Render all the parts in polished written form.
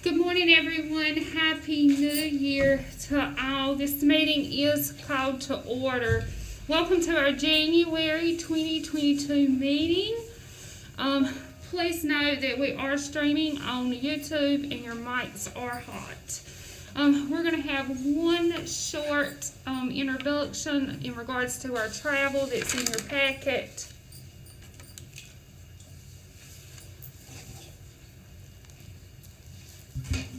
Good morning, everyone. Happy New Year to all. This meeting is called to order. Welcome to our January 2022 meeting. Please note that we are streaming on YouTube and your mics are hot. We're going to have one short introduction in regards to our travel that's in your packet.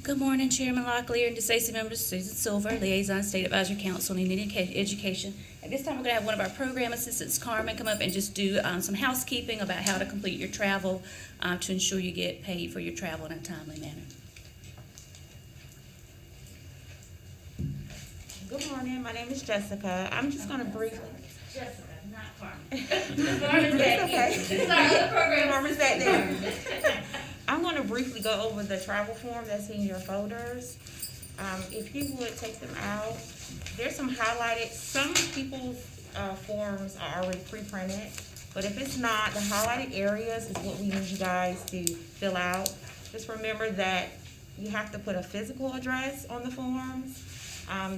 Good morning, Chairman Locklear and Stacy members, Susan Silver, Liaison State Advisory Council on Indian Education. At this time, we're going to have one of our program assistants, Carmen, come up and just do some housekeeping about how to complete your travel to ensure you get paid for your travel in a timely manner. Good morning. My name is Jessica. I'm just going to briefly. Jessica, not Carmen. It's okay. It's our other program. Carmen's back there. I'm going to briefly go over the travel form that's in your folders. If you would take them out, there's some highlighted. Some people's forms are already pre-printed, but if it's not, the highlighted areas is what we need you guys to fill out. Just remember that you have to put a physical address on the forms.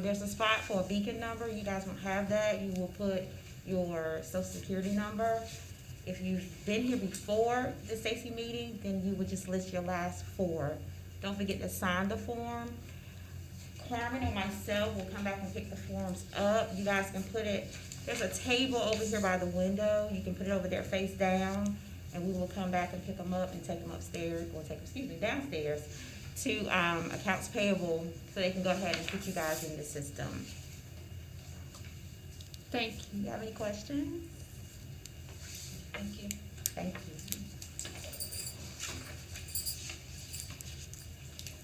There's a spot for a beacon number. You guys won't have that. You will put your social security number. If you've been here before the Stacy meeting, then you would just list your last four. Don't forget to sign the form. Carmen and myself will come back and pick the forms up. You guys can put it, there's a table over here by the window. You can put it over there face down, and we will come back and pick them up and take them upstairs, or downstairs to accounts payable so they can go ahead and put you guys in the system. Thank you. You have any questions? Thank you. Thank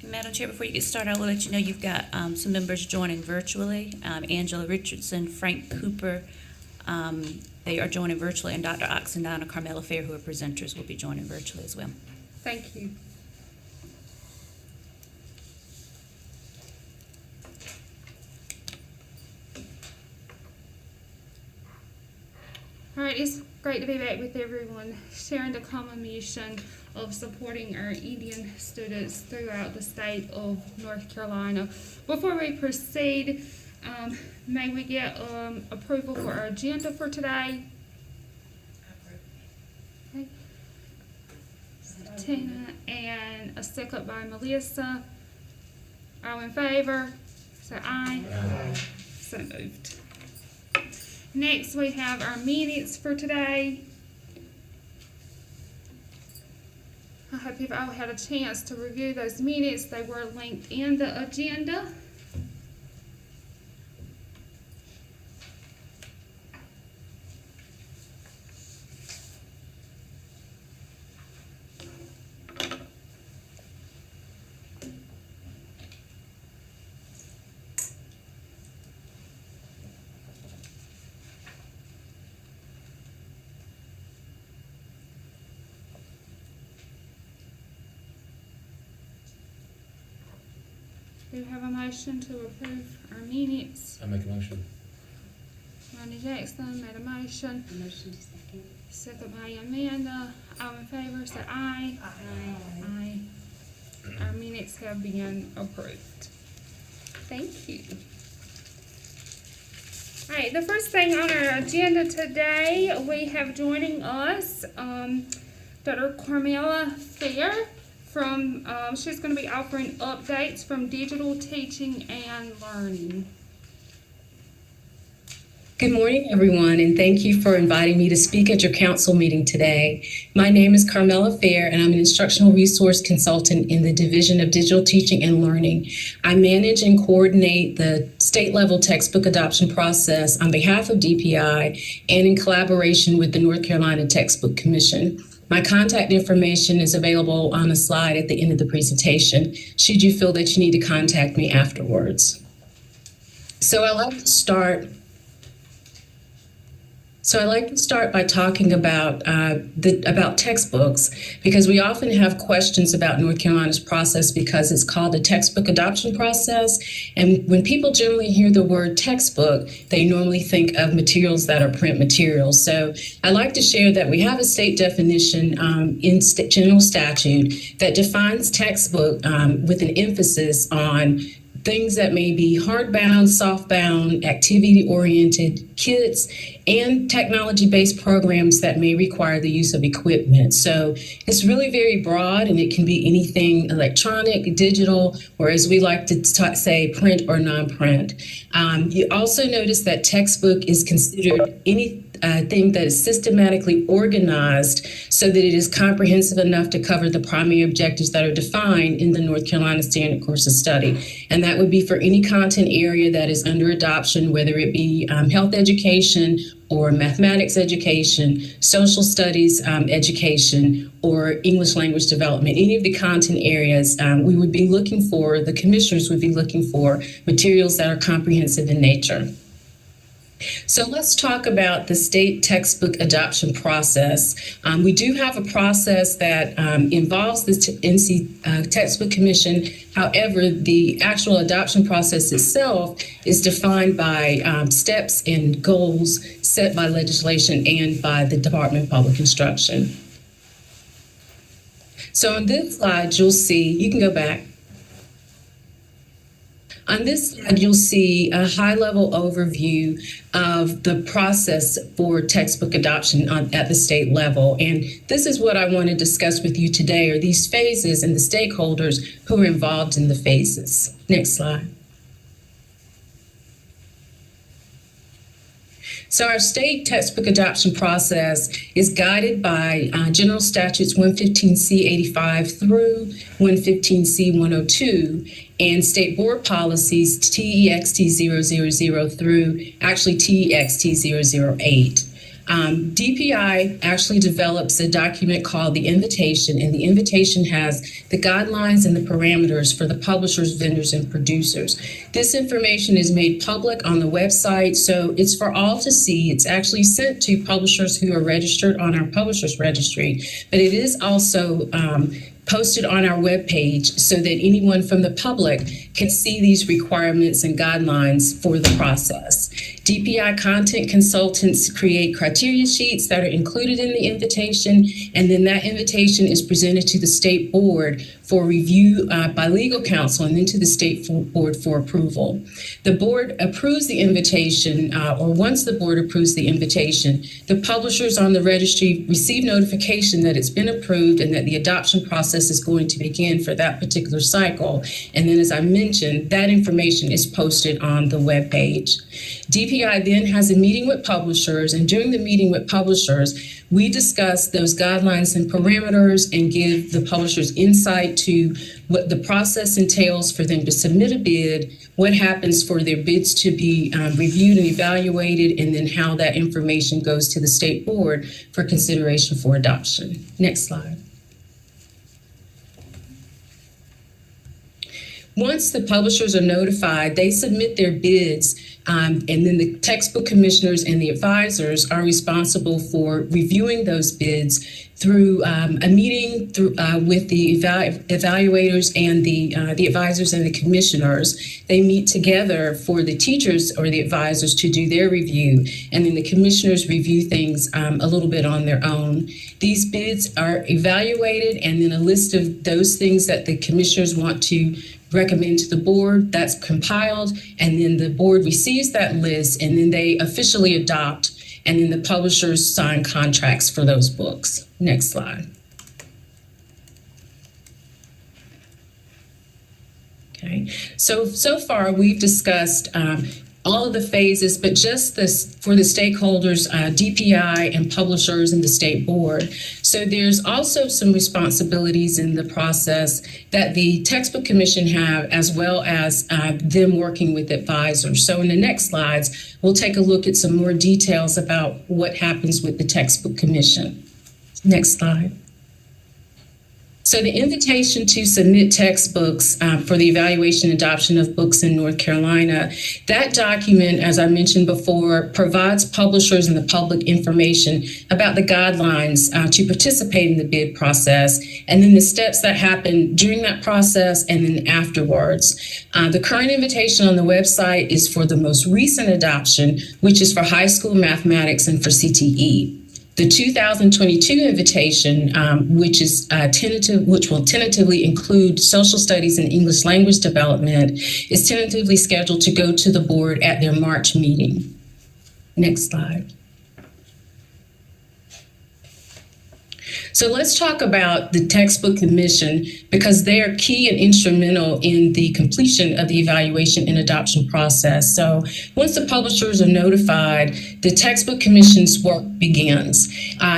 you. Madam Chair, before you get started, I will let you know you've got some members joining virtually. Angela Richardson, Frank Cooper, they are joining virtually, and Dr. Oxendine and Carmela Fair, who are presenters, will be joining virtually as well. Thank you. All right, it's great to be back with everyone, sharing the common mission of supporting our Indian students throughout the state of North Carolina. Before we proceed, may we get approval for our agenda for today? Okay. Tina, and a second by Melissa. All in favor? Say aye. Aye. So moved. Next, we have our minutes for today. I hope you've all had a chance to review those minutes. They were linked in the agenda. Do you have a motion to approve our minutes? I make a motion. Ronnie Jackson made a motion. Motion to second. Second by Amanda. All in favor, say aye. Aye. Our minutes have been approved. Thank you. All right, the first thing on our agenda today, we have joining us Dr. Carmela Fair. She's going to be offering updates from digital teaching and learning. Good morning, everyone, and thank you for inviting me to speak at your council meeting today. My name is Carmela Fair, and I'm an instructional resource consultant in the Division of Digital Teaching and Learning. I manage and coordinate the state-level textbook adoption process on behalf of DPI and in collaboration with the North Carolina Textbook Commission. My contact information is available on a slide at the end of the presentation, should you feel that you need to contact me afterwards. So I'd like to start So I'd like to start by talking about about textbooks, because we often have questions about North Carolina's process because it's called a textbook adoption process. And when people generally hear the word textbook, they normally think of materials that are print materials. So I'd like to share that we have a state definition in general statute that defines textbook with an emphasis on things that may be hardbound, softbound, activity-oriented kits, and technology-based programs that may require the use of equipment. So it's really very broad, and it can be anything electronic, digital, or as we like to say, print or non-print. You also notice that textbook is considered anything that is systematically organized so that it is comprehensive enough to cover the primary objectives that are defined in the North Carolina Standard Course of Study. And that would be for any content area that is under adoption, whether it be health education or mathematics education, social studies education, or English language development. Any of the content areas, we would be looking for, the commissioners would be looking for materials that are comprehensive in nature. So let's talk about the state textbook adoption process. We do have a process that involves the NC Textbook Commission. However, the actual adoption process itself is defined by steps and goals set by legislation and by the Department of Public Instruction. So on this slide, you'll see, you can go back. On this slide, you'll see a high-level overview of the process for textbook adoption at the state level. And this is what I want to discuss with you today, are these phases and the stakeholders who are involved in the phases. Next slide. So our state textbook adoption process is guided by General Statutes 115C85 through 115C102 and State Board Policies TEXT 000 through actually TEXT 008. DPI actually develops a document called the invitation, and the invitation has the guidelines and the parameters for the publishers, vendors, and producers. This information is made public on the website, so it's for all to see. It's actually sent to publishers who are registered on our publishers registry, but it is also posted on our webpage so that anyone from the public can see these requirements and guidelines for the process. DPI content consultants create criteria sheets that are included in the invitation, and then that invitation is presented to the state board for review by legal counsel and then to the state board for approval. The board approves the invitation, or once the board approves the invitation, the publishers on the registry receive notification that it's been approved and that the adoption process is going to begin for that particular cycle. And then, as I mentioned, that information is posted on the web page. DPI then has a meeting with publishers, and during the meeting with publishers, we discuss those guidelines and parameters and give the publishers insight to what the process entails for them to submit a bid, what happens for their bids to be reviewed and evaluated, and then how that information goes to the state board for consideration for adoption. Next slide. Once the publishers are notified, they submit their bids, and then the textbook commissioners and the advisors are responsible for reviewing those bids through a meeting with the evaluators and the advisors and the commissioners. They meet together for the teachers or the advisors to do their review, and then the commissioners review things a little bit on their own. These bids are evaluated, and then a list of those things that the commissioners want to recommend to the board, that's compiled, and then the board receives that list, and then they officially adopt, and then the publishers sign contracts for those books. Next slide. Okay, so far we've discussed all of the phases, but just this for the stakeholders, DPI and publishers and the state board. So there's also some responsibilities in the process that the Textbook Commission have, as well as them working with advisors. So in the next slides, we'll take a look at some more details about what happens with the Textbook Commission. Next slide. So the invitation to submit textbooks for the evaluation and adoption of books in North Carolina, that document, as I mentioned before, provides publishers and the public information about the guidelines to participate in the bid process, and then the steps that happen during that process and then afterwards. The current invitation on the website is for the most recent adoption, which is for high school mathematics and for CTE. The 2022 invitation, which will tentatively include social studies and English language development, is tentatively scheduled to go to the board at their March meeting. Next slide. So let's talk about the textbook commission, because they are key and instrumental in the completion of the evaluation and adoption process. So once the publishers are notified, the textbook commission's work begins.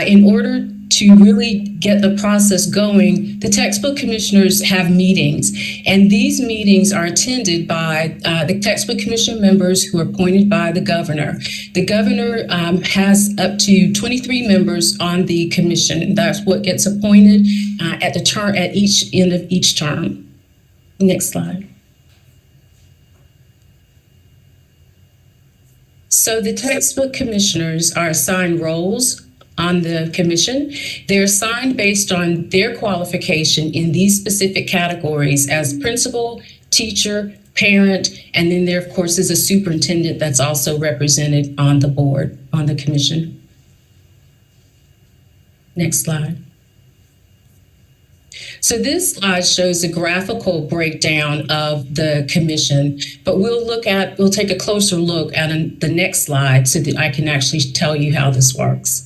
In order to really get the process going, the textbook commissioners have meetings, and these meetings are attended by the textbook commission members who are appointed by the governor. The governor has up to 23 members on the commission. That's what gets appointed at each end of each term. Next slide. So the textbook commissioners are assigned roles on the commission. They're assigned based on their qualification in these specific categories as principal, teacher, parent, and then there, of course, is a superintendent that's also represented on the board, on the commission. Next slide. So this slide shows a graphical breakdown of the commission, but we'll take a closer look at the next slide so that I can actually tell you how this works.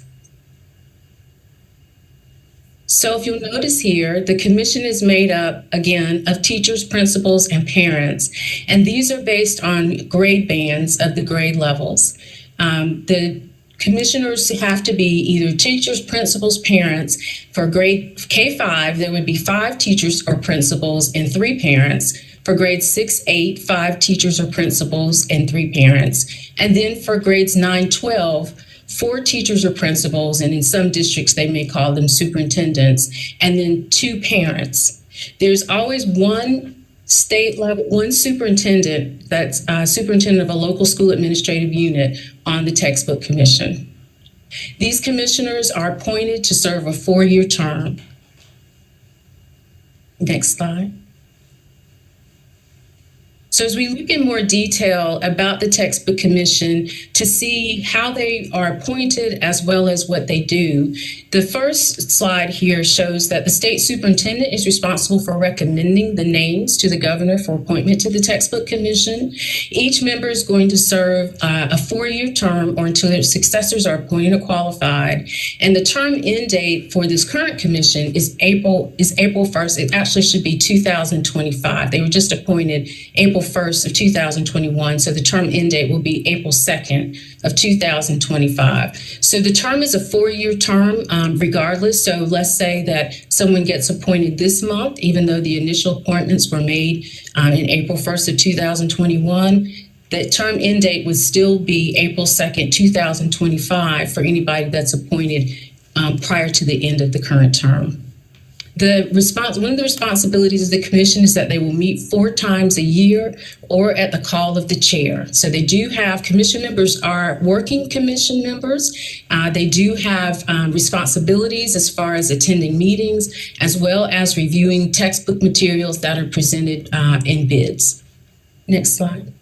So if you'll notice here, the commission is made up, again, of teachers, principals, and parents. And these are based on grade bands of the grade levels. The commissioners have to be either teachers, principals, parents. For grade K-5, there would be 5 teachers or principals and 3 parents. For grades 6-8, 5 teachers or principals and 3 parents. And then for grades 9-12, 4 teachers or principals, and in some districts they may call them superintendents, and then 2 parents. There's always one superintendent that's superintendent of a local school administrative unit on the textbook commission. These commissioners are appointed to serve a 4-year term. Next slide. So as we look in more detail about the textbook commission to see how they are appointed as well as what they do, the first slide here shows that the state superintendent is responsible for recommending the names to the governor for appointment to the textbook commission. Each member is going to serve a 4-year term or until their successors are appointed or qualified. And the term end date for this current commission is April 1st. It actually should be 2025. They were just appointed April 1st of 2021, so the term end date will be April 2nd of 2025. So the term is a 4-year term regardless. So let's say that someone gets appointed this month, even though the initial appointments were made in April 1st of 2021, the term end date would still be April 2nd, 2025 for anybody that's appointed prior to the end of the current term. One of the responsibilities of the commission is that they will meet 4 times a year or at the call of the chair. So they do have, commission members are working commission members. They do have responsibilities as far as attending meetings, as well as reviewing textbook materials that are presented in bids. Next slide.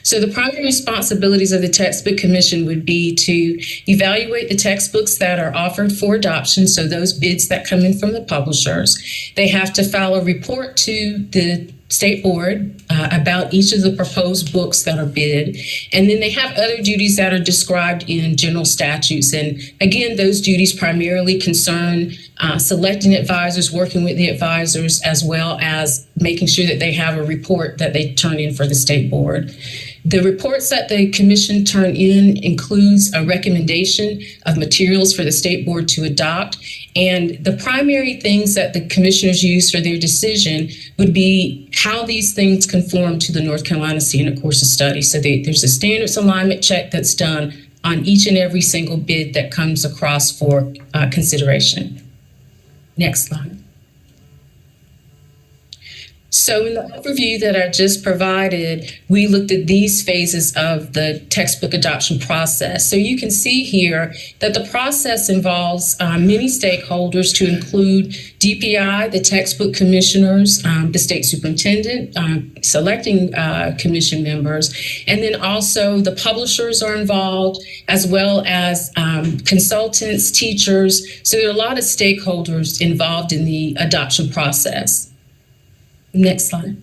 So the primary responsibilities of the textbook commission would be to evaluate the textbooks that are offered for adoption, so those bids that come in from the publishers. They have to file a report to the state board about each of the proposed books that are bid. And then they have other duties that are described in general statutes. And again, those duties primarily concern selecting advisors, working with the advisors, as well as making sure that they have a report that they turn in for the state board. The reports that the commission turn in includes a recommendation of materials for the state board to adopt. And the primary things that the commissioners use for their decision would be how these things conform to the North Carolina Standard Course of Study. So there's a standards alignment check that's done on each and every single bid that comes across for consideration. Next slide. So in the overview that I just provided, we looked at these phases of the textbook adoption process. So you can see here that the process involves many stakeholders to include DPI, the textbook commissioners, the state superintendent, selecting commission members, and then also the publishers are involved, as well as consultants, teachers. So there are a lot of stakeholders involved in the adoption process. Next slide.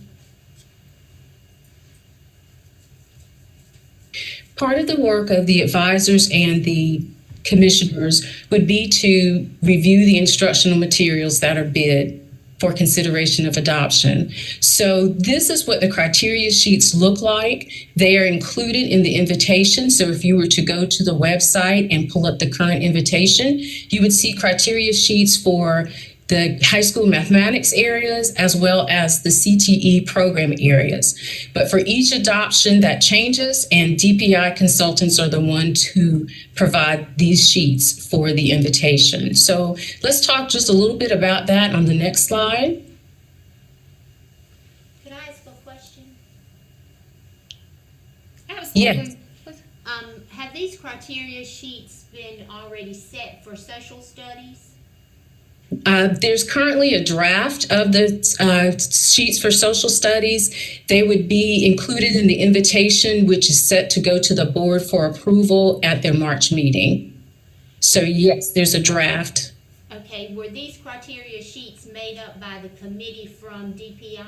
Part of the work of the advisors and the commissioners would be to review the instructional materials that are bid for consideration of adoption. So this is what the criteria sheets look like. They are included in the invitation. So if you were to go to the website and pull up the current invitation, you would see criteria sheets for the high school mathematics areas, as well as the CTE program areas. But for each adoption that changes, and DPI consultants are the ones who provide these sheets for the invitation. So let's talk just a little bit about that on the next slide. Could I ask a question? Absolutely. Have these criteria sheets been already set for social studies? There's currently a draft of the sheets for social studies. They would be included in the invitation, which is set to go to the board for approval at their March meeting. So yes, there's a draft. Okay, were these criteria sheets made up by the committee from DPI?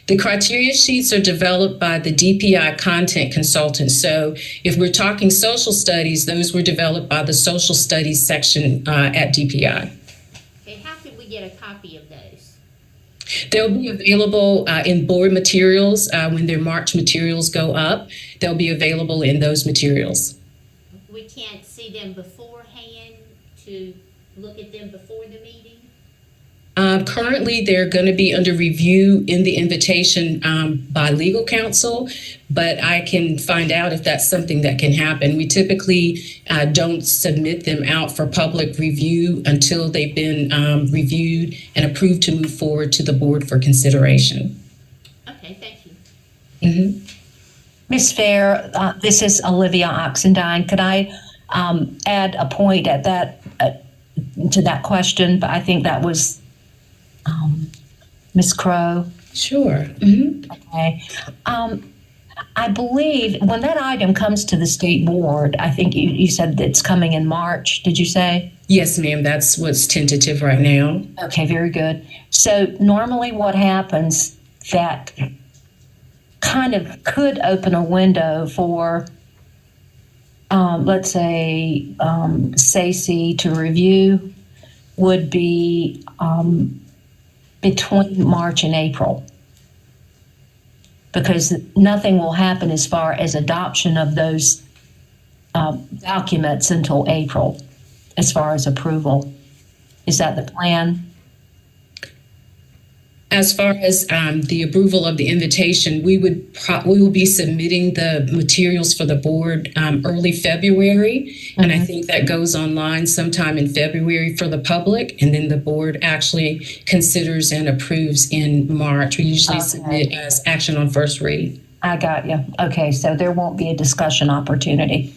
The criteria sheets are developed by the DPI content consultant. So if we're talking social studies, those were developed by the social studies section at DPI. Okay, how could we get a copy of those? They'll be available in board materials when their March materials go up. They'll be available in those materials. We can't see them beforehand to look at them before the meeting? Currently, they're going to be under review in the invitation by legal counsel, but I can find out if that's something that can happen. We typically don't submit them out for public review until they've been reviewed and approved to move forward to the board for consideration. Okay, thank you. Mm-hmm. Ms. Fair, this is Olivia Oxendine. Could I add a point at that to that question? But I think that was Ms. Crow. Sure. Mm-hmm. Okay. I believe when that item comes to the state board, I think you said that it's coming in March. Did you say? Yes, ma'am. That's what's tentative right now. Okay, very good. So normally what happens that kind of could open a window for, let's say, Stacy to review would be between March and April, because nothing will happen as far as adoption of those documents until April, as far as approval. Is that the plan? As far as the approval of the invitation, we will be submitting the materials for the board early February, and I think that goes online sometime in February for the public, and then the board actually considers and approves in March. We usually submit as action on first read. I got you. Okay, so there won't be a discussion opportunity.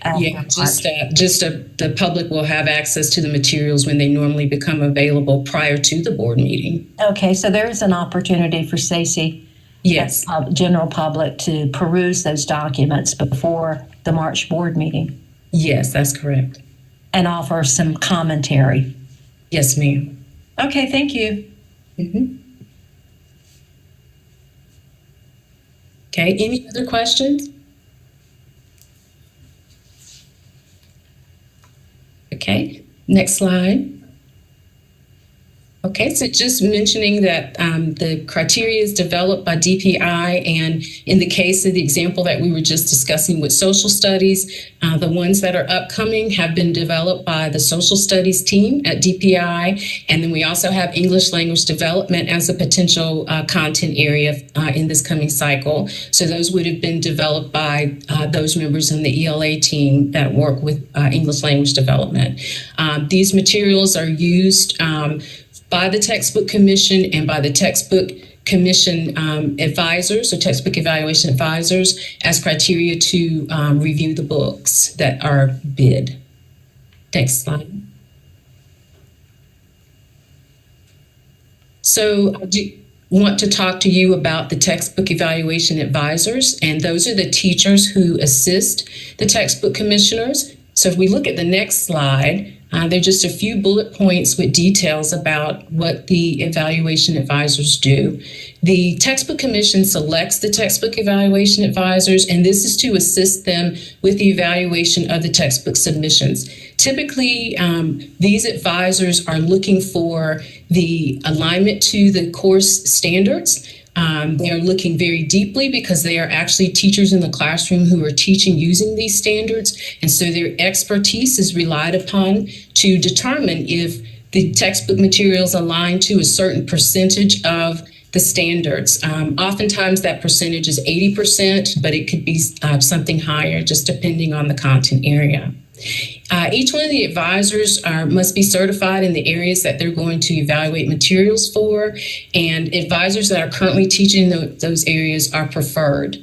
Yeah, the public will have access to the materials when they normally become available prior to the board meeting. Okay, so there is an opportunity for Stacy, Yes. general public, to peruse those documents before the March board meeting Yes, that's correct. and offer some commentary. Yes, ma'am. Okay, thank you. Mm-hmm. Okay, any other questions? Okay, next slide. Okay, so just mentioning that the criteria is developed by DPI, and in the case of the example that we were just discussing with social studies, the ones that are upcoming have been developed by the social studies team at DPI, and then we also have English language development as a potential content area in this coming cycle. So those would have been developed by those members in the ELA team that work with English language development. These materials are used by the Textbook Commission and by the Textbook Commission advisors or textbook evaluation advisors as criteria to review the books that are bid. Next slide. So I do want to talk to you about the textbook evaluation advisors, and those are the teachers who assist the textbook commissioners. So if we look at the next slide, there are just a few bullet points with details about what the evaluation advisors do. The Textbook Commission selects the textbook evaluation advisors, and this is to assist them with the evaluation of the textbook submissions. Typically, these advisors are looking for the alignment to the course standards. They are looking very deeply because they are actually teachers in the classroom who are teaching using these standards. And so their expertise is relied upon to determine if the textbook materials align to a certain percentage of the standards. Oftentimes that percentage is 80%, but it could be something higher, just depending on the content area. Each one of the advisors must be certified in the areas that they're going to evaluate materials for, and advisors that are currently teaching those areas are preferred.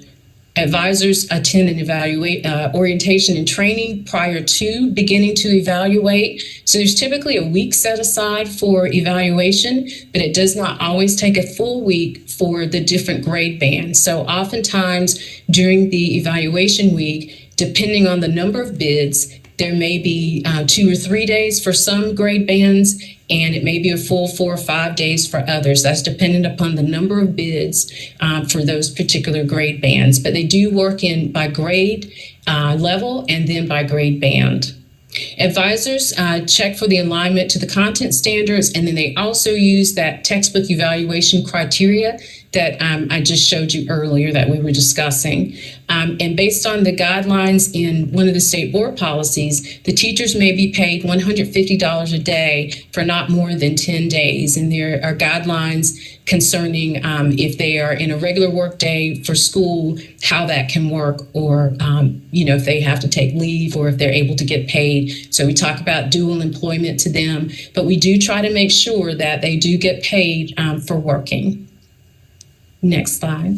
Advisors attend an orientation and training prior to beginning to evaluate. So there's typically a week set aside for evaluation, but it does not always take a full week for the different grade bands. So oftentimes during the evaluation week, depending on the number of bids, there may be 2 or 3 days for some grade bands, and it may be a full 4 or 5 days for others. That's dependent upon the number of bids for those particular grade bands. But they do work by grade level and then by grade band. Advisors check for the alignment to the content standards, and then they also use that textbook evaluation criteria that I just showed you earlier that we were discussing. And based on the guidelines in one of the state board policies, the teachers may be paid $150 a day for not more than 10 days. And there are guidelines concerning if they are in a regular work day for school, how that can work, or if they have to take leave or if they're able to get paid. So we talk about dual employment to them, but we do try to make sure that they do get paid for working. Next slide.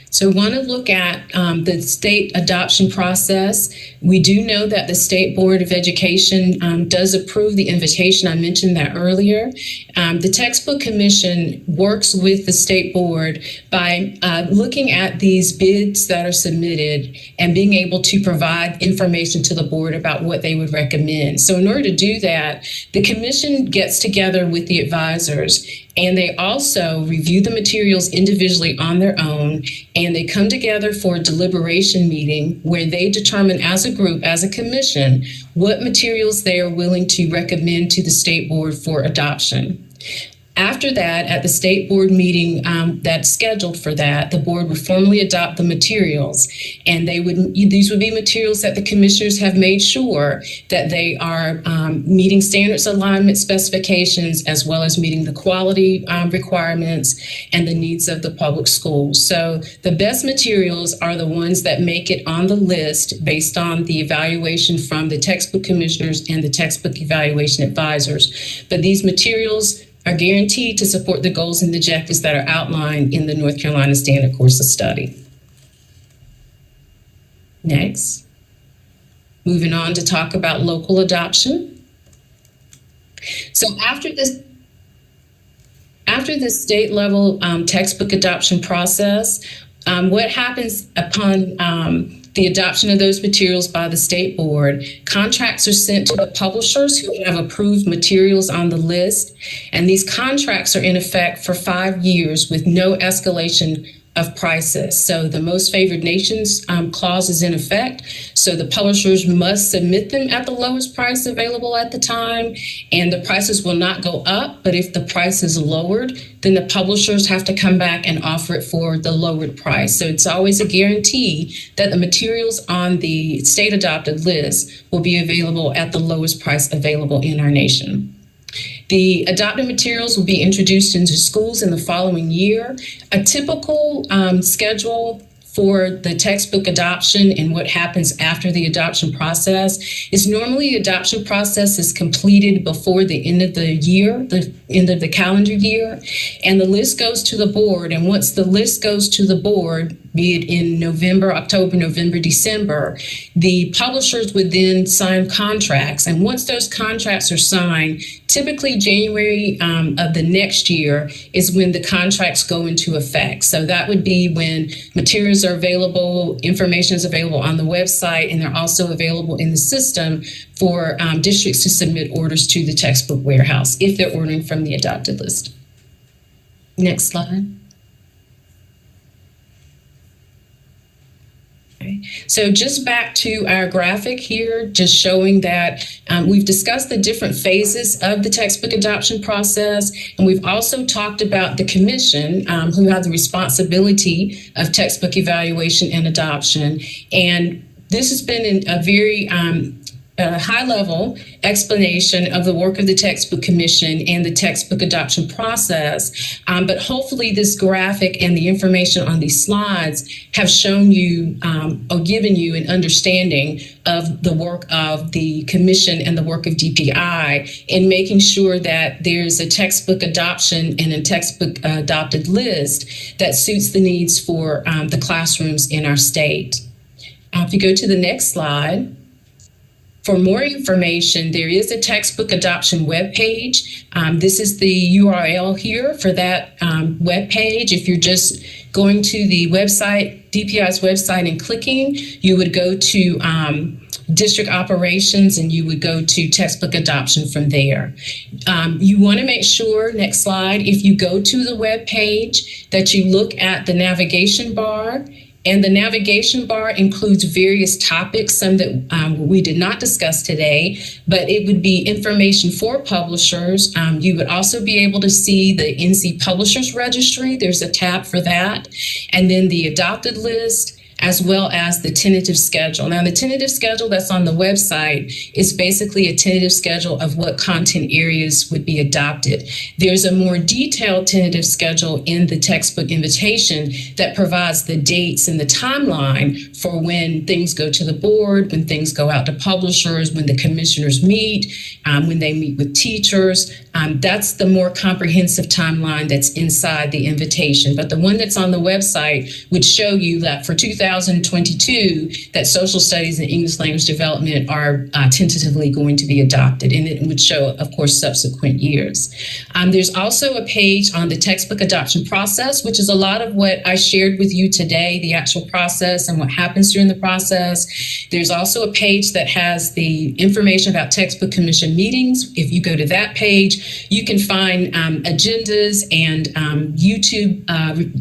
So we want to look at the state adoption process. We do know that the State Board of Education does approve the invitation. I mentioned that earlier. The Textbook Commission works with the State Board by looking at these bids that are submitted and being able to provide information to the board about what they would recommend. So in order to do that, the Commission gets together with the advisors, and they also review the materials individually on their own, and they come together for a deliberation meeting where they determine as a group, as a commission, what materials they are willing to recommend to the state board for adoption. After that, at the state board meeting that's scheduled for that, the board would formally adopt the materials, and these would be materials that the commissioners have made sure that they are meeting standards alignment specifications, as well as meeting the quality requirements and the needs of the public schools. So the best materials are the ones that make it on the list based on the evaluation from the textbook commissioners and the textbook evaluation advisors. But these materials are guaranteed to support the goals and objectives that are outlined in the North Carolina Standard Course of Study. Next, moving on to talk about local adoption. So after this state level textbook adoption process, what happens upon the adoption of those materials by the state board, contracts are sent to the publishers who have approved materials on the list, and these contracts are in effect for 5 years with no escalation of prices. So the most favored nations clause is in effect. So the publishers must submit them at the lowest price available at the time, and the prices will not go up. But if the price is lowered, then the publishers have to come back and offer it for the lowered price. So it's always a guarantee that the materials on the state adopted list will be available at the lowest price available in our nation. The adopted materials will be introduced into schools in the following year. A typical schedule for the textbook adoption and what happens after the adoption process is normally the adoption process is completed before the end of the year, the end of the calendar year, and the list goes to the board. And once the list goes to the board, be it in November, October, November, December, the publishers would then sign contracts. And once those contracts are signed, typically January of the next year is when the contracts go into effect. So that would be when materials are available, information is available on the website, and they're also available in the system for districts to submit orders to the textbook warehouse if they're ordering from the adopted list. Next slide. Okay. So just back to our graphic here, just showing that we've discussed the different phases of the textbook adoption process, and we've also talked about the commission who have the responsibility of textbook evaluation and adoption. And this has been a very high-level explanation of the work of the Textbook Commission and the textbook adoption process. But hopefully this graphic and the information on these slides have shown you or given you an understanding of the work of the Commission and the work of DPI in making sure that there's a textbook adoption and a textbook adopted list that suits the needs for the classrooms in our state. If you go to the next slide, for more information, there is a textbook adoption webpage. This is the URL here for that webpage. If you're just going to the website, DPI's website, and clicking, you would go to district operations and you would go to textbook adoption from there. You want to make sure, next slide, if you go to the webpage, that you look at the navigation bar. And the navigation bar includes various topics, some that we did not discuss today, but it would be information for publishers. You would also be able to see the NC Publishers Registry. There's a tab for that. And then the adopted list, as well as the tentative schedule. Now, the tentative schedule that's on the website is basically a tentative schedule of what content areas would be adopted. There's a more detailed tentative schedule in the textbook invitation that provides the dates and the timeline for when things go to the board, when things go out to publishers, when the commissioners meet, when they meet with teachers. That's the more comprehensive timeline that's inside the invitation. But the one that's on the website would show you that for 2022, that social studies and English language development are tentatively going to be adopted, and it would show, of course, subsequent years. There's also a page on the textbook adoption process, which is a lot of what I shared with you today, the actual process and what happens during the process. There's also a page that has the information about textbook commission meetings. If you go to that page, you can find agendas and YouTube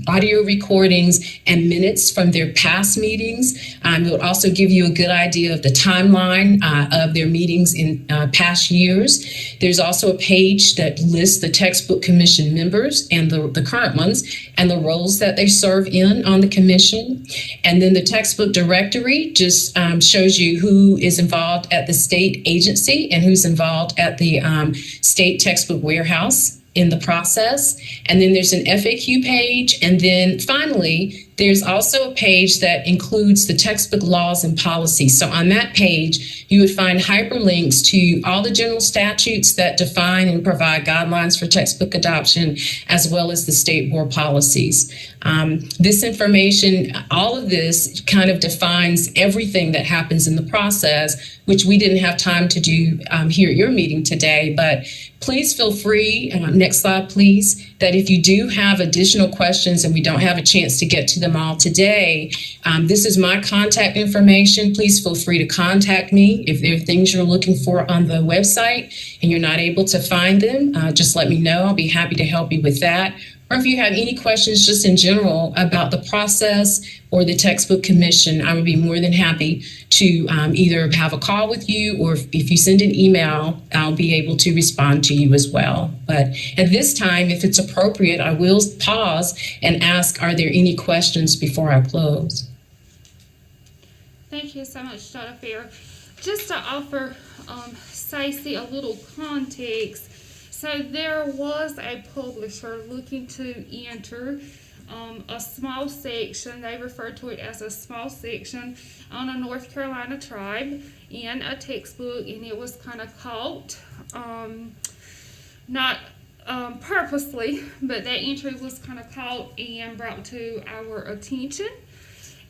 audio recordings and minutes from their past meetings. It will also give you a good idea of the timeline of their meetings in past years. There's also a page that lists the textbook commission members and the current ones and the roles that they serve in on the commission. And then the textbook directory just shows you who is involved at the state agency and who's involved at the state textbook warehouse in the process. And then there's an FAQ page. And then finally, there's also a page that includes the textbook laws and policies. So on that page, you would find hyperlinks to all the general statutes that define and provide guidelines for textbook adoption, as well as the state board policies. This information, all of this kind of defines everything that happens in the process, which we didn't have time to do here at your meeting today. But please feel free, next slide please, that if you do have additional questions and we don't have a chance to get to them all today, this is my contact information. Please feel free to contact me. If there are things you're looking for on the website and you're not able to find them, just let me know. I'll be happy to help you with that. or if you have any questions just in general about the process or the textbook commission, I would be more than happy to either have a call with you, or if you send an email, I'll be able to respond to you as well. But at this time, if it's appropriate, I will pause and ask, are there any questions before I close? Thank you so much, Dr. Fair. Just to offer Stacy a little context, so there was a publisher looking to enter a small section, they refer to it as a small section, on a North Carolina tribe in a textbook, and it was kind of caught, not purposely, but that entry was kind of caught and brought to our attention.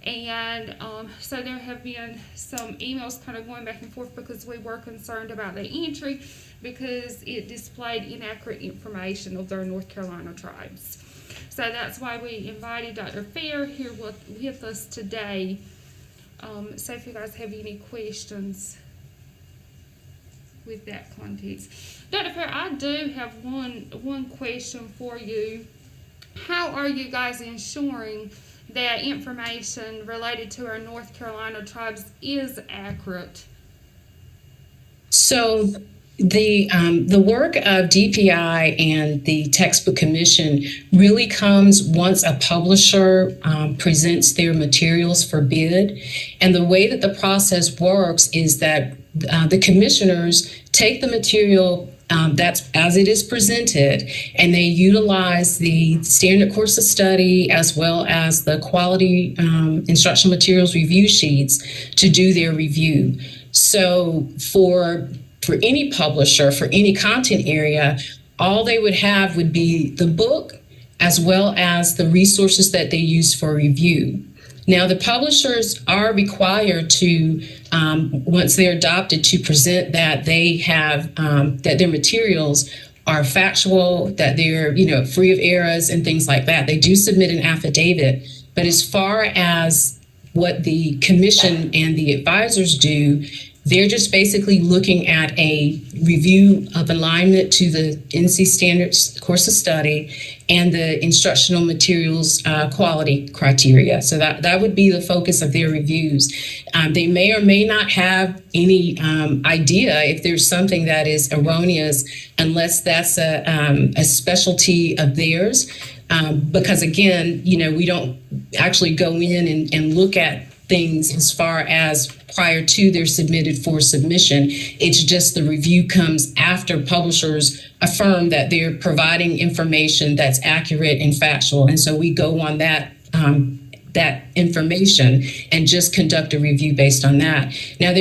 And so there have been some emails kind of going back and forth because we were concerned about the entry because it displayed inaccurate information of their North Carolina tribes. So that's why we invited Dr. Fair here with us today. So if you guys have any questions with that context. Dr. Fair, I do have one question for you. How are you guys ensuring that information related to our North Carolina tribes is accurate? So the work of DPI and the Textbook Commission really comes once a publisher presents their materials for bid. And the way that the process works is that the commissioners take the material that's as it is presented, and they utilize the standard course of study as well as the quality instructional materials review sheets to do their review. So for any publisher, for any content area, all they would have would be the book as well as the resources that they use for review. Now, the publishers are required to, once they're adopted, to present that they have, that their materials are factual, that they're, free of errors and things like that. They do submit an affidavit. But as far as what the commission and the advisors do, they're just basically looking at a review of alignment to the NC Standards course of study and the instructional materials quality criteria. So that would be the focus of their reviews. They may or may not have any idea if there's something that is erroneous, unless that's a specialty of theirs. Because again, we don't actually go in and look at things as far as prior to their submitted for submission. It's just the review comes after publishers affirm that they're providing information that's accurate and factual. And so we go on that information and just conduct a review based on that. Now,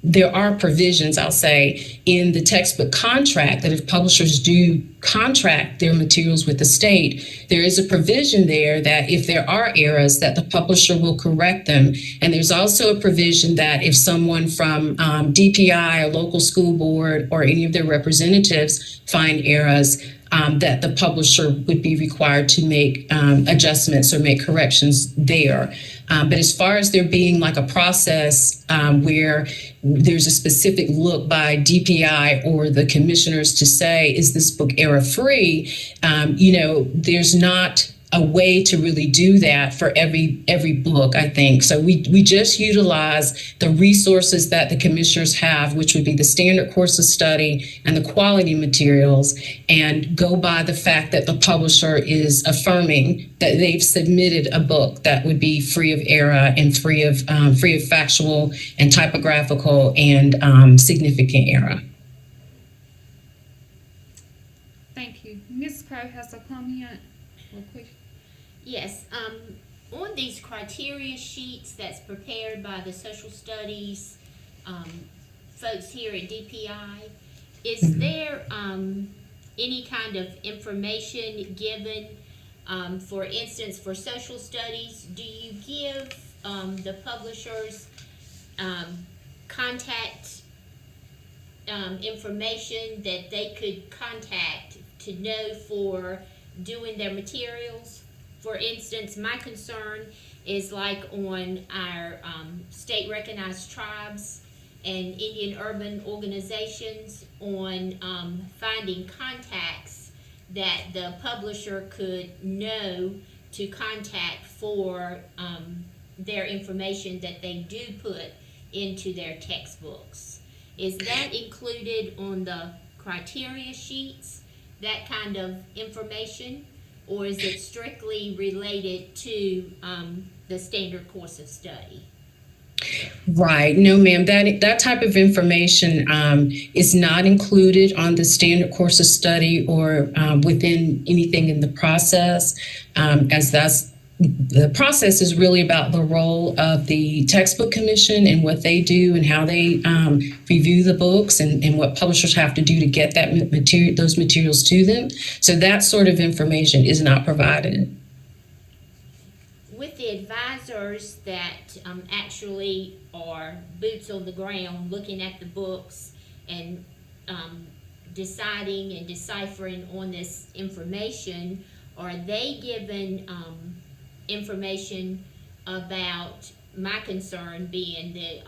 there are provisions, I'll say, in the textbook contract that if publishers do contract their materials with the state, there is a provision there that if there are errors, that the publisher will correct them. And there's also a provision that if someone from DPI or local school board or any of their representatives find errors, that the publisher would be required to make adjustments or make corrections there. But as far as there being like a process where there's a specific look by DPI or the commissioners to say, is this book error-free? There's not a way to really do that for every book, I think. So we just utilize the resources that the commissioners have, which would be the standard course of study and the quality materials, and go by the fact that the publisher is affirming that they've submitted a book that would be free of error and free of factual and typographical and significant error. Thank you. Ms. Crowe has a comment or question. Yes, on these criteria sheets that's prepared by the social studies folks here at DPI, is there any kind of information given, for instance, for social studies? Do you give the publishers contact information that they could contact to know for doing their materials? For instance, my concern is like on our state recognized tribes and Indian urban organizations on finding contacts that the publisher could know to contact for their information that they do put into their textbooks. Is that included on the criteria sheets, that kind of information? Or is it strictly related to the standard course of study? Right. No, ma'am. That type of information is not included on the standard course of study or within anything in the process, as the process is really about the role of the textbook commission and what they do and how they review the books and what publishers have to do to get those materials to them. So that sort of information is not provided. With the advisors that actually are boots on the ground looking at the books and deciding and deciphering on this information, are they given information about my concern being the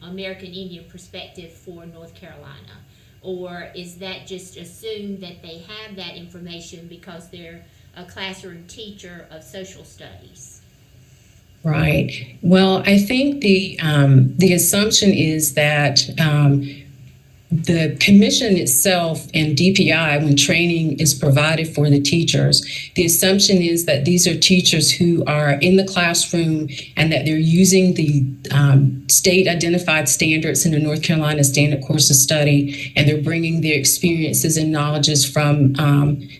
American Indian perspective for North Carolina? Or is that just assumed that they have that information because they're a classroom teacher of social studies? Right. Well, I think the assumption is that the commission itself and DPI, when training is provided for the teachers, the assumption is that these are teachers who are in the classroom and that they're using the state identified standards in the North Carolina Standard Course of Study, and they're bringing their experiences and knowledges from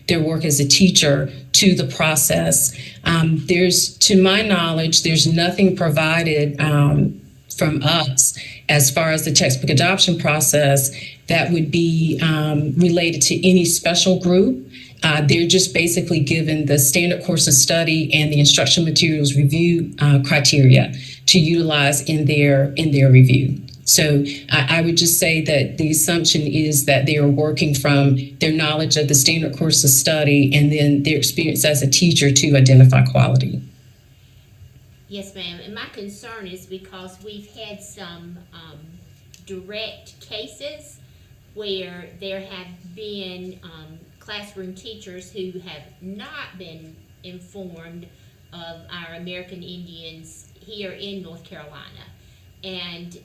their work as a teacher to the process. To my knowledge, there's nothing provided from us as far as the textbook adoption process that would be related to any special group. They're just basically given the standard course of study and the instruction materials review criteria to utilize in their review. So I would just say that the assumption is that they are working from their knowledge of the standard course of study and then their experience as a teacher to identify quality. Yes, ma'am. And my concern is because we've had some direct cases where there have been classroom teachers who have not been informed of our American Indians here in North Carolina. And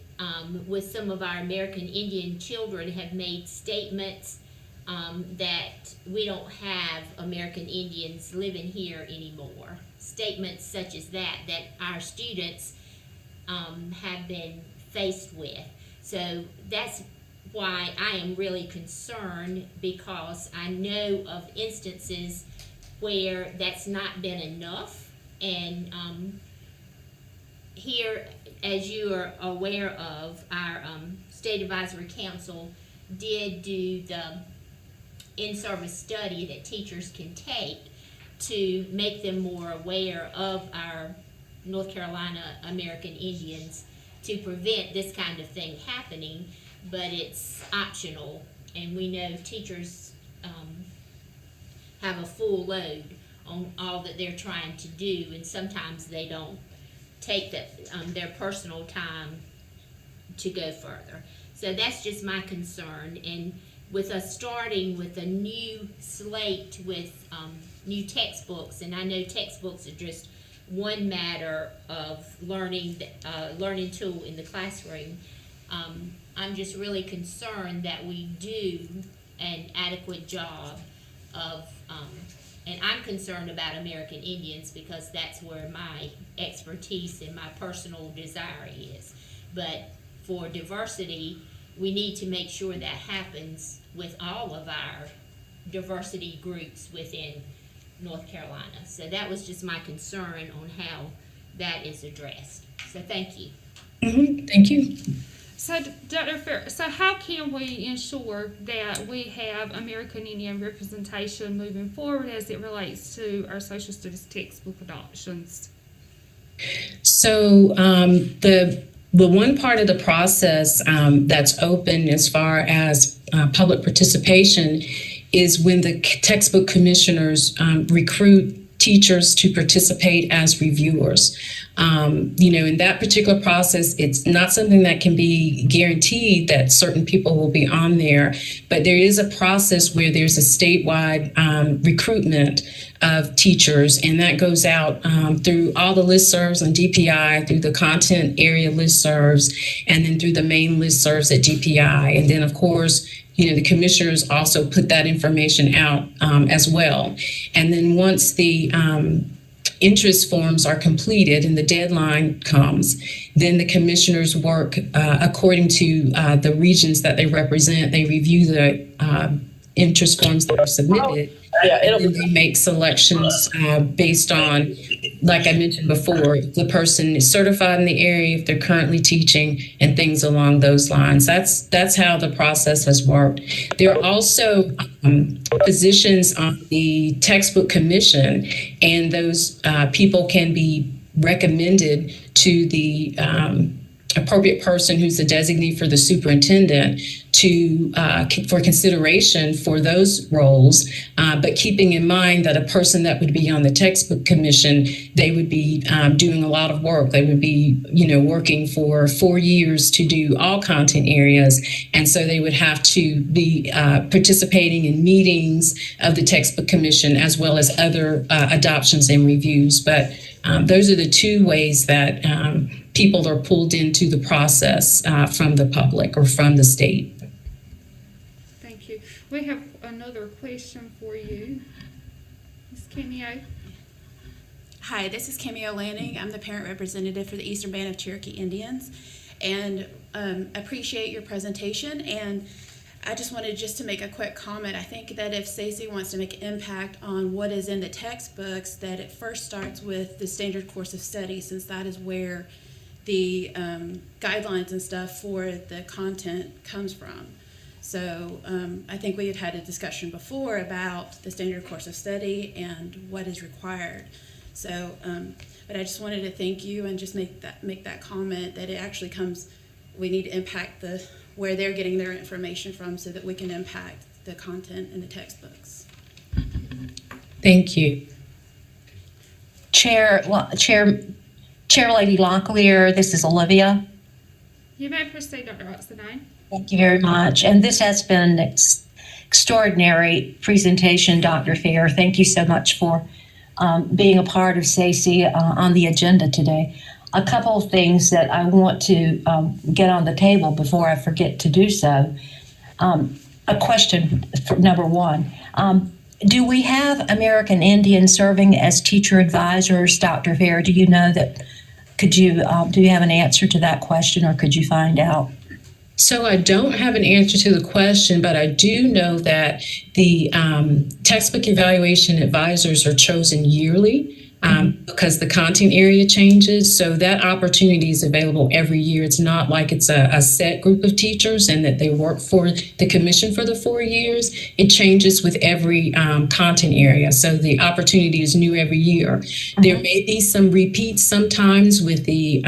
with some of our American Indian children have made statements that we don't have American Indians living here anymore. Statements such as that our students have been faced with. So that's why I am really concerned, because I know of instances where that's not been enough. And here, as you are aware of, our State Advisory Council did do the in-service study that teachers can take to make them more aware of our North Carolina American Indians to prevent this kind of thing happening, but it's optional, and we know teachers have a full load on all that they're trying to do, and sometimes they don't take their personal time to go further. So that's just my concern. And with us starting with a new slate with new textbooks, and I know textbooks are just one matter of learning tool in the classroom, I'm just really concerned that we do an adequate job of and I'm concerned about American Indians because that's where my expertise and my personal desire is. But for diversity, we need to make sure that happens with all of our diversity groups within North Carolina. So that was just my concern on how that is addressed. So thank you. Thank you. So, Dr. Fair, so how can we ensure that we have American Indian representation moving forward as it relates to our social studies textbook adoptions? So the one part of the process that's open as far as public participation is when the textbook commissioners recruit teachers to participate as reviewers. In that particular process, it's not something that can be guaranteed that certain people will be on there, but there is a process where there's a statewide recruitment of teachers, and that goes out through all the listservs on DPI, through the content area listservs, and then through the main listservs at DPI. And then, of course, the commissioners also put that information out as well. And then once the interest forms are completed and the deadline comes, then the commissioners work according to the regions that they represent. They review the interest forms that are submitted. And then they make selections based on, like I mentioned before, if the person is certified in the area, if they're currently teaching, and things along those lines. That's how the process has worked. There are also positions on the textbook commission, and those people can be recommended to the appropriate person who's the designee for the superintendent for consideration for those roles, but keeping in mind that a person that would be on the textbook commission, they would be doing a lot of work. They would be, working for 4 years to do all content areas, and so they would have to be participating in meetings of the textbook commission as well as other adoptions and reviews. But those are the two ways that people are pulled into the process from the public or from the state. Thank you. We have another question for you. Ms. Cameo. Hi, this is Cameo Lanning. I'm the parent representative for the Eastern Band of Cherokee Indians, and appreciate your presentation. And I just wanted to make a quick comment. I think that if Stacy wants to make an impact on what is in the textbooks, that it first starts with the standard course of study, since that is where the guidelines and stuff for the content comes from. So I think we had a discussion before about the standard course of study and what is required. So, but I just wanted to thank you and just make that comment that it actually comes. We need to impact where they're getting their information from, so that we can impact the content in the textbooks. Thank you. Chair Lady Locklear, this is Olivia. You may proceed, Dr. Oxendine. Thank you very much. And this has been an extraordinary presentation, Dr. Fair. Thank you so much for being a part of Stacy on the agenda today. A couple of things that I want to get on the table before I forget to do so. A question for number one. Do we have American Indians serving as teacher advisors, Dr. Fair? Do you know that? Do you have an answer to that question, or could you find out? So I don't have an answer to the question, but I do know that the textbook evaluation advisors are chosen yearly because the content area changes. So that opportunity is available every year. It's not like it's a set group of teachers and that they work for the commission for the 4 years. It changes with every content area. So the opportunity is new every year. There may be some repeats sometimes with the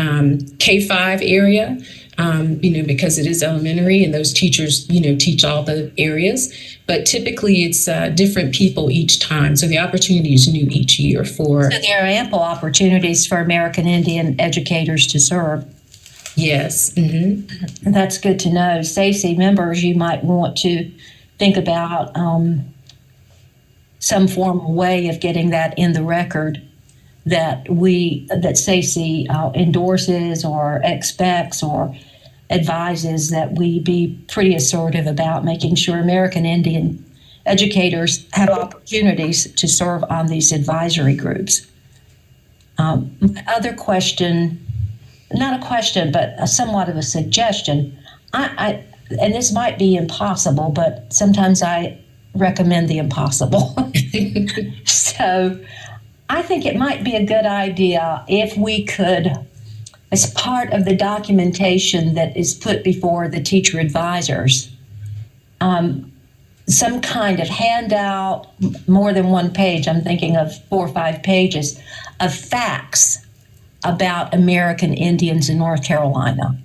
K-5 area. Because it is elementary and those teachers, teach all the areas. But typically it's different people each time. So the opportunity is new each year for... So there are ample opportunities for American Indian educators to serve. Yes. Mm-hmm. That's good to know. Stacy, members, you might want to think about some formal way of getting that in the record that Stacy endorses or expects or advises that we be pretty assertive about making sure American Indian educators have opportunities to serve on these advisory groups. My other question, not a question, but somewhat of a suggestion. I and this might be impossible, but sometimes I recommend the impossible. So I think it might be a good idea if we could, as part of the documentation that is put before the teacher advisors, some kind of handout, more than one page, I'm thinking of 4 or 5 pages, of facts about American Indians in North Carolina.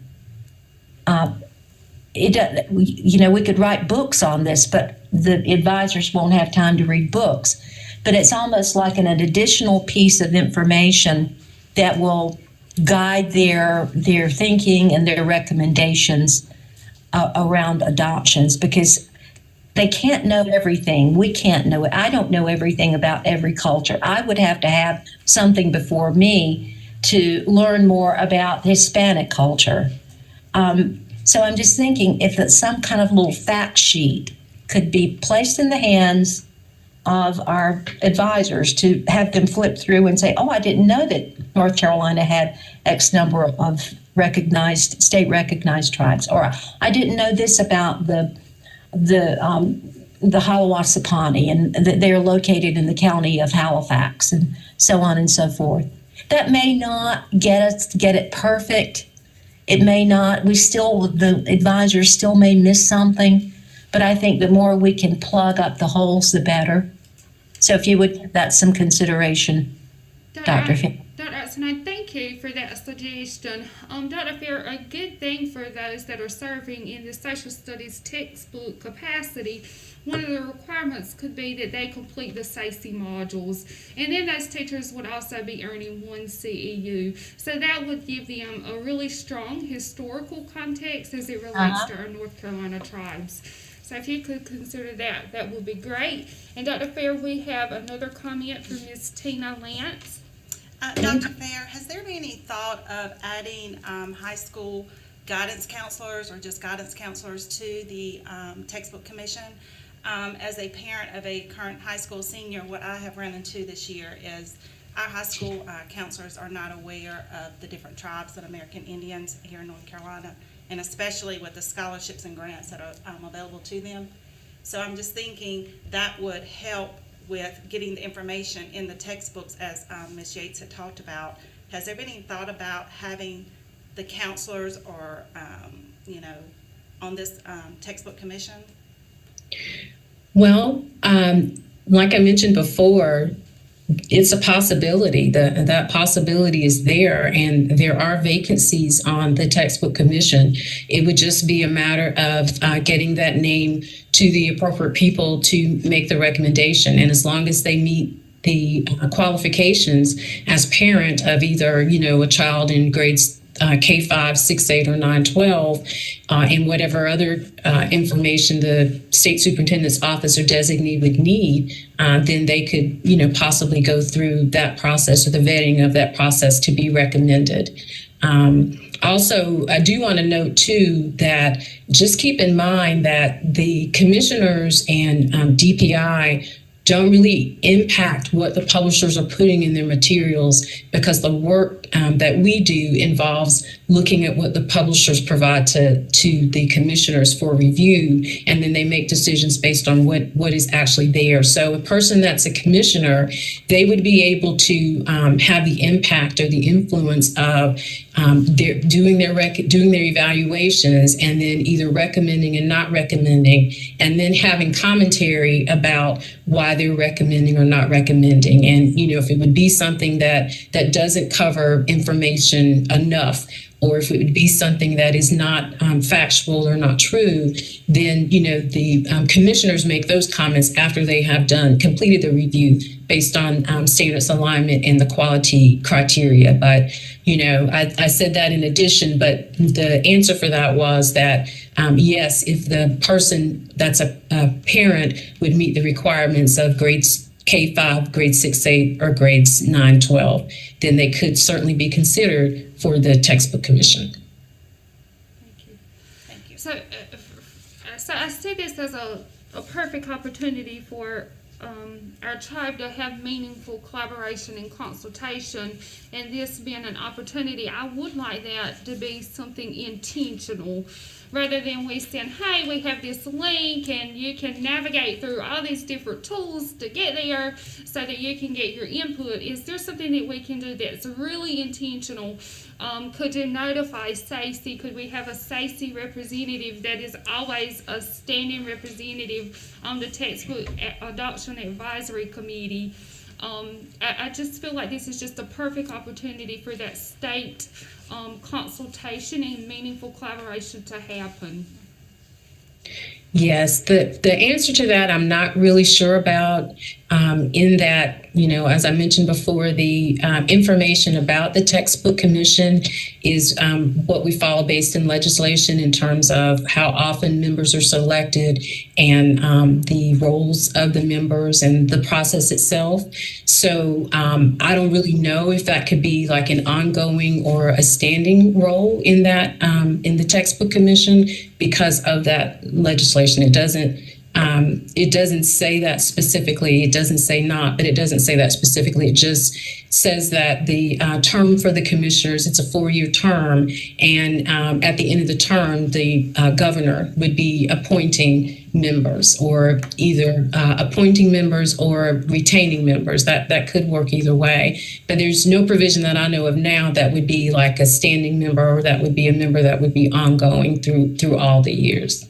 We could write books on this, but the advisors won't have time to read books. But it's almost like an additional piece of information that will guide their thinking and their recommendations around adoptions, because they can't know everything. We can't know it. I don't know everything about every culture. I would have to have something before me to learn more about Hispanic culture. So I'm just thinking if it's some kind of little fact sheet could be placed in the hands of our advisors to have them flip through and say, oh, I didn't know that North Carolina had X number of state recognized tribes, or I didn't know this about the Hiawassee, and that they're located in the county of Halifax, and so on and so forth. That may not get it perfect. It may not. The advisors still may miss something, but I think the more we can plug up the holes, the better. So if you would give that some consideration, Dr. Fair. Dr. Atson, thank you for that suggestion. Dr. Fair, a good thing for those that are serving in the social studies textbook capacity, one of the requirements could be that they complete the SACE modules, and then those teachers would also be earning 1 CEU. So that would give them a really strong historical context as it relates to our North Carolina tribes. So if you could consider that, that would be great. And Dr. Fair, we have another comment from Ms. Tina Lance. Dr. Fair, has there been any thought of adding high school guidance counselors or just guidance counselors to the textbook commission? As a parent of a current high school senior, what I have run into this year is our high school counselors are not aware of the different tribes of American Indians here in North Carolina, and especially with the scholarships and grants that are available to them. So I'm just thinking that would help with getting the information in the textbooks, as Ms. Yates had talked about. Has there been any thought about having the counselors or, on this textbook commission? Well, like I mentioned before, it's a possibility. That possibility is there, and there are vacancies on the textbook commission. It would just be a matter of getting that name to the appropriate people to make the recommendation. And as long as they meet the qualifications as parent of either, a child in grades K-5, 6, 8, or 9, 12, and whatever other information the state superintendent's office or designee would need, then they could, possibly go through that process or the vetting of that process to be recommended. Also, I do want to note, too, that just keep in mind that the commissioners and DPI don't really impact what the publishers are putting in their materials, because the work that we do involves looking at what the publishers provide to the commissioners for review, and then they make decisions based on what is actually there. So a person that's a commissioner, they would be able to have the impact or the influence of doing their evaluations, and then either recommending and not recommending, and then having commentary about why they're recommending or not recommending. And if it would be something that doesn't cover information enough, or if it would be something that is not factual or not true, then the commissioners make those comments after they have completed the review based on standards alignment and the quality criteria. But I said that in addition, but the answer for that was that yes, if the person that's a parent would meet the requirements of grades K-5, grade 6, 8, or grades 9, 12, then they could certainly be considered for the textbook commission. Thank you. So I see this as a perfect opportunity for our tribe to have meaningful collaboration and consultation, and this being an opportunity, I would like that to be something intentional, rather than we saying, hey, we have this link and you can navigate through all these different tools to get there so that you can get your input. Is there something that we can do that's really intentional? Could you notify SACE? Could we have a SACE representative that is always a standing representative on the textbook adoption advisory committee? I just feel like this is just a perfect opportunity for that state consultation and meaningful collaboration to happen. Yes, the answer to that I'm not really sure about. in that, as I mentioned before, the information about the textbook commission is what we follow based in legislation in terms of how often members are selected and the roles of the members and the process itself. So I don't really know if that could be like an ongoing or a standing role in that, in the textbook commission because of that legislation. It doesn't say that specifically. It doesn't say not, but it doesn't say that specifically. It just says that the term for the commissioners, it's a 4-year term. And at the end of the term, the governor would be appointing members or either appointing members or retaining members. That could work either way. But there's no provision that I know of now that would be like a standing member or that would be a member that would be ongoing through all the years.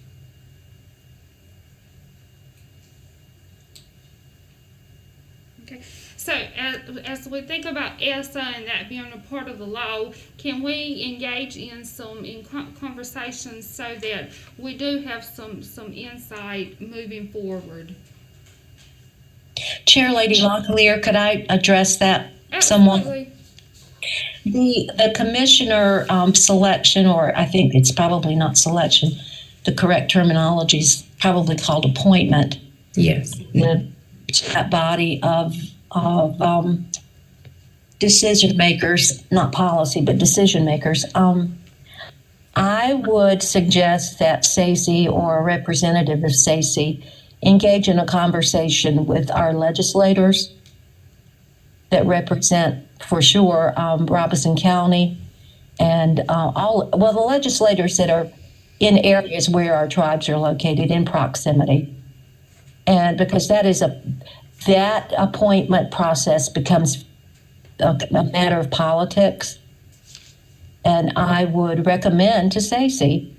So as we think about ESSA and that being a part of the law, can we engage in some conversations so that we do have some insight moving forward? Chair Lady Locklear, could I address that somewhat? Absolutely. The commissioner selection, or I think it's probably not selection, the correct terminology is probably called appointment. Yes. That body of decision makers, not policy, but decision makers. I would suggest that Stacy or a representative of Stacy engage in a conversation with our legislators that represent, for sure, Robeson County and the legislators that are in areas where our tribes are located in proximity. And because that appointment process becomes a matter of politics. And I would recommend to Stacy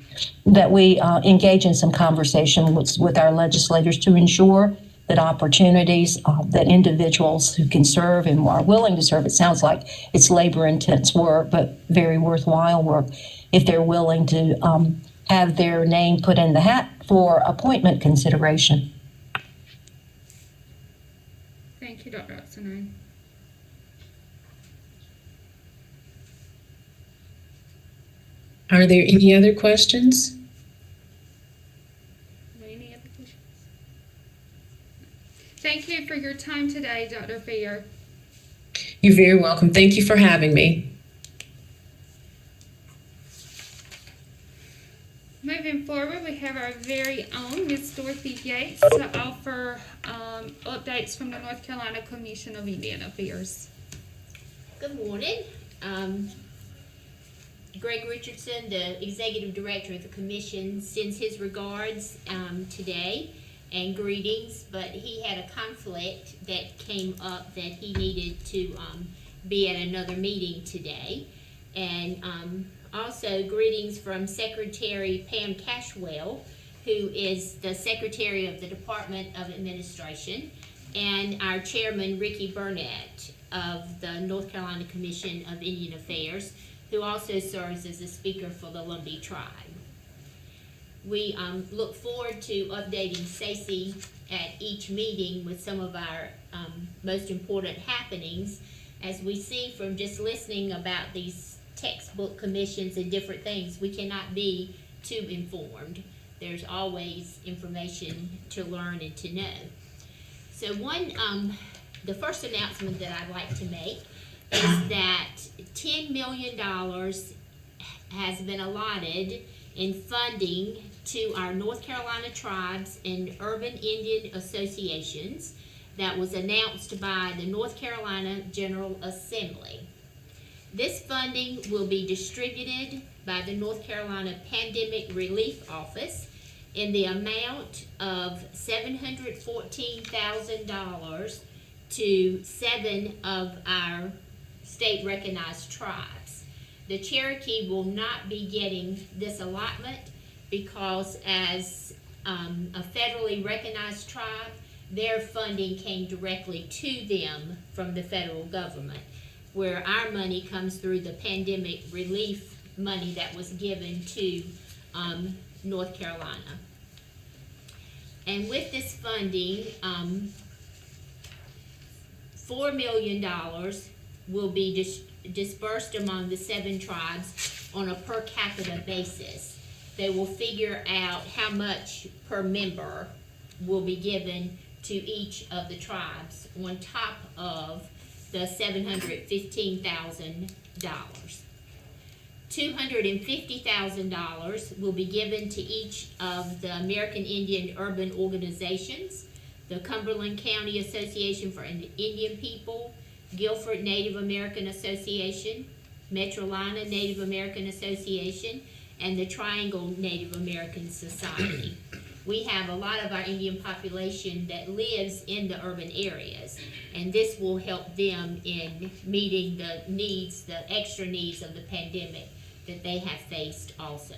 that we engage in some conversation with our legislators to ensure that opportunities that individuals who can serve and are willing to serve, it sounds like it's labor-intense work, but very worthwhile work, if they're willing to have their name put in the hat for appointment consideration. Thank you, Dr. Oxenine. Are there any other questions? Any other questions? Thank you for your time today, Dr. Fair. You're very welcome. Thank you for having me. Moving forward, we have our very own Miss Dorothy Gates to offer updates from the North Carolina Commission of Indian Affairs. Good morning. Greg Richardson, the Executive Director of the Commission, sends his regards today and greetings, but he had a conflict that came up that he needed to be at another meeting today. And also greetings from Secretary Pam Cashwell, who is the Secretary of the Department of Administration, and our Chairman Ricky Burnett of the North Carolina Commission of Indian Affairs, who also serves as a speaker for the Lumbee tribe. We look forward to updating Stacy at each meeting with some of our most important happenings, as we see from just listening about these textbook commissions and different things, we cannot be too informed. There's always information to learn and to know. So the first announcement that I'd like to make is that $10 million has been allotted in funding to our North Carolina tribes and urban Indian associations that was announced by the North Carolina General Assembly. This funding will be distributed by the North Carolina Pandemic Relief Office in the amount of $714,000 to 7 of our state-recognized tribes. The Cherokee will not be getting this allotment because as a federally recognized tribe, their funding came directly to them from the federal government, where our money comes through the pandemic relief money that was given to North Carolina. And with this funding, $4 million will be dispersed among the 7 tribes on a per capita basis. They will figure out how much per member will be given to each of the tribes on top of the $715,000. $250,000 will be given to each of the American Indian urban organizations, the Cumberland County Association for Indian People, Guilford Native American Association, Metrolina Native American Association, and the Triangle Native American Society. We have a lot of our Indian population that lives in the urban areas, and this will help them in meeting the needs, the extra needs of the pandemic that they have faced also.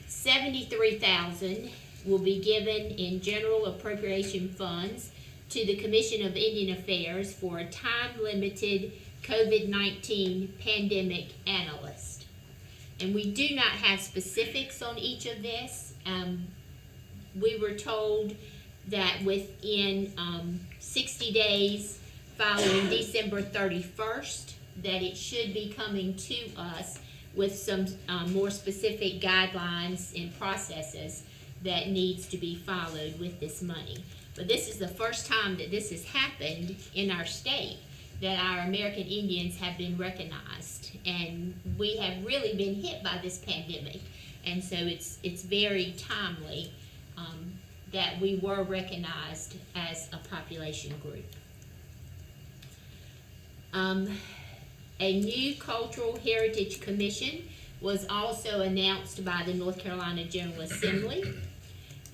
$73,000 will be given in general appropriation funds to the Commission of Indian Affairs for a time-limited COVID-19 pandemic analyst. And we do not have specifics on each of this. We were told that within 60 days following December 31st, that it should be coming to us with some more specific guidelines and processes that needs to be followed with this money. But this is the first time that this has happened in our state, that our American Indians have been recognized. And we have really been hit by this pandemic. And so it's very timely that we were recognized as a population group. A new Cultural Heritage Commission was also announced by the North Carolina General Assembly.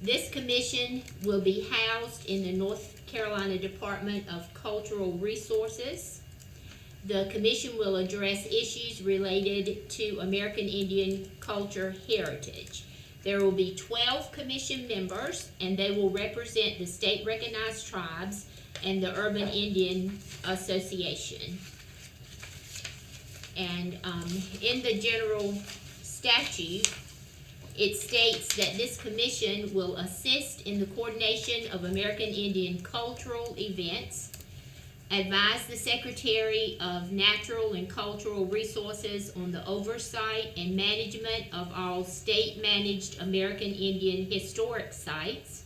This commission will be housed in the North Carolina Department of Cultural Resources. The commission will address issues related to American Indian culture heritage. There will be 12 commission members, and they will represent the state-recognized tribes and the Urban Indian Association. And in the general statute, it states that this commission will assist in the coordination of American Indian cultural events, advise the Secretary of Natural and Cultural Resources on the oversight and management of all state-managed American Indian historic sites,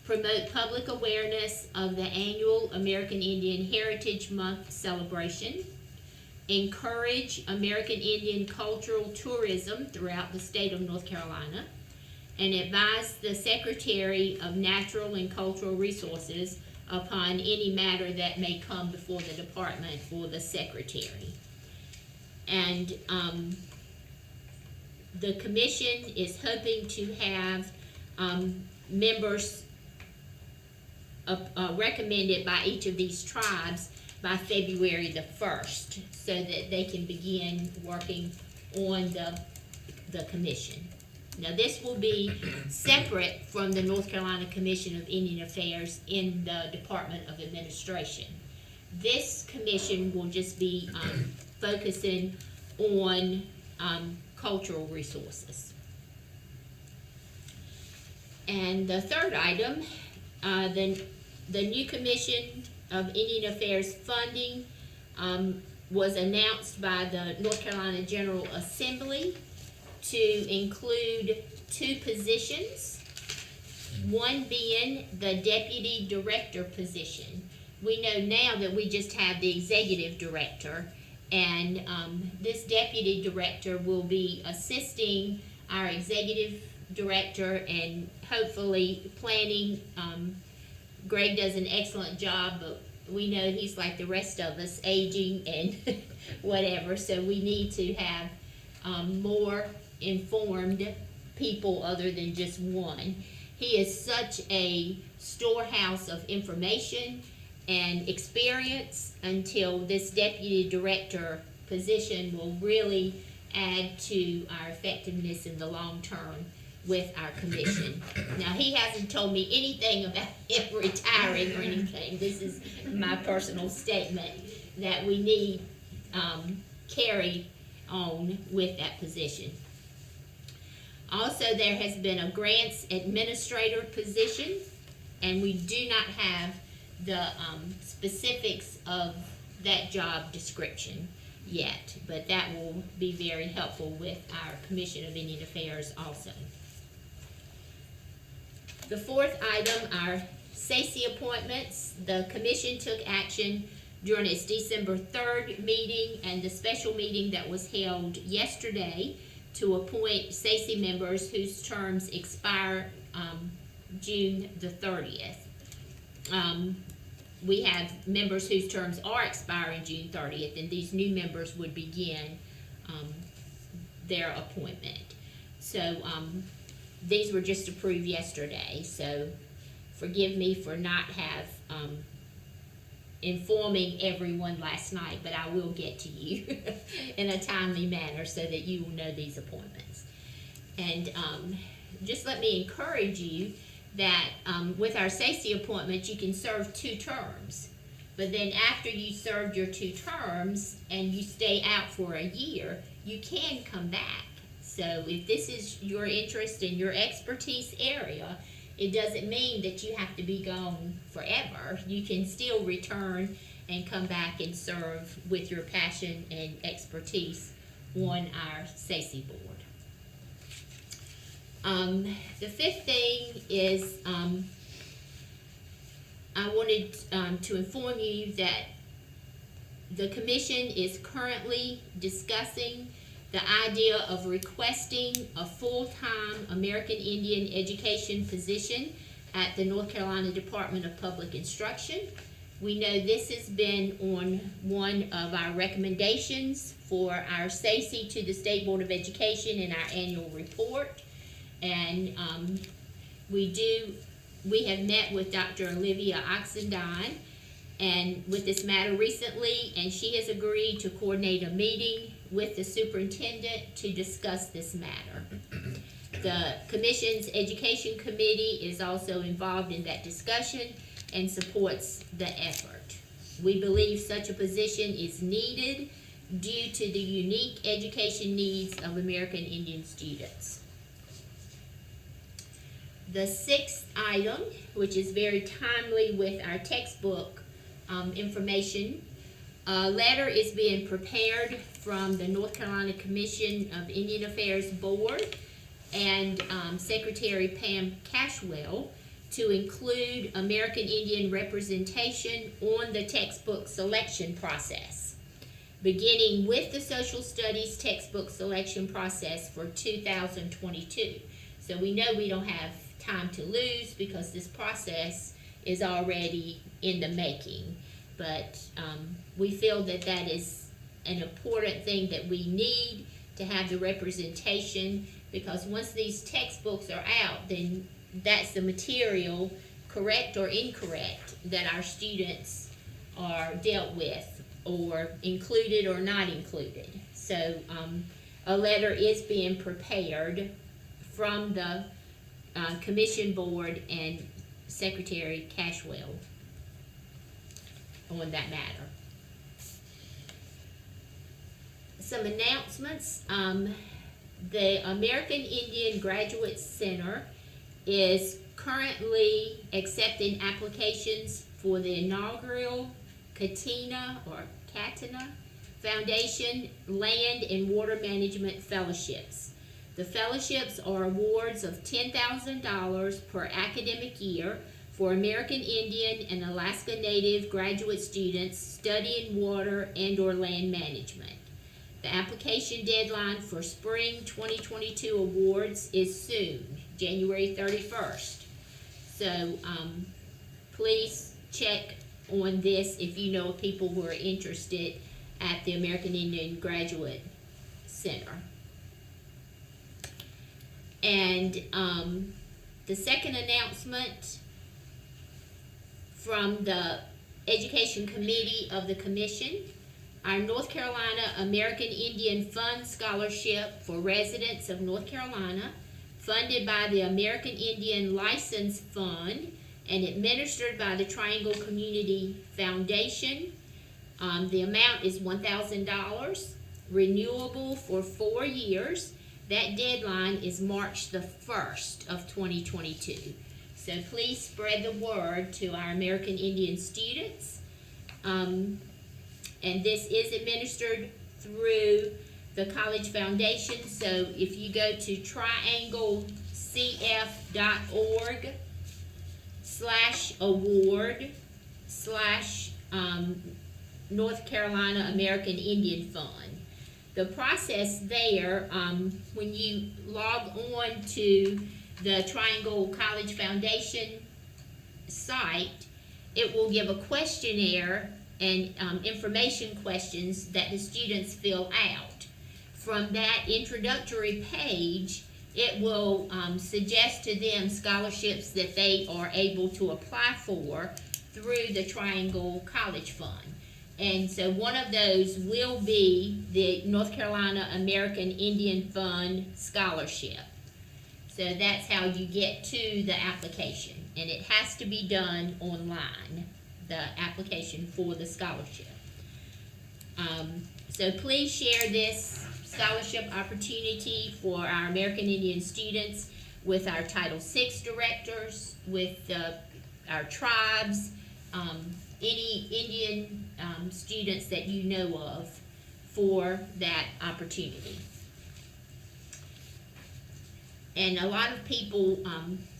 promote public awareness of the annual American Indian Heritage Month celebration, encourage American Indian cultural tourism throughout the state of North Carolina, and advise the Secretary of Natural and Cultural Resources upon any matter that may come before the department or the secretary. And the commission is hoping to have members recommended by each of these tribes by February the 1st, so that they can begin working on the commission. Now, this will be separate from the North Carolina Commission of Indian Affairs in the Department of Administration. This commission will just be focusing on cultural resources. And the third item, the new Commission of Indian Affairs funding was announced by the North Carolina General Assembly to include 2 positions, one being the Deputy Director position. We know now that we just have the Executive Director, and this Deputy Director will be assisting our Executive Director and hopefully planning. Greg does an excellent job, but we know he's like the rest of us, aging and whatever, so we need to have more informed people other than just one. He is such a storehouse of information and experience until this Deputy Director position will really add to our effectiveness in the long term with our commission. Now, he hasn't told me anything about him retiring or anything. This is my personal statement that we need carry on with that position. Also, there has been a grants administrator position, and we do not have the specifics of that job description yet, but that will be very helpful with our Commission of Indian Affairs also. The fourth item, our Stacy Appointments. The commission took action during its December 3rd meeting and the special meeting that was held yesterday to appoint Stacy members whose terms expire June the 30th. We have members whose terms are expiring June 30th, and these new members would begin their appointment. So these were just approved yesterday, so forgive me for not have informing everyone last night, but I will get to you in a timely manner so that you will know these appointments. And just let me encourage you that with our Stacy appointments, you can serve 2 terms. But then after you served your 2 terms and you stay out for a year, you can come back. So if this is your interest in your expertise area, it doesn't mean that you have to be gone forever. You can still return and come back and serve with your passion and expertise on our Stacy board. The fifth thing is I wanted to inform you that the commission is currently discussing the idea of requesting a full-time American Indian education position at the North Carolina Department of Public Instruction. We know this has been on one of our recommendations for our Stacy to the State Board of Education in our annual report. And we have met with Dr. Olivia Oxendine and with this matter recently, and she has agreed to coordinate a meeting with the superintendent to discuss this matter. The Commission's Education Committee is also involved in that discussion and supports the effort. We believe such a position is needed due to the unique education needs of American Indian students. The sixth item, which is very timely with our textbook information, a letter is being prepared from the North Carolina Commission of Indian Affairs Board and Secretary Pam Cashwell to include American Indian representation on the textbook selection process, beginning with the social studies textbook selection process for 2022. So we know we don't have time to lose because this process is already in the making. But we feel that that is an important thing that we need to have the representation, because once these textbooks are out, then that's the material, correct or incorrect, that our students are dealt with or included or not included. So a letter is being prepared from the Commission Board and Secretary Cashwell on that matter. Some announcements. The American Indian Graduate Center is currently accepting applications for the inaugural Katina Foundation Land and Water Management Fellowships. The fellowships are awards of $10,000 per academic year for American Indian and Alaska Native graduate students studying water and/or land management. The application deadline for spring 2022 awards is soon, January 31st. So please check on this if you know people who are interested at the American Indian Graduate Center. And the second announcement from the Education Committee of the Commission, our North Carolina American Indian Fund Scholarship for residents of North Carolina, funded by the American Indian License Fund and administered by the Triangle Community Foundation. The amount is $1,000, renewable for 4 years. That deadline is March the 1st of 2022. So please spread the word to our American Indian students. And this is administered through the College Foundation. So if you go to trianglecf.org/award/North Carolina American Indian Fund. The process there, when you log on to the Triangle College Foundation site, it will give a questionnaire and information questions that the students fill out. From that introductory page, it will suggest to them scholarships that they are able to apply for through the Triangle College Fund. And so one of those will be the North Carolina American Indian Fund Scholarship. So that's how you get to the application. And it has to be done online, the application for the scholarship. So please share this scholarship opportunity for our American Indian students with our Title VI directors, with our tribes, any Indian students that you know of for that opportunity. And a lot of people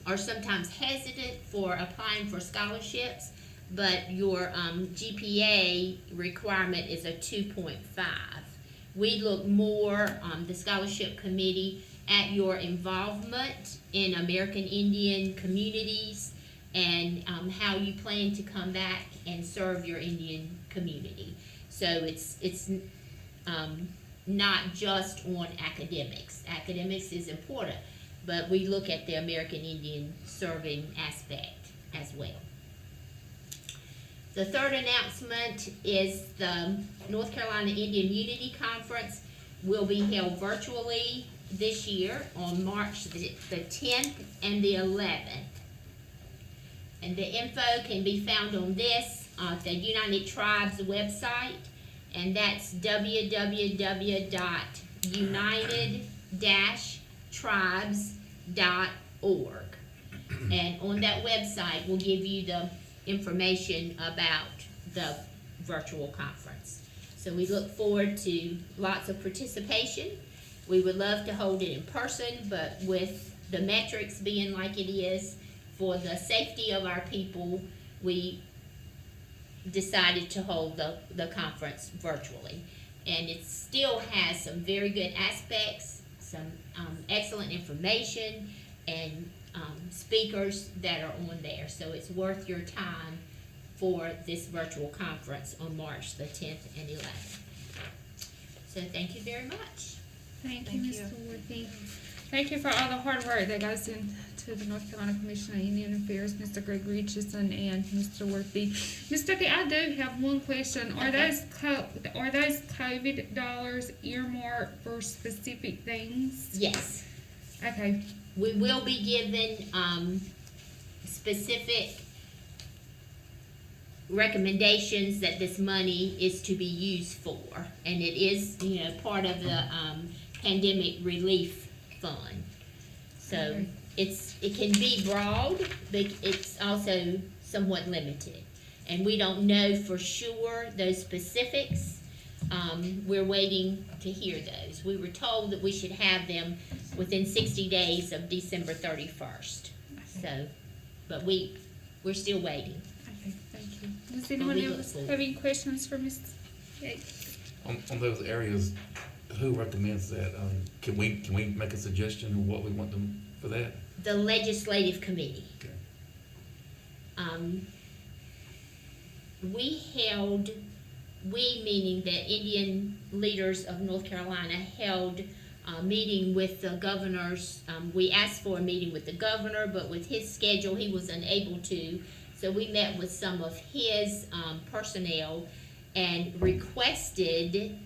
are sometimes hesitant for applying for scholarships, but your GPA requirement is a 2.5. We look more, the scholarship committee, at your involvement in American Indian communities and how you plan to come back and serve your Indian community. So it's not just on academics. Academics is important, but we look at the American Indian serving aspect as well. The third announcement is the North Carolina Indian Unity Conference will be held virtually this year on March the 10th and the 11th. And the info can be found on this, the United Tribes website, and that's www.united-tribes.org. And on that website, we'll give you the information about the virtual conference. So we look forward to lots of participation. We would love to hold it in person, but with the metrics being like it is, for the safety of our people, we decided to hold the conference virtually. And it still has some very good aspects, some excellent information, and speakers that are on there. So it's worth your time for this virtual conference on March the 10th and 11th. So thank you very much. Thank you, Mr. Worthy. Thank you for all the hard work that goes into the North Carolina Commission on Indian Affairs, Mr. Greg Richardson and Mr. Worthy. Mr. Worthy, I do have one question. Are those COVID dollars earmarked for specific things? Yes. Okay. We will be given specific recommendations that this money is to be used for, and it is, part of the pandemic relief fund. So it can be broad, but it's also somewhat limited, and we don't know for sure those specifics. We're waiting to hear those. We were told that we should have them within 60 days of December 31st. So, but we're still waiting. Okay, thank you. Does anyone else have any questions for Ms. Gates? On those areas, who recommends that? Can we make a suggestion of what we want them for that? The legislative committee. Okay. We meaning the Indian leaders of North Carolina held a meeting with the governors. We asked for a meeting with the governor, but with his schedule, he was unable to. So we met with some of his personnel and requested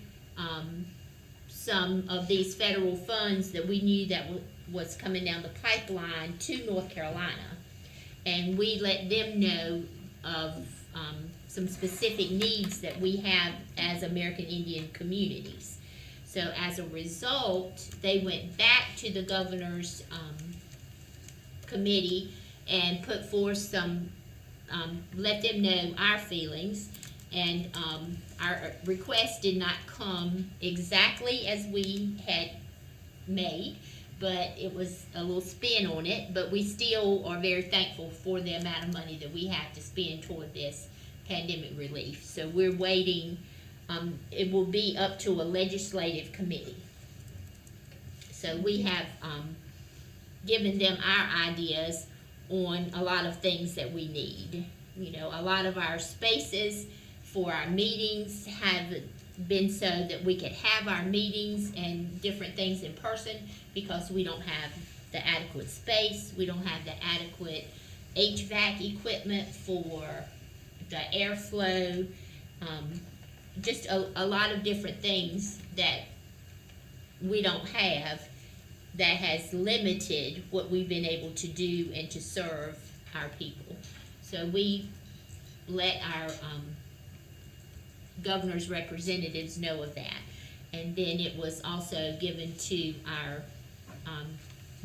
some of these federal funds that we knew that was coming down the pipeline to North Carolina. And we let them know of some specific needs that we have as American Indian communities. So as a result, they went back to the governor's committee and put forth some, let them know our feelings. And our request did not come exactly as we had made, but it was a little spin on it. But we still are very thankful for the amount of money that we have to spend toward this pandemic relief. So we're waiting. It will be up to a legislative committee. So we have given them our ideas on a lot of things that we need. You know, a lot of our spaces for our meetings have been so that we could have our meetings and different things in person, because we don't have the adequate space, we don't have the adequate HVAC equipment for the airflow, just a lot of different things that we don't have, that has limited what we've been able to do and to serve our people. So we let our governor's representatives know of that. And then it was also given to our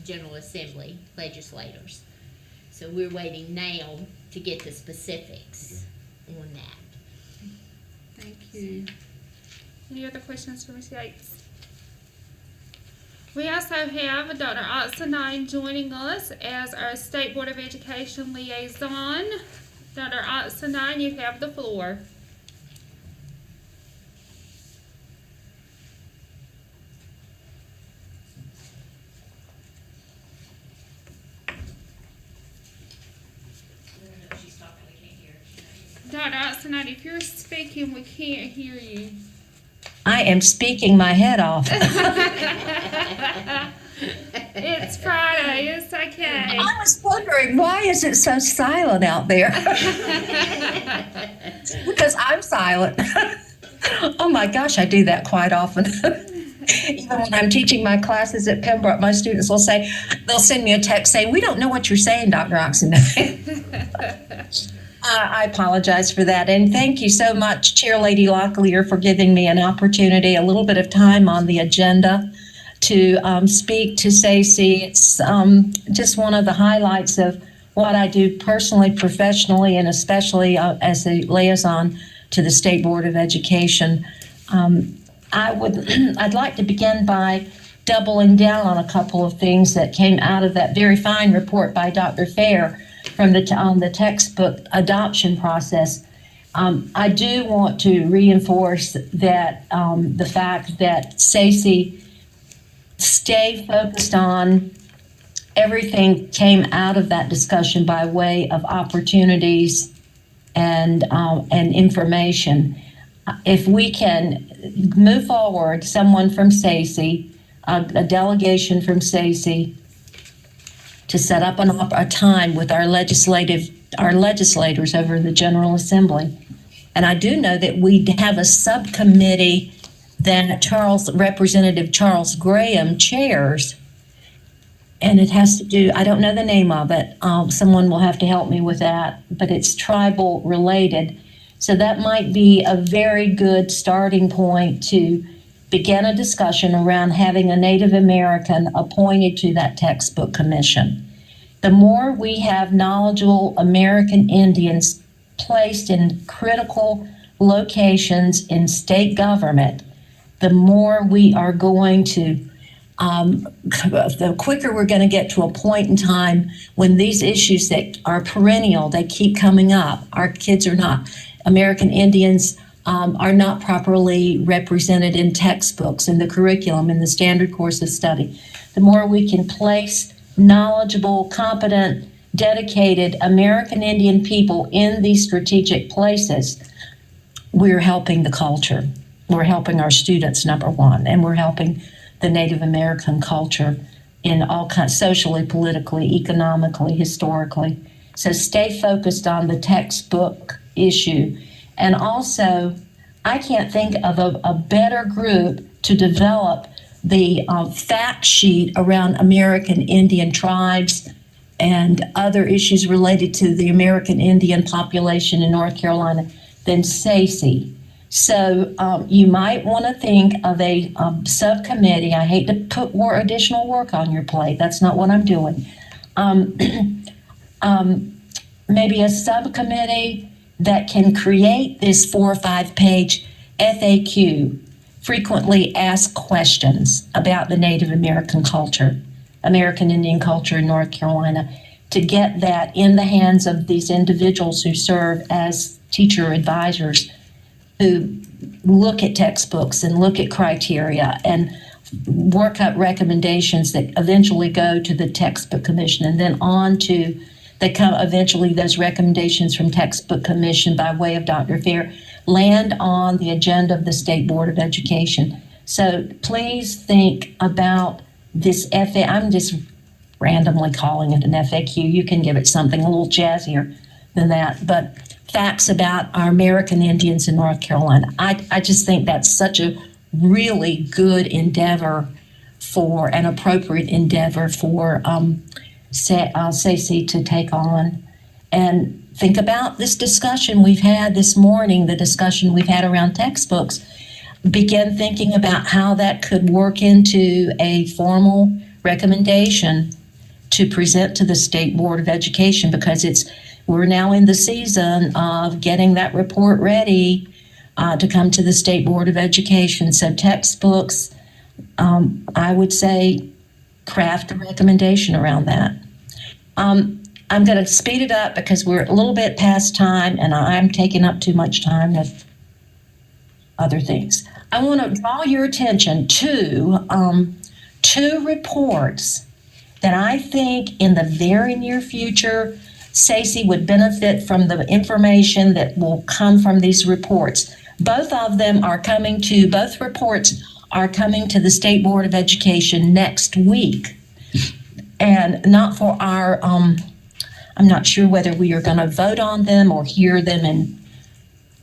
General Assembly legislators. So we're waiting now to get the specifics on that. Thank you. Any other questions for Ms. Yates? We also have Dr. Otsenine joining us as our State Board of Education liaison. Dr. Otsenine, you have the floor. Dr. Otsenine, if you're speaking, we can't hear you. I am speaking my head off. It's Friday, it's okay. I was wondering, why is it so silent out there? Because I'm silent. Oh my gosh, I do that quite often. Even when I'm teaching my classes at Pembroke, my students will say, they'll send me a text saying, "We don't know what you're saying, Dr. Oxenine." I apologize for that. And thank you so much, Chair Lady Locklear, for giving me an opportunity, a little bit of time on the agenda to speak to Stacy. It's just one of the highlights of what I do personally, professionally, and especially as a liaison to the State Board of Education. I'd like to begin by doubling down on a couple of things that came out of that very fine report by Dr. Fair from the textbook adoption process. I do want to reinforce that the fact that Stacy stay focused on everything came out of that discussion by way of opportunities and information. If we can move forward, someone from Stacy, a delegation from Stacy, to set up a time with our legislators over in the General Assembly. And I do know that we have a subcommittee that Representative Charles Graham chairs, and it has to do, I don't know the name of it, someone will have to help me with that, but it's tribal related. So that might be a very good starting point to begin a discussion around having a Native American appointed to that textbook commission. The more we have knowledgeable American Indians placed in critical locations in state government, the more we are going to, the quicker we're going to get to a point in time when these issues that are perennial, they keep coming up. Our kids are not, American Indians are not properly represented in textbooks, in the curriculum, in the standard course of study. The more we can place knowledgeable, competent, dedicated American Indian people in these strategic places, we're helping the culture. We're helping our students, number one, and we're helping the Native American culture in all kinds, socially, politically, economically, historically. So stay focused on the textbook issue. And also, I can't think of a better group to develop the fact sheet around American Indian tribes and other issues related to the American Indian population in North Carolina than Stacy. So you might want to think of a subcommittee. I hate to put more additional work on your plate. That's not what I'm doing. maybe a subcommittee that can create this 4 or 5 page FAQ, frequently asked questions about the Native American culture, American Indian culture in North Carolina, to get that in the hands of these individuals who serve as teacher advisors, who look at textbooks and look at criteria and work up recommendations that eventually go to the textbook commission, and then on to eventually those recommendations from textbook commission by way of Dr. Fair land on the agenda of the State Board of Education. So please think about this I'm just randomly calling it an FAQ. You can give it something a little jazzier than that, but facts about our American Indians in North Carolina. I just think that's such a really good endeavor for an appropriate endeavor for Stacy to take on. And think about this discussion we've had this morning, the discussion we've had around textbooks. Begin thinking about how that could work into a formal recommendation to present to the State Board of Education, because we're now in the season of getting that report ready to come to the State Board of Education. So textbooks, I would say craft a recommendation around that. I'm going to speed it up because we're a little bit past time and I'm taking up too much time with other things. I want to draw your attention to 2 reports that I think in the very near future, Stacy would benefit from the information that will come from these reports. Both reports are coming to the State Board of Education next week. And not for our, I'm not sure whether we are going to vote on them or hear them and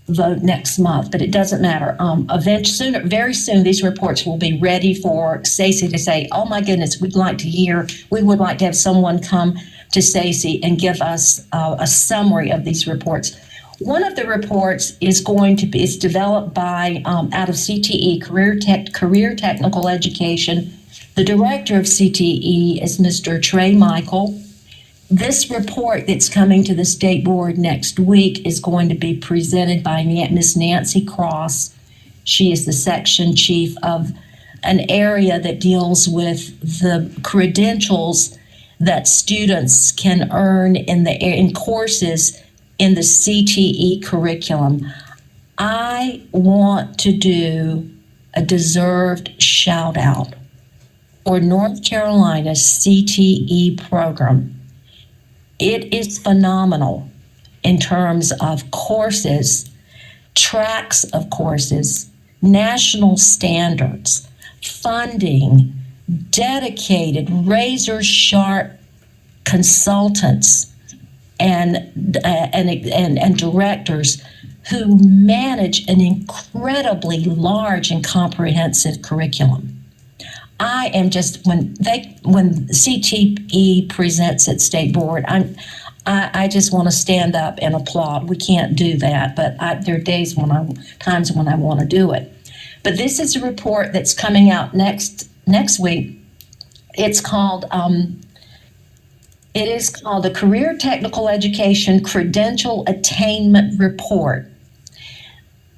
vote next month, but it doesn't matter. Very soon, these reports will be ready for Stacy to say, oh my goodness, we would like to have someone come to Stacy and give us a summary of these reports. One of the reports is developed by out of CTE, Career Technical Education. The director of CTE is Mr. Trey Michael. This report that's coming to the State Board next week is going to be presented by Miss Nancy Cross. She is the section chief of an area that deals with the credentials that students can earn in courses in the CTE curriculum. I want to do a deserved shout out for North Carolina's CTE program. It is phenomenal in terms of courses, tracks of courses, national standards, funding, dedicated, razor-sharp consultants and directors who manage an incredibly large and comprehensive curriculum. I am just, when CTE presents at State Board, I just want to stand up and applaud. We can't do that, but there are times when I want to do it. But this is a report that's coming out next week. It's called the Career Technical Education Credential Attainment Report.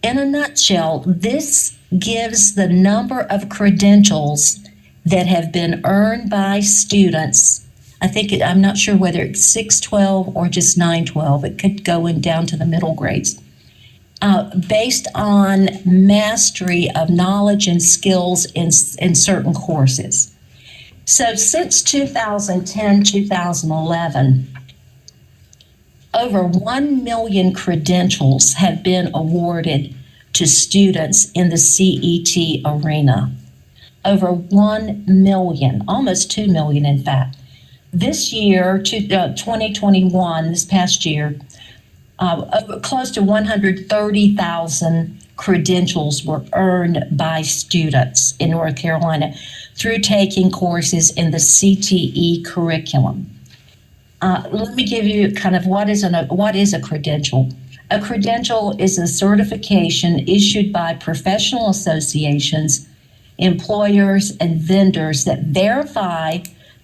In a nutshell, this gives the number of credentials that have been earned by students. I'm not sure whether it's 612 or just 912. It could go down to the middle grades. Based on mastery of knowledge and skills in certain courses. So since 2010, 2011, over 1 million credentials have been awarded to students in the CET arena. Over 1 million, almost 2 million in fact. This year, 2021, this past year, close to 130,000 credentials were earned by students in North Carolina through taking courses in the CTE curriculum. Let me give you kind of what is a credential. A credential is a certification issued by professional associations, employers, and vendors that verify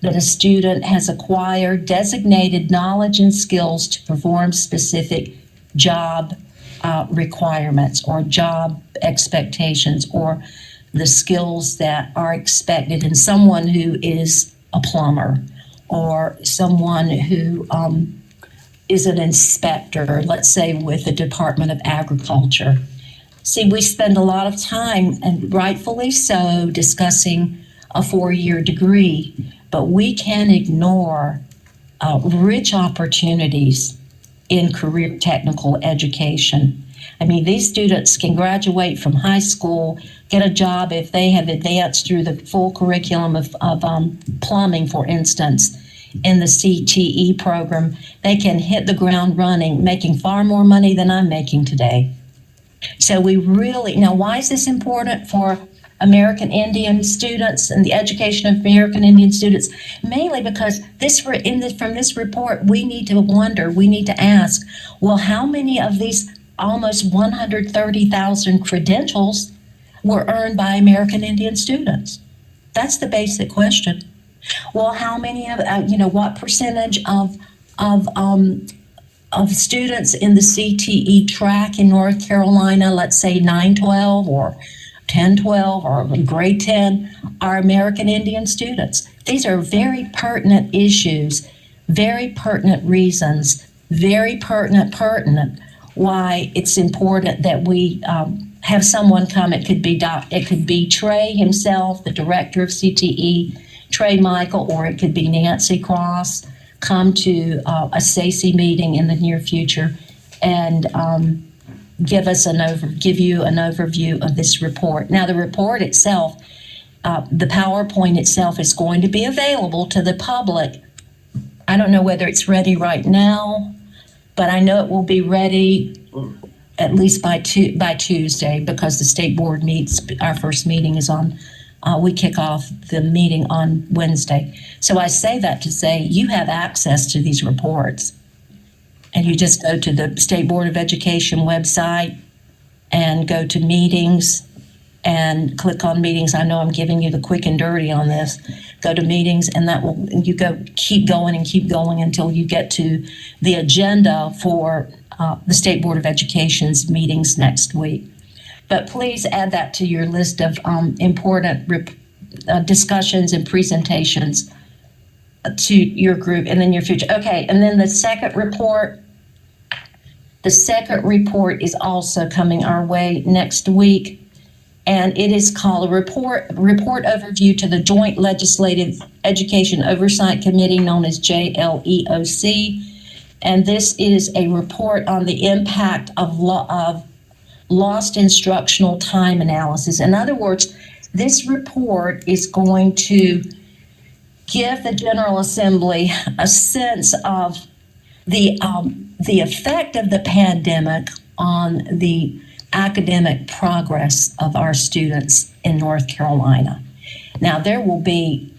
that a student has acquired designated knowledge and skills to perform specific job requirements or job expectations, or the skills that are expected in someone who is a plumber or someone who is an inspector, let's say with the Department of Agriculture. See, we spend a lot of time, and rightfully so, discussing a 4-year degree, but we can't ignore rich opportunities in career technical education. I mean, these students can graduate from high school, get a job if they have advanced through the full curriculum of plumbing, for instance, in the CTE program. They can hit the ground running, making far more money than I'm making today. So we really, now why is this important for American Indian students and the education of American Indian students? Mainly because from this report, we need to ask, well, how many of these almost 130,000 credentials were earned by American Indian students? That's the basic question. Well, how many of, what percentage of students in the CTE track in North Carolina, let's say 912 or 1012 or grade 10, are American Indian students? These are very pertinent issues, very pertinent reasons, very pertinent why it's important that we have someone come. It could be Trey himself, the director of CTE, Trey Michael, or it could be Nancy Cross, come to a Stacy meeting in the near future and give you an overview of this report. Now, the report itself, the PowerPoint itself, is going to be available to the public. I don't know whether it's ready right now, but I know it will be ready at least by Tuesday, because the state board meets. Our first meeting is on. We kick off the meeting on Wednesday. So I say that to say you have access to these reports. And you just go to the State Board of Education website and go to meetings and click on meetings. I know I'm giving you the quick and dirty on this. Go to meetings, and keep going until you get to the agenda for the State Board of Education's meetings next week. But please add that to your list of important discussions and presentations to your group and then your future. Okay, and then the second report is also coming our way next week, and it is called a report overview to the Joint Legislative Education Oversight Committee, known as JLEOC. And this is a report on the impact of lost instructional time analysis. In other words, this report is going to give the General Assembly a sense of the effect of the pandemic on the academic progress of our students in North Carolina. Now, there will be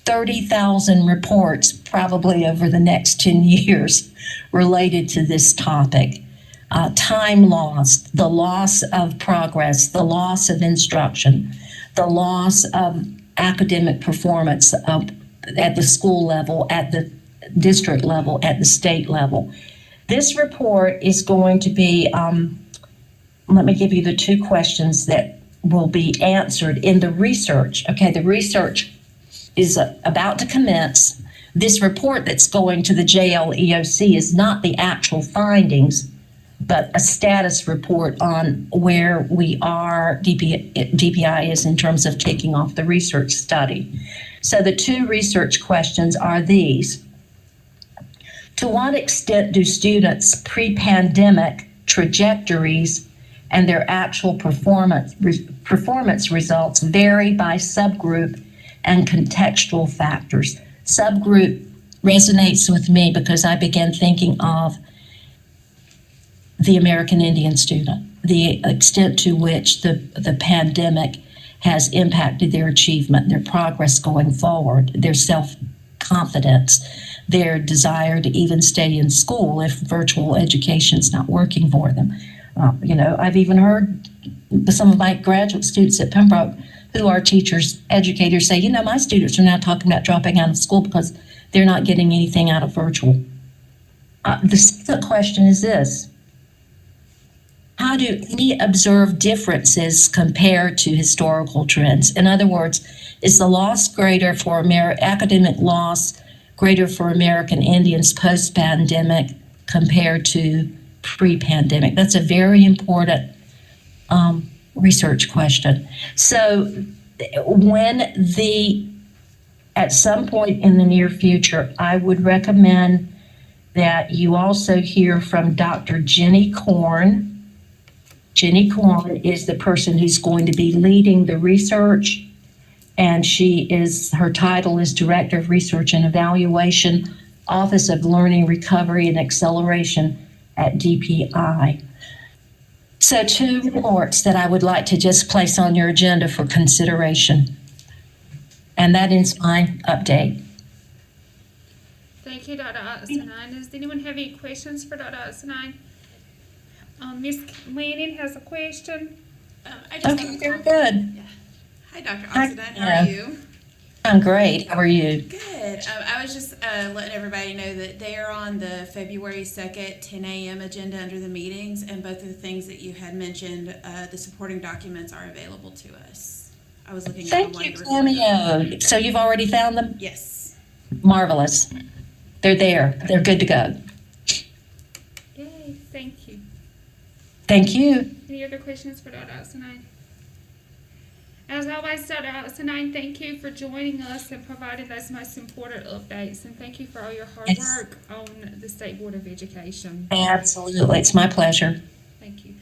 30,000 reports probably over the next 10 years related to this topic. Time lost, the loss of progress, the loss of instruction, the loss of academic performance at the school level, at the district level, at the state level. This report is going to be, let me give you the two questions that will be answered in the research. Okay, the research is about to commence. This report that's going to the JLEOC is not the actual findings, but a status report on where we are, DPI is, in terms of kicking off the research study. So the two research questions are these. To what extent do students' pre-pandemic trajectories and their actual performance results vary by subgroup and contextual factors? Subgroup resonates with me because I began thinking of the American Indian student, the extent to which the pandemic has impacted their achievement, their progress going forward, their self-confidence, their desire to even stay in school if virtual education is not working for them. I've even heard some of my graduate students at Pembroke who our teachers, educators say, my students are now talking about dropping out of school because they're not getting anything out of virtual. The second question is this: how do any observed differences compare to historical trends? In other words, is the loss greater for academic loss greater for American Indians post-pandemic compared to pre-pandemic? That's a very important research question. So at some point in the near future, I would recommend that you also hear from Dr. Jenny Korn. Jenny Korn is the person who's going to be leading the research, and her title is Director of Research and Evaluation, Office of Learning, Recovery, and Acceleration at DPI. So 2 reports that I would like to just place on your agenda for consideration. And that ends my update. Thank you, Dr. Oxenine. Does anyone have any questions for Dr. Oxenine? Ms. Lanning has a question. Okay, very good. Yeah. Hi, Dr. Oxenine. How are you? I'm great. How are you? Good. I was just letting everybody know that they are on the February 2nd, 10 a.m. agenda under the meetings, and both of the things that you had mentioned, the supporting documents are available to us. I was looking at the one. Thank you, Cameo. So you've already found them? Yes. Marvelous. They're there. They're good to go. Yay, thank you. Thank you. Any other questions for Dr. Oxenine? As always, Dr. Oxenine, thank you for joining us and providing those most important updates. And thank you for all your hard Yes. work on the State Board of Education. Absolutely. It's my pleasure. Thank you.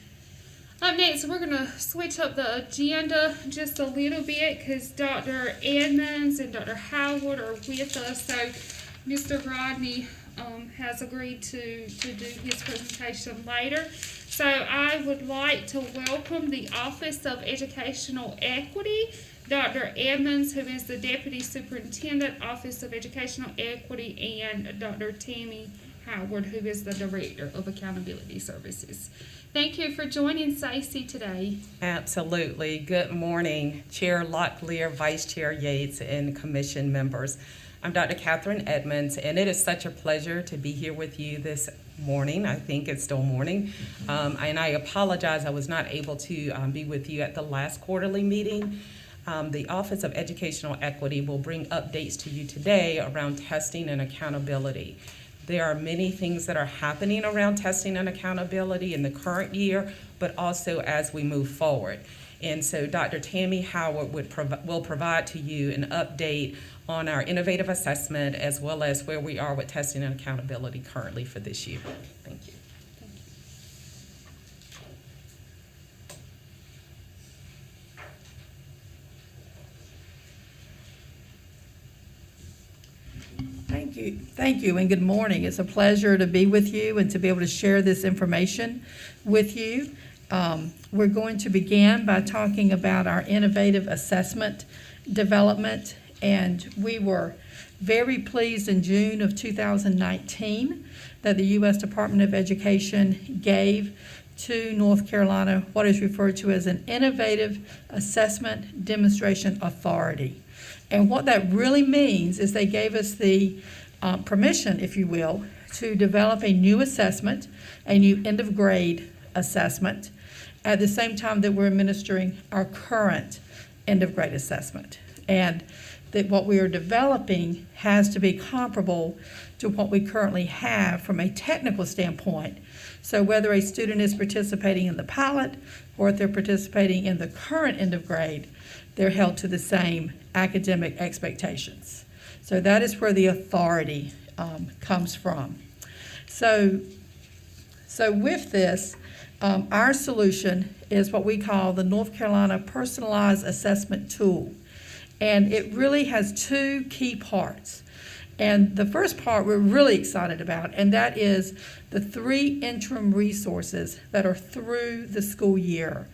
Up next, we're going to switch up the agenda just a little bit because Dr. Edmonds and Dr. Howard are with us. So Mr. Rodney has agreed to do his presentation later. So I would like to welcome the Office of Educational Equity, Dr. Edmonds, who is the Deputy Superintendent, Office of Educational Equity, and Dr. Tammy Howard, who is the Director of Accountability Services. Thank you for joining Stacy today. Absolutely. Good morning, Chair Locklear, Vice Chair Yates, and Commission members. I'm Dr. Catherine Edmonds, and it is such a pleasure to be here with you this morning. I think it's still morning. And I apologize I was not able to be with you at the last quarterly meeting. The Office of Educational Equity will bring updates to you today around testing and accountability. There are many things that are happening around testing and accountability in the current year, but also as we move forward. And so Dr. Tammy Howard will provide to you an update on our innovative assessment as well as where we are with testing and accountability currently for this year. Thank you. Thank you, and good morning. It's a pleasure to be with you and to be able to share this information with you. We're going to begin by talking about our innovative assessment development, and we were very pleased in June of 2019 that the U.S. Department of Education gave to North Carolina what is referred to as an Innovative Assessment Demonstration Authority. And what that really means is they gave us the permission, if you will, to develop a new assessment, a new end of grade assessment, at the same time that we're administering our current end of grade assessment. And that what we are developing has to be comparable to what we currently have from a technical standpoint. So whether a student is participating in the pilot or if they're participating in the current end of grade, they're held to the same academic expectations. So that is where the authority comes from. So with this, our solution is what we call the North Carolina Personalized Assessment Tool. And it really has two key parts. And the first part we're really excited about, and that is the 3 interim resources that are through the school year.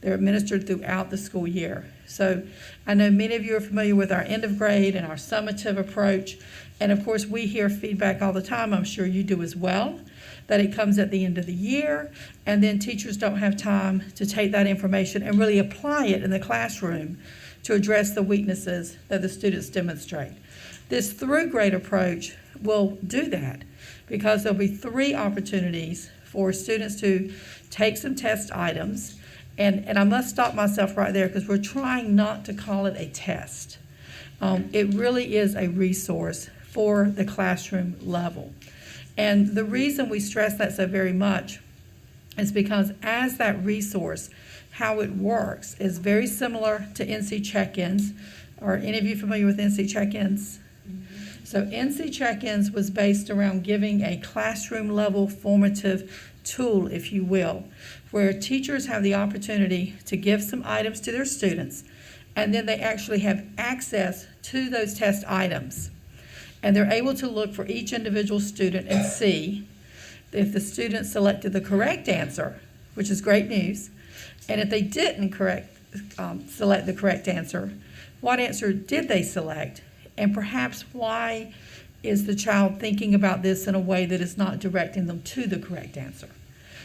They're administered throughout the school year. So I know many of you are familiar with our end of grade and our summative approach. And of course, we hear feedback all the time, I'm sure you do as well, that it comes at the end of the year, and then teachers don't have time to take that information and really apply it in the classroom to address the weaknesses that the students demonstrate. This through grade approach will do that because there'll be 3 opportunities for students to take some test items. And I must stop myself right there because we're trying not to call it a test. It really is a resource for the classroom level. And the reason we stress that so very much is because as that resource, how it works is very similar to NC check-ins. Are any of you familiar with NC check-ins? So NC check-ins was based around giving a classroom level formative tool, if you will, where teachers have the opportunity to give some items to their students, and then they actually have access to those test items. And they're able to look for each individual student and see if the student selected the correct answer, which is great news, and if they didn't select the correct answer, what answer did they select? And perhaps why is the child thinking about this in a way that is not directing them to the correct answer?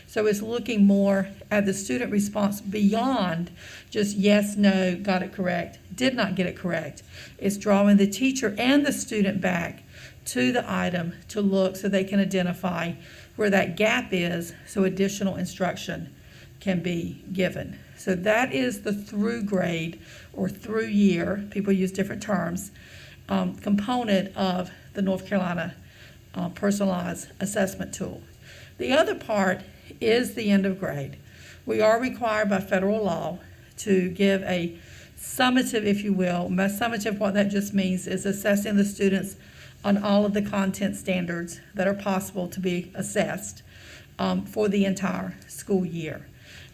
So it's looking more at the student response beyond just yes, no, got it correct, did not get it correct. It's drawing the teacher and the student back to the item to look so they can identify where that gap is so additional instruction can be given. So that is the through grade or through year, people use different terms, component of the North Carolina personalized assessment tool. The other part is the end of grade. We are required by federal law to give a summative, if you will. Summative, what that just means is assessing the students on all of the content standards that are possible to be assessed for the entire school year.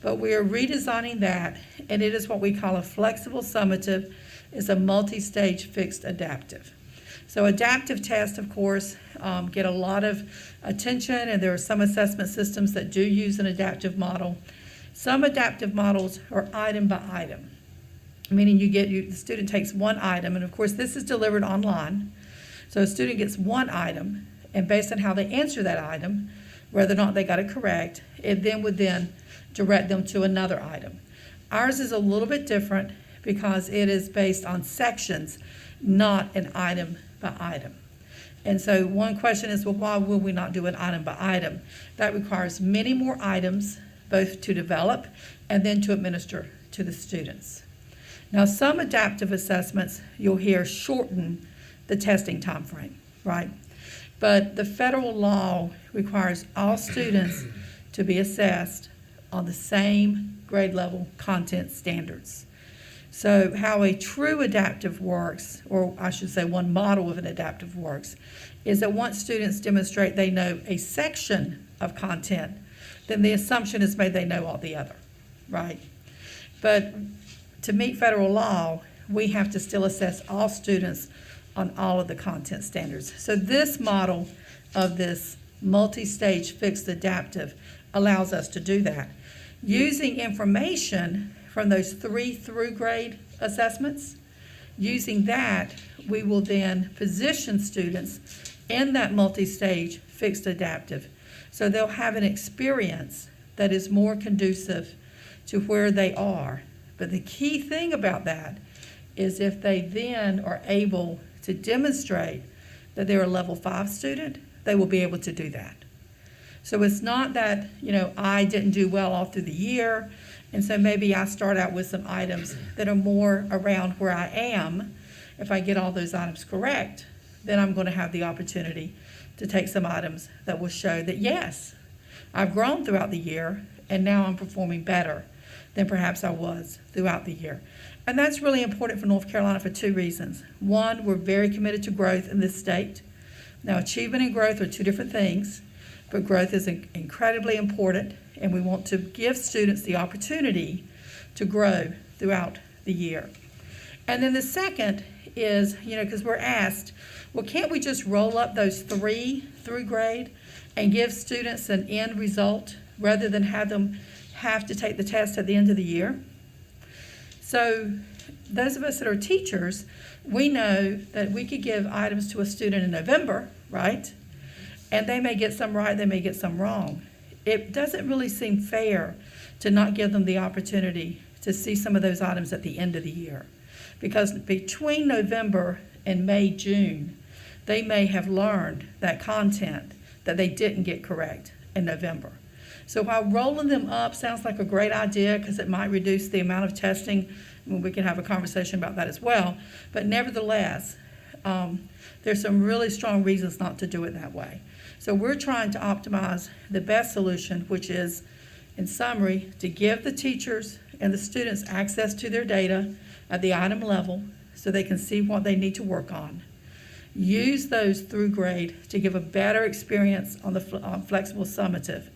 But we are redesigning that, and it is what we call a flexible summative. It's a multi-stage fixed adaptive. So adaptive tests, of course, get a lot of attention, and there are some assessment systems that do use an adaptive model. Some adaptive models are item by item, meaning the student takes one item, and of course this is delivered online. So a student gets one item, and based on how they answer that item, whether or not they got it correct, it then would direct them to another item. Ours is a little bit different because it is based on sections, not an item by item. And so one question is, well, why will we not do an item by item? That requires many more items, both to develop and then to administer to the students. Now, some adaptive assessments you'll hear shorten the testing time frame, right? But the federal law requires all students to be assessed on the same grade level content standards. So how a true adaptive works, or I should say one model of an adaptive works, is that once students demonstrate they know a section of content, then the assumption is made they know all the other, right? But to meet federal law, we have to still assess all students on all of the content standards. So this model of this multi-stage fixed adaptive allows us to do that. Using information from those 3 through grade assessments, using that, we will then position students in that multi-stage fixed adaptive. So they'll have an experience that is more conducive to where they are. But the key thing about that is if they then are able to demonstrate that they're a level 5 student, they will be able to do that. So it's not that, I didn't do well all through the year, and so maybe I start out with some items that are more around where I am. If I get all those items correct, then I'm going to have the opportunity to take some items that will show that, yes, I've grown throughout the year, and now I'm performing better than perhaps I was throughout the year. And that's really important for North Carolina for 2 reasons. One, we're very committed to growth in this state. Now, achievement and growth are 2 different things, but growth is incredibly important, and we want to give students the opportunity to grow throughout the year. And then the second is, because we're asked, well, can't we just roll up those 3 through grade and give students an end result rather than have them have to take the test at the end of the year? So those of us that are teachers, we know that we could give items to a student in November, right? And they may get some right, they may get some wrong. It doesn't really seem fair to not give them the opportunity to see some of those items at the end of the year. because between November and May, June, they may have learned that content that they didn't get correct in November. So while rolling them up sounds like a great idea because it might reduce the amount of testing, and we can have a conversation about that as well, but nevertheless, there's some really strong reasons not to do it that way. So we're trying to optimize the best solution, which is, in summary, to give the teachers and the students access to their data at the item level so they can see what they need to work on. Use those through grade to give a better experience on the flexible summative,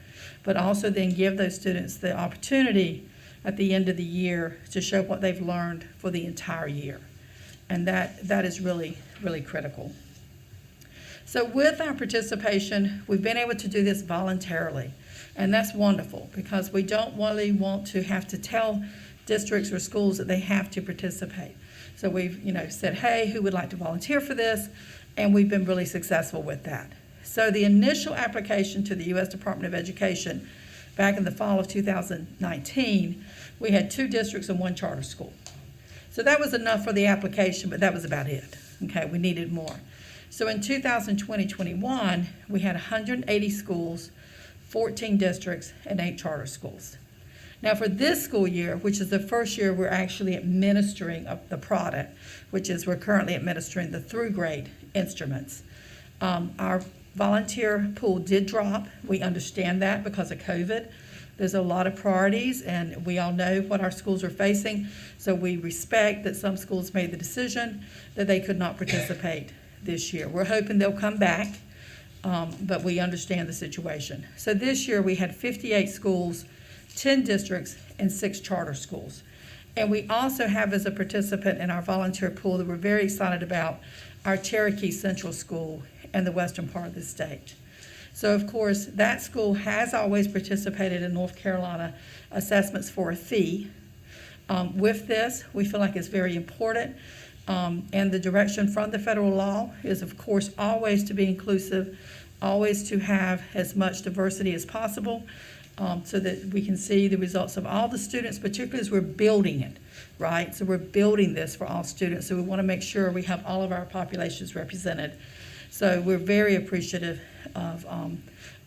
but also then give those students the opportunity at the end of the year to show what they've learned for the entire year. And that is really, really critical. So with our participation, we've been able to do this voluntarily. And that's wonderful because we don't really want to have to tell districts or schools that they have to participate. So we've said, hey, who would like to volunteer for this? And we've been really successful with that. So the initial application to the U.S. Department of Education back in the fall of 2019, we had 2 districts and 1 charter school. So that was enough for the application, but that was about it. Okay, we needed more. So in 2020-21, we had 180 schools, 14 districts, and 8 charter schools. Now for this school year, which is the first year we're actually administering the product, which is we're currently administering the through grade instruments. Our volunteer pool did drop. We understand that because of COVID. There's a lot of priorities, and we all know what our schools are facing, so we respect that some schools made the decision that they could not participate this year. We're hoping they'll come back, but we understand the situation. So this year we had 58 schools, 10 districts, and 6 charter schools. And we also have as a participant in our volunteer pool that we're very excited about our Cherokee Central School in the western part of the state. So of course, that school has always participated in North Carolina assessments for a fee. With this, we feel like it's very important. And the direction from the federal law is, of course, always to be inclusive, always to have as much diversity as possible, so that we can see the results of all the students, particularly as we're building it, right? So we're building this for all students, so we want to make sure we have all of our populations represented. So we're very appreciative of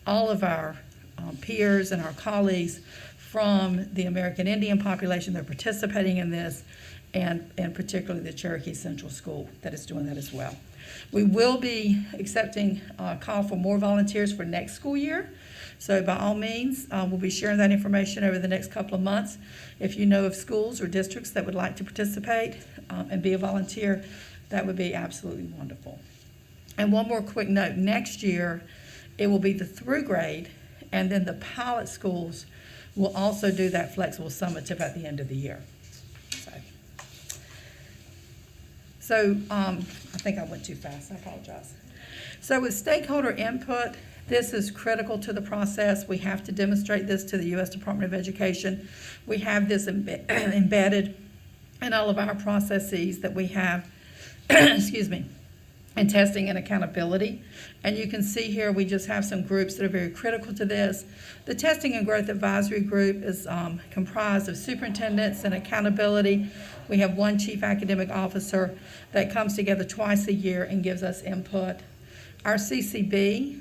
all of our peers and our colleagues from the American Indian population that are participating in this, and particularly the Cherokee Central School that is doing that as well. We will be accepting a call for more volunteers for next school year. So by all means, we'll be sharing that information over the next couple of months. If you know of schools or districts that would like to participate and be a volunteer, that would be absolutely wonderful. And one more quick note, next year it will be the through grade, and then the pilot schools will also do that flexible summative at the end of the year. So I think I went too fast, I apologize. So with stakeholder input, this is critical to the process. We have to demonstrate this to the U.S. Department of Education. We have this embedded in all of our processes that we have, excuse me, in testing and accountability. And you can see here we just have some groups that are very critical to this. The Testing and Growth Advisory Group is comprised of superintendents and accountability. We have one chief academic officer that comes together twice a year and gives us input. Our CCB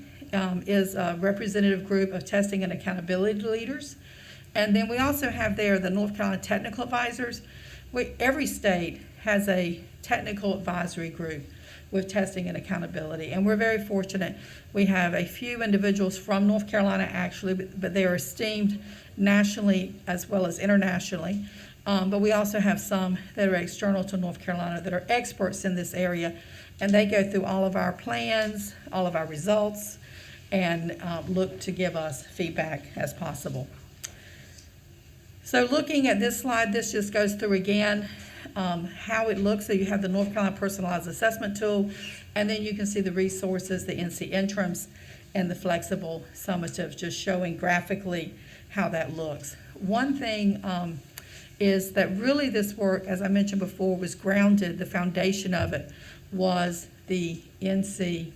is a representative group of testing and accountability leaders. And then we also have there the North Carolina Technical Advisors. Every state has a technical advisory group with testing and accountability. And we're very fortunate. We have a few individuals from North Carolina actually, but they are esteemed nationally as well as internationally. But we also have some that are external to North Carolina that are experts in this area, and they go through all of our plans, all of our results, and look to give us feedback as possible. So looking at this slide, this just goes through again how it looks. So you have the North Carolina Personalized Assessment Tool, and then you can see the resources, the NC interims, and the flexible summatives, just showing graphically how that looks. One thing is that really this work, as I mentioned before, was grounded, the foundation of it was the NC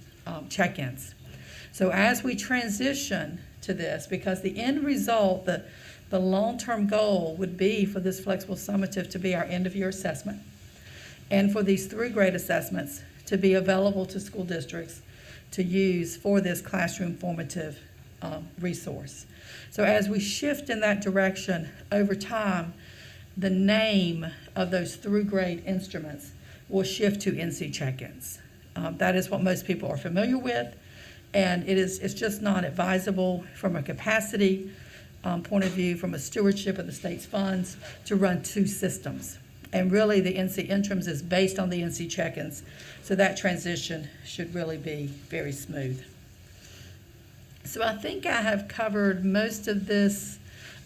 check-ins. So as we transition to this, because the end result, the long-term goal would be for this flexible summative to be our end-of-year assessment. and for these through grade assessments to be available to school districts to use for this classroom formative resource. So as we shift in that direction over time, the name of those through grade instruments will shift to NC check-ins. That is what most people are familiar with, and it's just not advisable from a capacity point of view, from a stewardship of the state's funds, to run two systems. And really, the NC interims is based on the NC check-ins, so that transition should really be very smooth. So I think I have covered most of this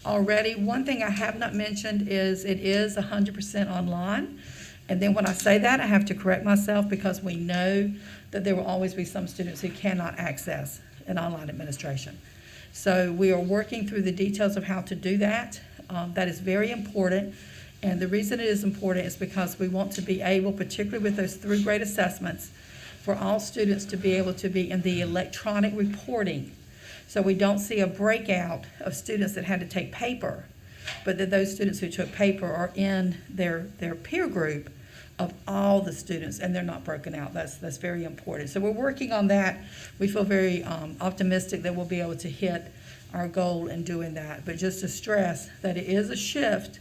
already. One thing I have not mentioned is it is 100% online. And then when I say that, I have to correct myself because we know that there will always be some students who cannot access an online administration. So we are working through the details of how to do that. That is very important. And the reason it is important is because we want to be able, particularly with those through grade assessments, for all students to be able to be in the electronic reporting. So we don't see a breakout of students that had to take paper, but that those students who took paper are in their peer group of all the students, and they're not broken out. That's very important. So we're working on that. We feel very optimistic that we'll be able to hit our goal in doing that. But just to stress that it is a shift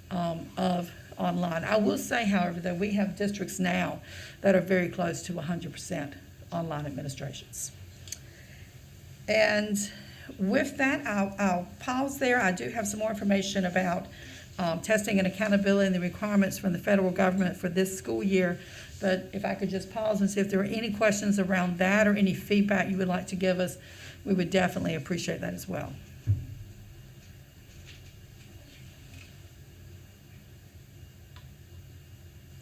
of online. I will say, however, that we have districts now that are very close to 100% online administrations. And with that, I'll pause there. I do have some more information about testing and accountability and the requirements from the federal government for this school year. But if I could just pause and see if there are any questions around that or any feedback you would like to give us, we would definitely appreciate that as well.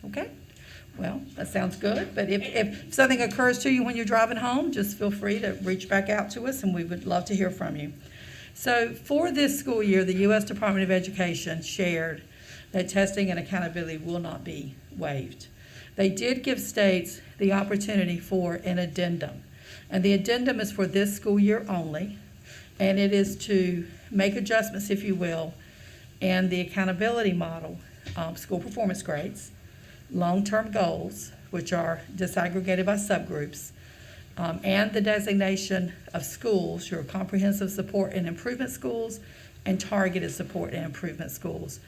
Okay. Well, that sounds good, but if something occurs to you when you're driving home, just feel free to reach back out to us, and we would love to hear from you. So for this school year, the U.S. Department of Education shared that testing and accountability will not be waived. They did give states the opportunity for an addendum, and the addendum is for this school year only, and it is to make adjustments, if you will, in the accountability model, school performance grades, long-term goals, which are disaggregated by subgroups, and the designation of schools, your comprehensive support and improvement schools and targeted support and improvement schools,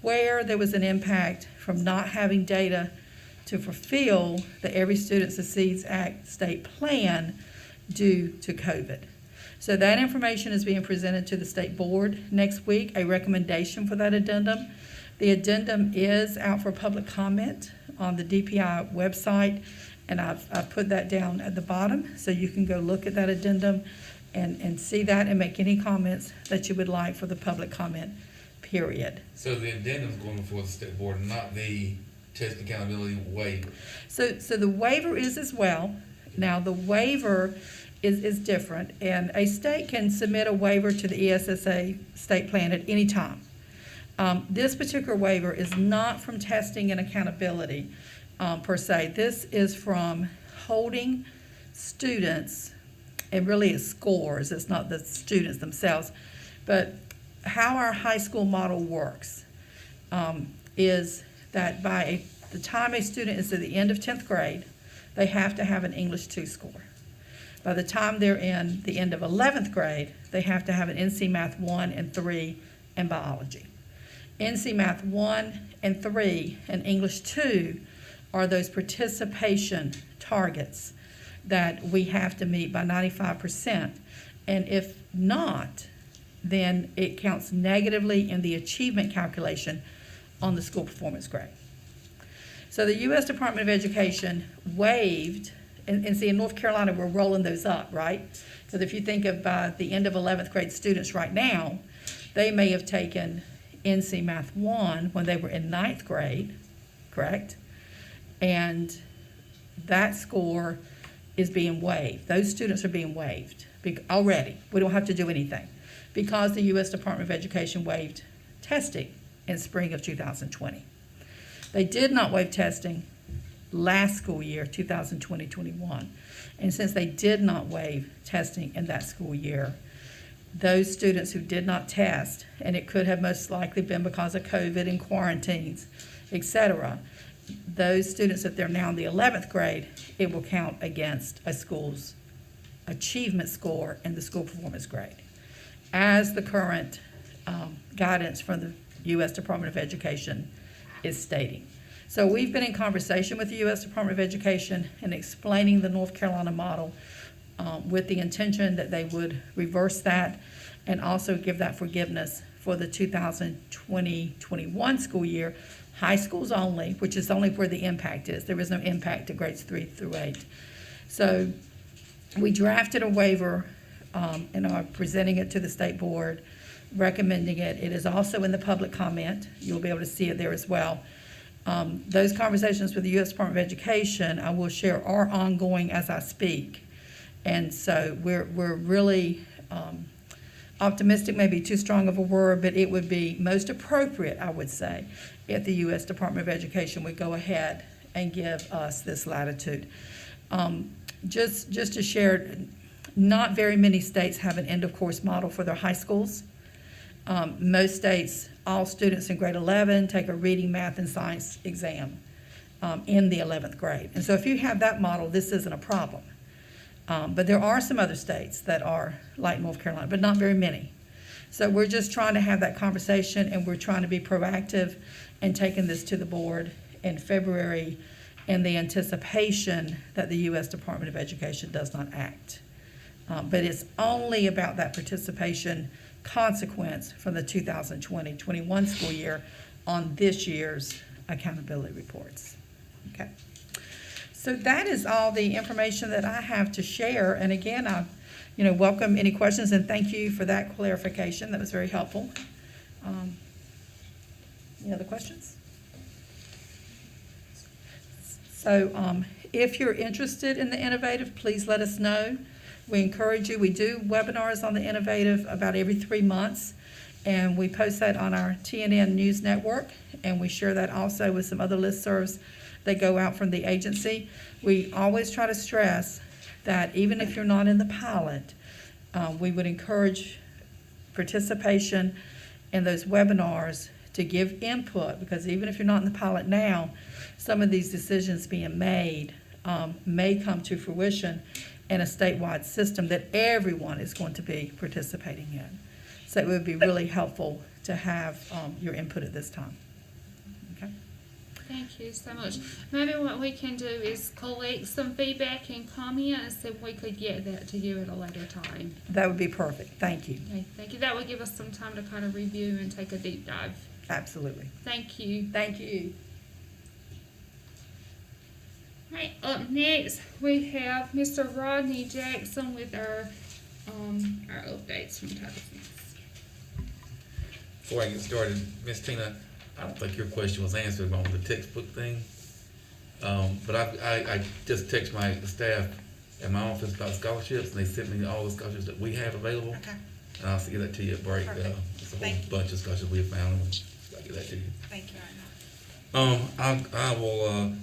where there was an impact from not having data to fulfill the Every Student Succeeds Act state plan due to COVID. So that information is being presented to the state board next week, a recommendation for that addendum. The addendum is out for public comment on the DPI website, and I've put that down at the bottom, so you can go look at that addendum and see that and make any comments that you would like for the public comment period. So the addendum is going before the state board, not the test accountability waiver. So the waiver is as well. Now, the waiver is different, and a state can submit a waiver to the ESSA state plan at any time. This particular waiver is not from testing and accountability per se. This is from holding students, and really it's scores, it's not the students themselves, but how our high school model works is that by the time a student is at the end of 10th grade, they have to have an English 2 score. By the time they're in the end of 11th grade, they have to have an NC Math 1 and 3 and biology. NC Math 1 and 3 and English 2 are those participation targets that we have to meet by 95%. And if not, then it counts negatively in the achievement calculation on the school performance grade. So the U.S. Department of Education waived, and see, in North Carolina, we're rolling those up, right? Because if you think of by the end of 11th grade students right now, they may have taken NC Math 1 when they were in 9th grade, correct? And that score is being waived. Those students are being waived already. We don't have to do anything because the U.S. Department of Education waived testing in spring of 2020. They did not waive testing last school year, 2020-21. And since they did not waive testing in that school year, those students who did not test, and it could have most likely been because of COVID and quarantines, etc., those students, if they're now in the 11th grade, it will count against a school's achievement score in the school performance grade, as the current guidance from the U.S. Department of Education is stating. So we've been in conversation with the U.S. Department of Education and explaining the North Carolina model with the intention that they would reverse that and also give that forgiveness for the 2020-21 school year, high schools only, which is only where the impact is. There is no impact to grades 3 through 8. So we drafted a waiver and are presenting it to the state board, recommending it. It is also in the public comment. You'll be able to see it there as well. Those conversations with the U.S. Department of Education, I will share, are ongoing as I speak. And so we're really optimistic, maybe too strong of a word, but it would be most appropriate, I would say, if the U.S. Department of Education would go ahead and give us this latitude. Just to share, not very many states have an end-of-course model for their high schools. Most states, all students in grade 11 take a reading, math, and science exam in the 11th grade. And so if you have that model, this isn't a problem. But there are some other states that are like North Carolina, but not very many. So we're just trying to have that conversation, and we're trying to be proactive and taking this to the board in February in the anticipation that the U.S. Department of Education does not act. But it's only about that participation consequence from the 2020-21 school year on this year's accountability reports. Okay. So that is all the information that I have to share. And again, I welcome any questions, and thank you for that clarification. That was very helpful. Any other questions? So if you're interested in the Innovative, please let us know. We encourage you. We do webinars on the Innovative about every 3 months, and we post that on our TNN News Network, and we share that also with some other listservs that go out from the agency. We always try to stress that even if you're not in the pilot, we would encourage participation in those webinars to give input, because even if you're not in the pilot now, some of these decisions being made may come to fruition in a statewide system that everyone is going to be participating in. So it would be really helpful to have your input at this time. Okay. Thank you so much. Maybe what we can do is collect some feedback and comments, and we could get that to you at a later time. That would be perfect. Thank you. Okay, thank you. That would give us some time to kind of review and take a deep dive. Absolutely. Thank you. Thank you. All right, up next we have Mr. Rodney Jackson with our updates from Title VI. Before I get started, Ms. Tina, I don't think your question was answered on the textbook thing. But I just text my staff at my office about scholarships, and they sent me all the scholarships that we have available. Okay, And I'll get that to you at break. Perfect. It's a whole Thank you. bunch of scholarships we have found, and I'll get that to you. thank you right now. I will,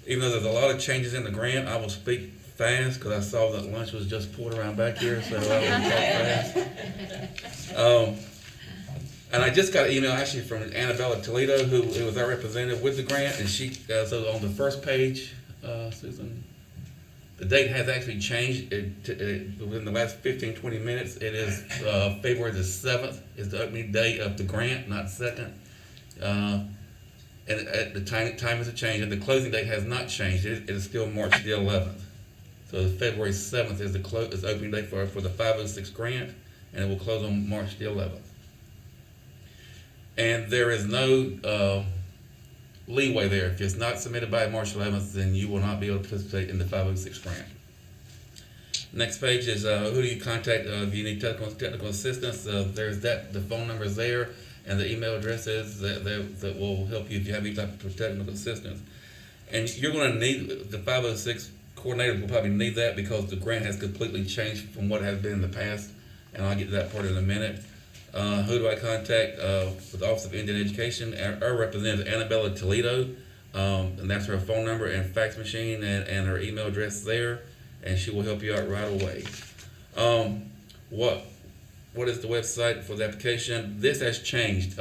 even though there's a lot of changes in the grant, I will speak fast, because I saw that lunch was just poured around back here, so I will talk fast. And I just got an email actually from Annabella Toledo, who was our representative with the grant, and she, so on the first page, Susan, the date has actually changed within the last 15-20 minutes. It is February the 7th is the opening date of the grant, not 2nd. And at the time has changed, and the closing date has not changed. It is still March the 11th. So February 7th is the opening date for the 506 grant, and it will close on March the 11th. And there is no leeway there. If it's not submitted by March 11th, then you will not be able to participate in the 506 grant. Next page is who do you contact if you need technical assistance. There's that. The phone number is there, and the email addresses that will help you if you have any type of technical assistance. And you're going to need the 506 coordinator will probably need that, because the grant has completely changed from what it has been in the past, and I'll get to that part in a minute. Who do I contact? With the Office of Indian Education, our representative Annabella Toledo, and that's her phone number and fax machine and her email address there, and she will help you out right away. What is the website for the application? This has changed.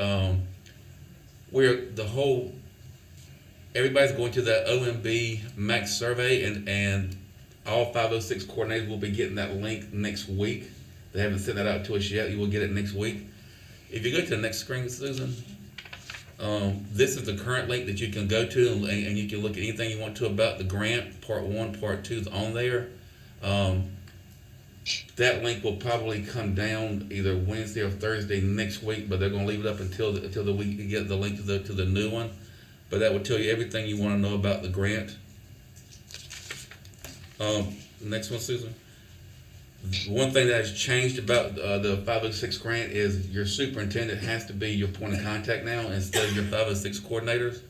everybody's going to that OMB Max survey, and all 506 coordinators will be getting that link next week. They haven't sent that out to us yet. You will get it next week. If you go to the next screen, Susan, this is the current link that you can go to, and you can look at anything you want to about the grant. Part 1, Part 2 is on there. That link will probably come down either Wednesday or Thursday next week, but they're going to leave it up until the week you get the link to the new one. But that will tell you everything you want to know about the grant. Next one, Susan. One thing that has changed about the 506 grant is your superintendent has to be your point of contact now instead of your 506 coordinators.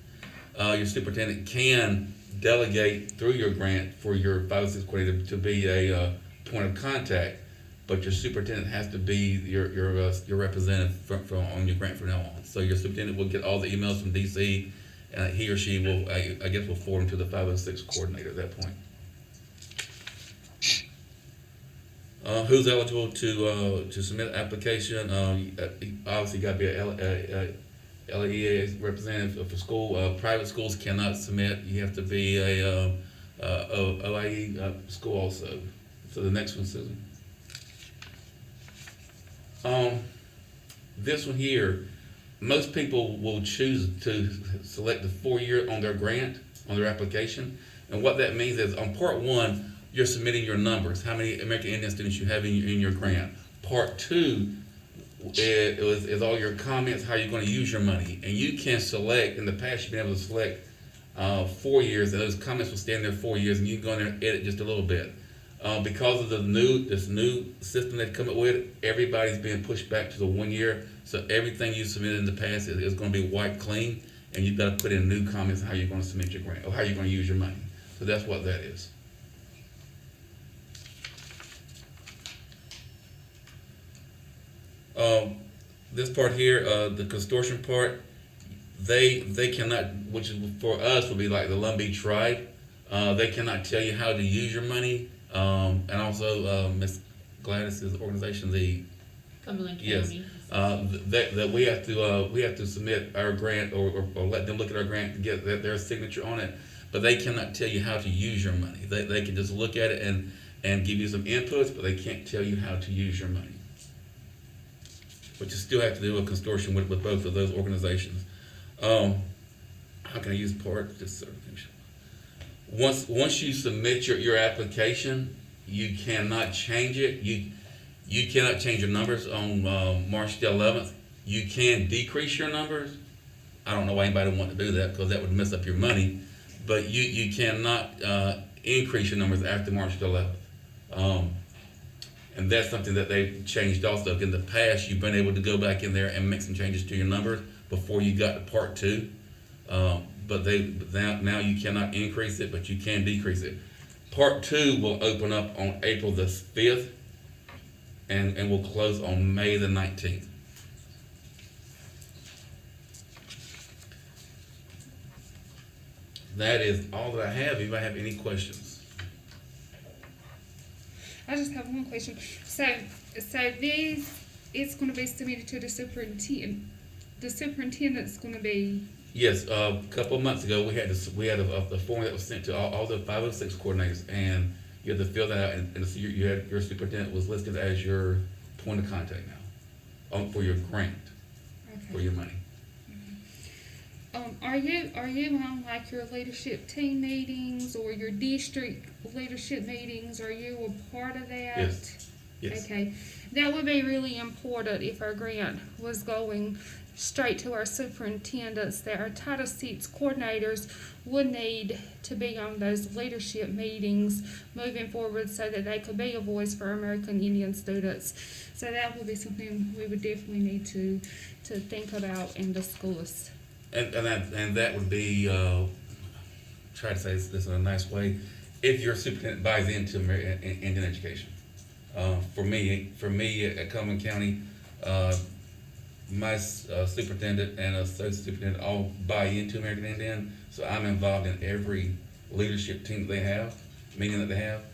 Your superintendent can delegate through your grant for your 506 coordinator to be a point of contact, but your superintendent has to be your representative from on your grant from now on. So your superintendent will get all the emails from DC, and he or she will, I guess, will forward them to the 506 coordinator at that point. Who's eligible to submit an application? Obviously, got to be a LEA representative for school. Private schools cannot submit. You have to be a OIE school also. So the next one, Susan. This one here, most people will choose to select the 4-year on their grant, on their application. And what that means is on Part 1, you're submitting your numbers, how many American Indian students you have in your grant. Part 2 is all your comments, how you're going to use your money. And you can select, in the past you've been able to select 4 years, and those comments will stay in there 4 years, and you can go in there and edit just a little bit. Because of this new system they've come up with, everybody's being pushed back to the 1 year. So everything you submitted in the past is going to be wiped clean, and you've got to put in new comments on how you're going to submit your grant or how you're going to use your money. So that's what that is. This part here, the consortium part, they cannot, which is for us would be like the Lumbee tribe. They cannot tell you how to use your money. And also Miss Gladys's organization, the Cumberland yes, County. that we have to submit our grant or let them look at our grant to get their signature on it. But they cannot tell you how to use your money. They can just look at it and give you some inputs, but they can't tell you how to use your money. But you still have to do a consortium with both of those organizations. How can I use part? Just once you submit your application, you cannot change it. You cannot change your numbers on March the 11th. You can decrease your numbers. I don't know why anybody would want to do that because that would mess up your money. But you cannot increase your numbers after March the 11th. And that's something that they've changed also. In the past, you've been able to go back in there and make some changes to your numbers before you got to Part 2. But now you cannot increase it, but you can decrease it. Part 2 will open up on April the 5th and will close on May the 19th. That is all that I have. Anybody have any questions? I just have one question. So this is going to be submitted to the superintendent. The superintendent's going to be. Yes, a couple of months ago we had a form that was sent to all the 506 coordinators, and you had to fill that out, and so your superintendent was listed as your point of contact now, for your grant, Okay. for your money. Are you on like your leadership team meetings or your district leadership meetings? Are you a part of that? Yes. Yes. Okay, that would be really important if our grant was going straight to our superintendents, that our Title VI coordinators would need to be on those leadership meetings moving forward so that they could be a voice for American Indian students. So that would be something we would definitely need to think about and discuss. And that would be, try to say this in a nice way, if your superintendent buys into Indian education. For me at Cumberland County, my superintendent and associate superintendent all buy into American Indian, so I'm involved in every leadership team that they have, meeting that they have.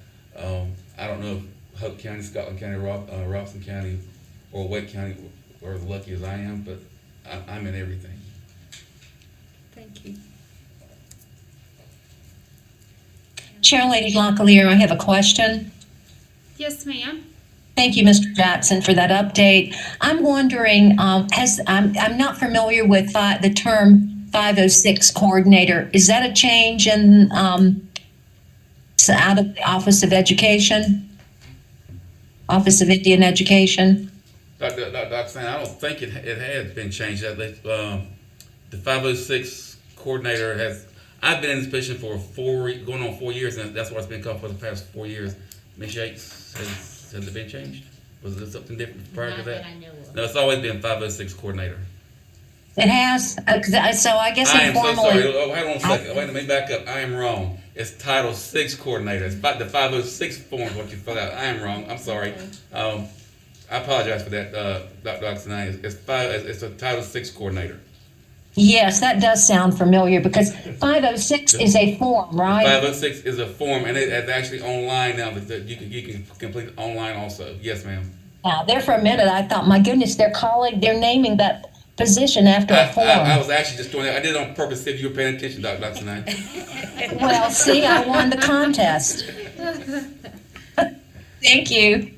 I don't know if Hope County, Scotland County, Robson County, or Wake County are as lucky as I am, but I'm in everything. Thank you. Chair Lady Locklear, I have a question. Yes, ma'am. Thank you, Mr. Jackson, for that update. I'm wondering, I'm not familiar with the term 506 coordinator. Is that a change in out of the Office of Education, Office of Indian Education? Dr. Sand, I don't think it has been changed. The 506 coordinator I've been in this position for going on 4 years, and that's what it's been called for the past 4 years. Ms. Yates, has it been changed? Was there something different prior to Not that? that I know of. No, it's always been 506 coordinator. It has, so I guess I am so informally. sorry. Oh, hold on a second. Wait, let me back up. I am wrong. It's Title VI coordinator. It's the 506 form is what you fill out. I am wrong. I'm sorry. I apologize for that, Dr. Sinai. It's a Title VI coordinator. Yes, that does sound familiar because 506 is a form, right? 506 is a form, and it's actually online now. That you can complete it online also. Yes, ma'am. Now, there for a minute, I thought, my goodness, they're naming that position after a form. I was actually just doing that. I did it on purpose if you were paying attention, Dr. Sinai. Well, see, I won the contest. Thank you.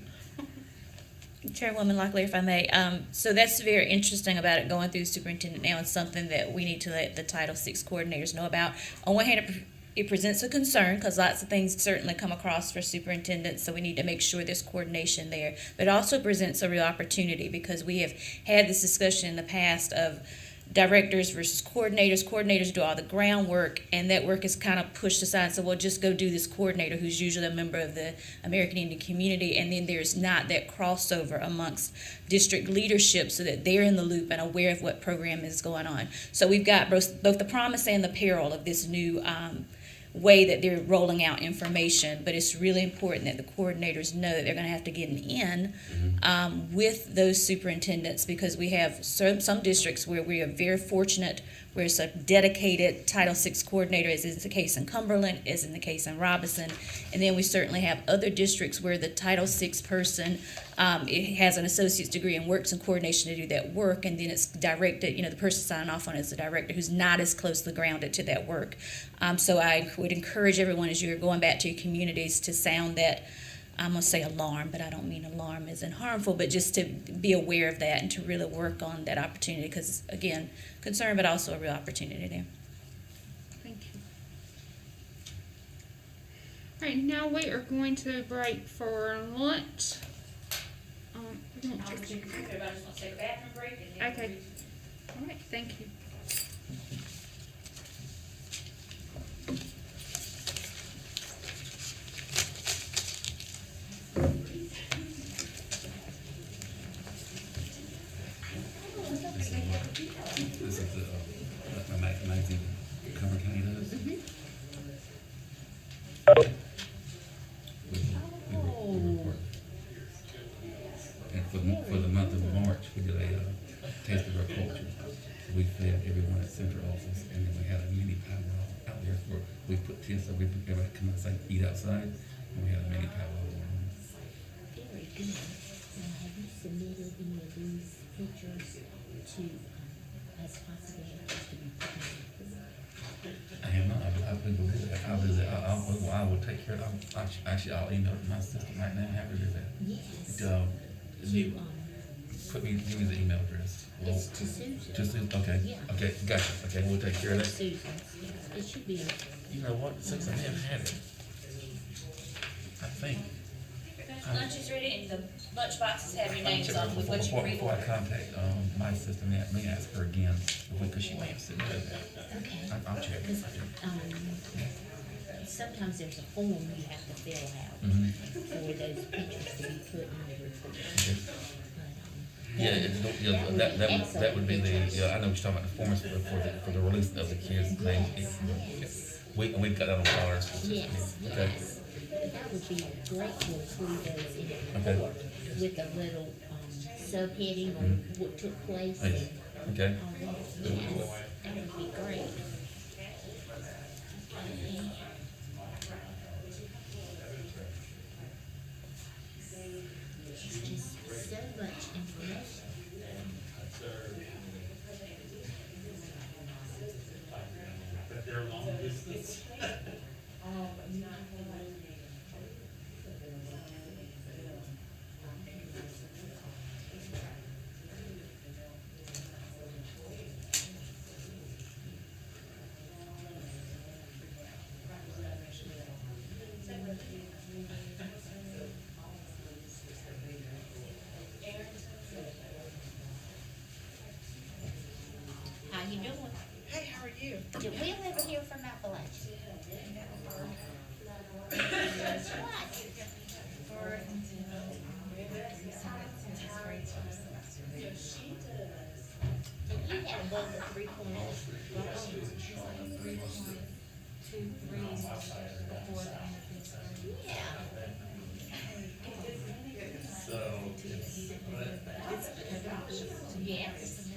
Chairwoman Locklear, if I may, so that's very interesting about it going through the superintendent now, and something that we need to let the Title VI coordinators know about. On one hand, it presents a concern because lots of things certainly come across for superintendents, so we need to make sure there's coordination there. But it also presents a real opportunity because we have had this discussion in the past of directors versus coordinators. Coordinators do all the groundwork, and that work is kind of pushed aside. So we'll just go do this coordinator who's usually a member of the American Indian community, and then there's not that crossover amongst district leadership so that they're in the loop and aware of what program is going on. So we've got both the promise and the peril of this new way that they're rolling out information, but it's really important that the coordinators know that they're going to have to get an in with those superintendents, because we have some districts where we are very fortunate where it's a dedicated Title VI coordinator, as is the case in Cumberland, as in the case in Robinson, and then we certainly have other districts where the Title VI person it has an associate's degree and works in coordination to do that work, and then it's directed, the person signing off on it is the director who's not as closely grounded to that work. So I would encourage everyone as you're going back to your communities to sound that, I'm going to say alarm, but I don't mean alarm as in harmful, but just to be aware of that and to really work on that opportunity because, again, concern, but also a real opportunity there. Thank you. All right, now we are going to break for lunch. We won't just- Okay. All right, thank you. This is the magazine Cumberland County does. We report. And for the month of March, we did a taste of our culture. So we fed everyone at central office, and then we had a mini powwow out there for, we put tents so we put everybody come outside, eat outside, and we had a mini powwow. Very good. Now, have you submitted any of these pictures to, as possible to be put in? I have not. I'll do that. I will take care of it. Actually, I'll email it to my system right now and have her do that. Yes. Give me the email address. It's to Susan. To Susan, okay. Yeah. Okay, gotcha. Okay, we'll take care of that. Susan's, yeah. It should be, You know what, since I have had it, I think. Lunch is ready, and the lunch boxes have your I'll names check on with what you read. Before I contact, my system, let me ask her again, because she may have submitted that. okay. I'll check. Because, sometimes there's a form you have to fill out Mhm. for those pictures to be put in the report. Okay. But, Yeah, that would be the, I know what you're talking about, the forms for the release of the kids' names. We've got that on file. yes, Okay. yes. That would be great to include those in the Okay. report with a little, subheading on what took place and Okay. all that. Yes, that would be great. Okay. It's just so much information. you doing? Hey, how are you? Did we ever hear from Appalachia? What? And you had above the 3.0. Yeah. Yes.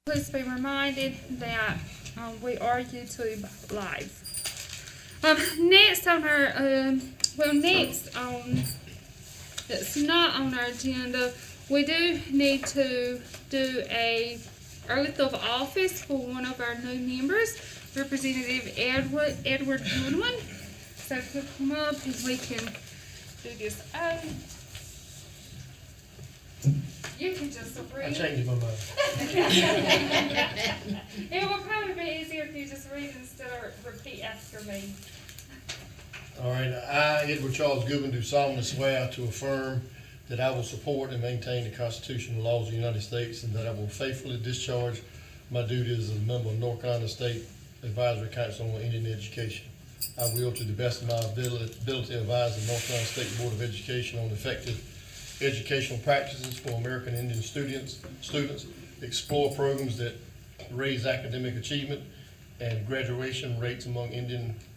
Please be reminded that we are YouTube live. Next on our, that's not on our agenda, we do need to do a oath of office for one of our new members, Representative Edward Goodwin. So if you come up and we can do this oath. You can just read. I changed my mind. It will probably be easier if you just read instead of repeat after me. All right, I, Edward Charles Goodwin, do solemnly swear to affirm that I will support and maintain the Constitution and laws of the United States, and that I will faithfully discharge my duties as a member of North Carolina State Advisory Council on Indian Education. I will, to the best of my ability, advise the North Carolina State Board of Education on effective educational practices for American Indian students, explore programs that raise academic achievement and graduation rates among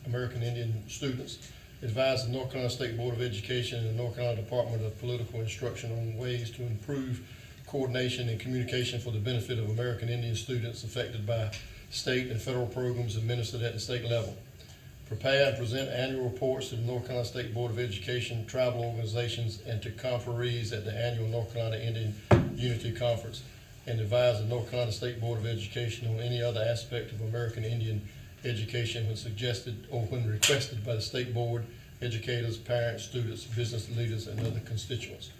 American Indian students, advise the North Carolina State Board of Education and the North Carolina Department of Political Instruction on ways to improve coordination and communication for the benefit of American Indian students affected by state and federal programs administered at the state level. Prepare and present annual reports to the North Carolina State Board of Education, tribal organizations, and to conferees at the annual North Carolina Indian Unity Conference, and advise the North Carolina State Board of Education on any other aspect of American Indian education when suggested or when requested by the state board, educators, parents, students, business leaders, and other constituents.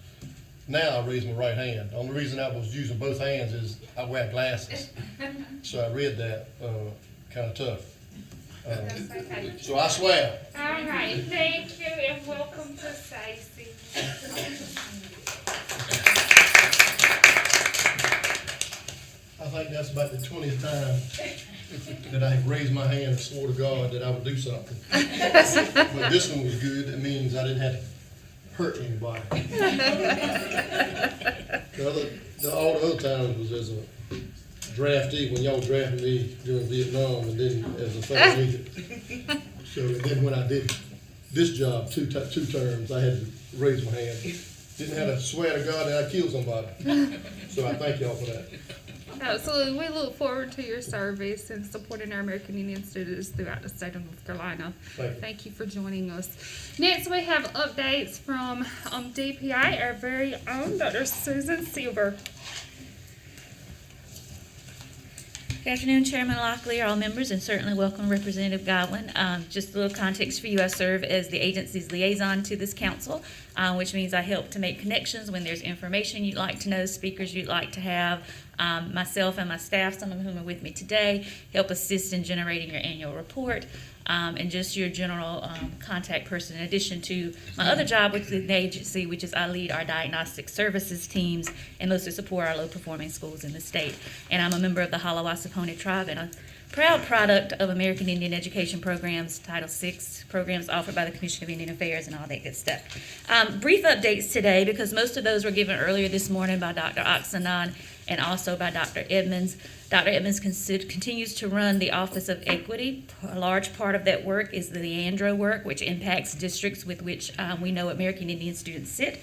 Now I raise my right hand. The only reason I was using both hands is I wear glasses. So I read that kind of tough. That's okay. So I swear. All right, thank you and welcome to Stacy. I think that's about the 20th time that I have raised my hand and swore to God that I would do something. But this one was good. That means I didn't have to hurt anybody. All the other times was as a draftee, when y'all drafted me during Vietnam, and then as a fellow agent. So, and then when I did this job, two terms, I had to raise my hand. Didn't have to swear to God that I killed somebody. So I thank y'all for that. Absolutely. We look forward to your service and supporting our American Indian students throughout the state of North Carolina. Thank you for joining us. Next, we have updates from DPI, our very own Dr. Susan Silver. Good afternoon, Chairman Locklear, all members, and certainly welcome Representative Godwin. Just a little context for you, I serve as the agency's liaison to this council, which means I help to make connections when there's information you'd like to know, speakers you'd like to have. Myself and my staff, some of whom are with me today, help assist in generating your annual report, and just your general contact person, in addition to my other job with the agency, which is I lead our diagnostic services teams and mostly support our low-performing schools in the state. And I'm a member of the Hallawasaponi tribe and a proud product of American Indian Education Programs, Title VI programs offered by the Commission of Indian Affairs and all that good stuff. Brief updates today, because most of those were given earlier this morning by Dr. Oxenon and also by Dr. Edmonds. Dr. Edmonds continues to run the Office of Equity. A large part of that work is the Leandro work, which impacts districts with which we know American Indian students sit.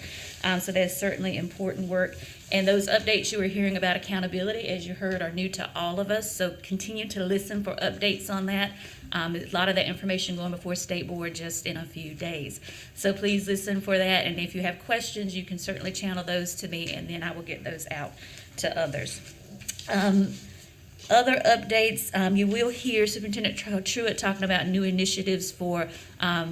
So that's certainly important work. And those updates you were hearing about accountability, as you heard, are new to all of us. So continue to listen for updates on that. A lot of that information going before State Board just in a few days. So please listen for that. And if you have questions, you can certainly channel those to me, and then I will get those out to others. Other updates, you will hear Superintendent Truitt talking about new initiatives for